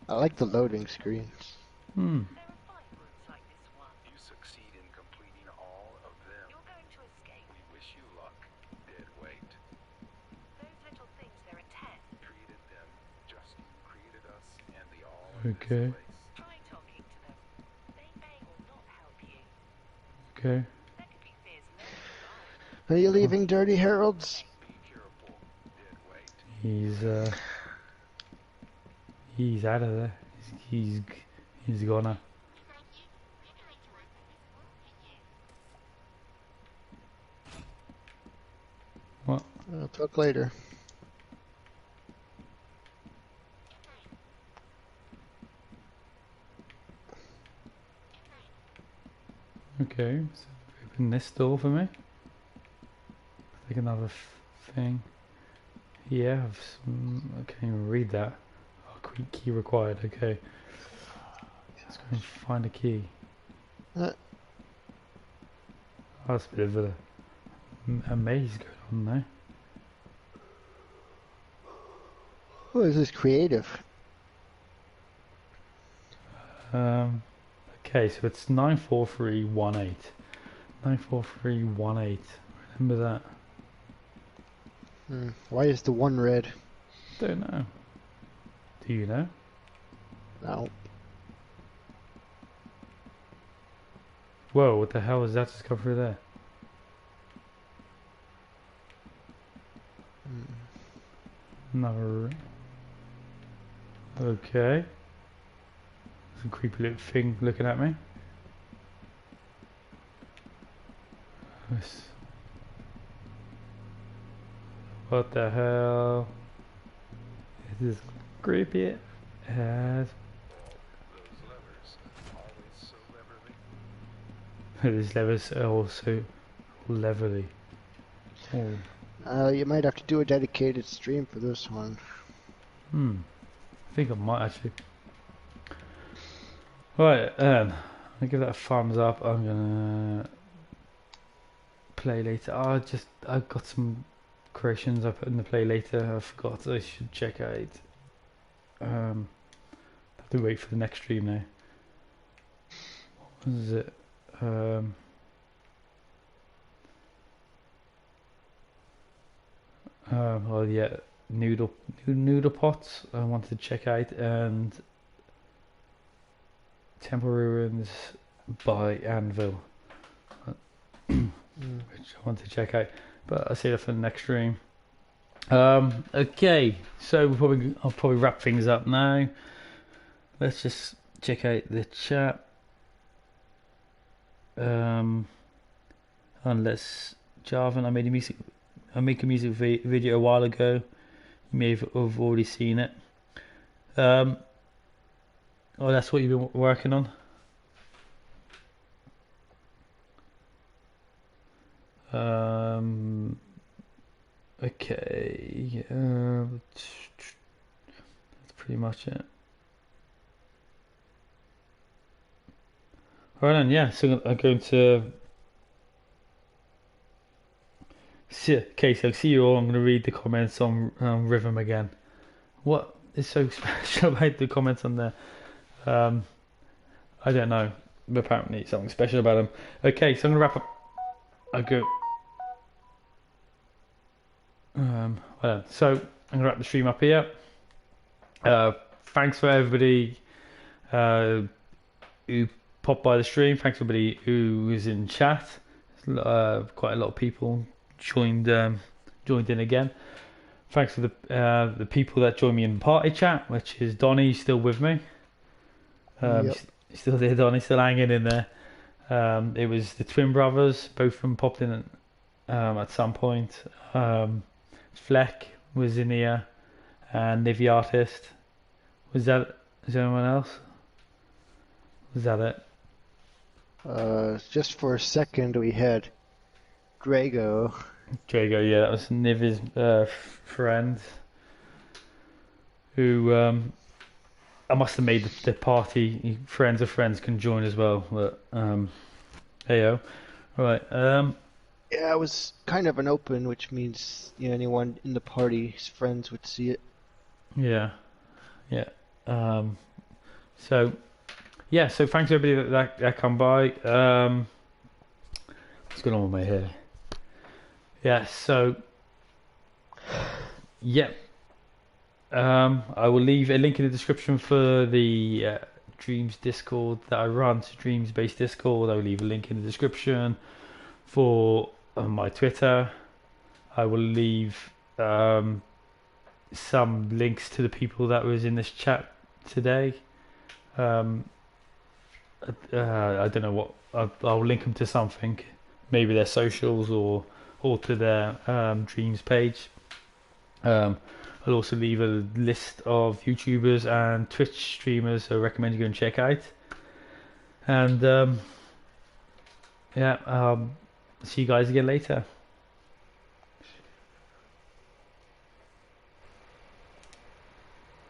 I like the loading screens. Hmm. You succeed in completing all of them. You're going to escape. We wish you luck. Dead weight. Those little things, they're a test. Created them. Just created us and the all of Okay. this place. Try talking to them. They may or not help you. Okay. There could be fears Are you leaving DirtyHarolds? He's out of there. He's gonna. What? I'll talk later. Okay, so open this door for me. Take another thing. Yeah, I can't even read that. Oh, key required. Okay. Let's go and find a key. Oh, that's a bit of a maze going on Oh, this is creative. Okay, so it's 94318. 94318. Remember that. Why is the one red? Don't know. Do you know? No. Whoa, what the hell is that just come through there? Another. Okay. Some creepy little thing looking at me. What the hell? This is creepy as. These levers are also levelly. Oh. You might have to do a dedicated stream for this one. I think I might actually. Right, I'll give that a thumbs up. I'm gonna play later. I've got some creations I put in the play later. I forgot. I should check out. Have to wait for the next stream now. What is it? Well, yeah, noodle pots. I wanted to check out, and Temple Ruins by Anvil, which I want to check out. But I'll save that for the next stream. Okay, so I'll probably wrap things up now. Let's just check out the chat. Unless Jarvan, I make a music video a while ago. You may have already seen it. Oh, that's what you've been working on. Okay. Let's pretty much it. Right then, yeah, so I'm going to okay, so see you all. I'm going to read the comments on Rhythm again. What is so special about the comments on there? I don't know, but apparently something special about them. Okay, so I'm going to wrap up. I go. Well, so I'm going to wrap the stream up here. Thanks for everybody who popped by the stream. Thanks for everybody who was in chat. Quite a lot of people joined in again. Thanks for the people that joined me in party chat, which is Donny, still with me. Yep. Still there, Donny, still hanging in there. It was the twin brothers, both of them popped in at some point. Fleck was in here, and Nivi-Artist. Is there anyone else? Was that it? Just for a second, we had Drago. Drago, yeah, that was Nivi's friend. Who I must have made the party. Friends of friends can join as well, but heyo. Right. Yeah, it was kind of an open, which means anyone in the party's friends would see it. Yeah. So thanks everybody that come by. What's going on with my hair? Yeah. So yeah. I will leave a link in the description for the Dreams Discord that I run. To Dreams based Discord. I will leave a link in the description for my Twitter. I will leave some links to the people that was in this chat today. I don't know what I'll link them to something, maybe their socials or to their Dreams page. I'll also leave a list of YouTubers and Twitch streamers I recommend you go and check out. And see you guys again later.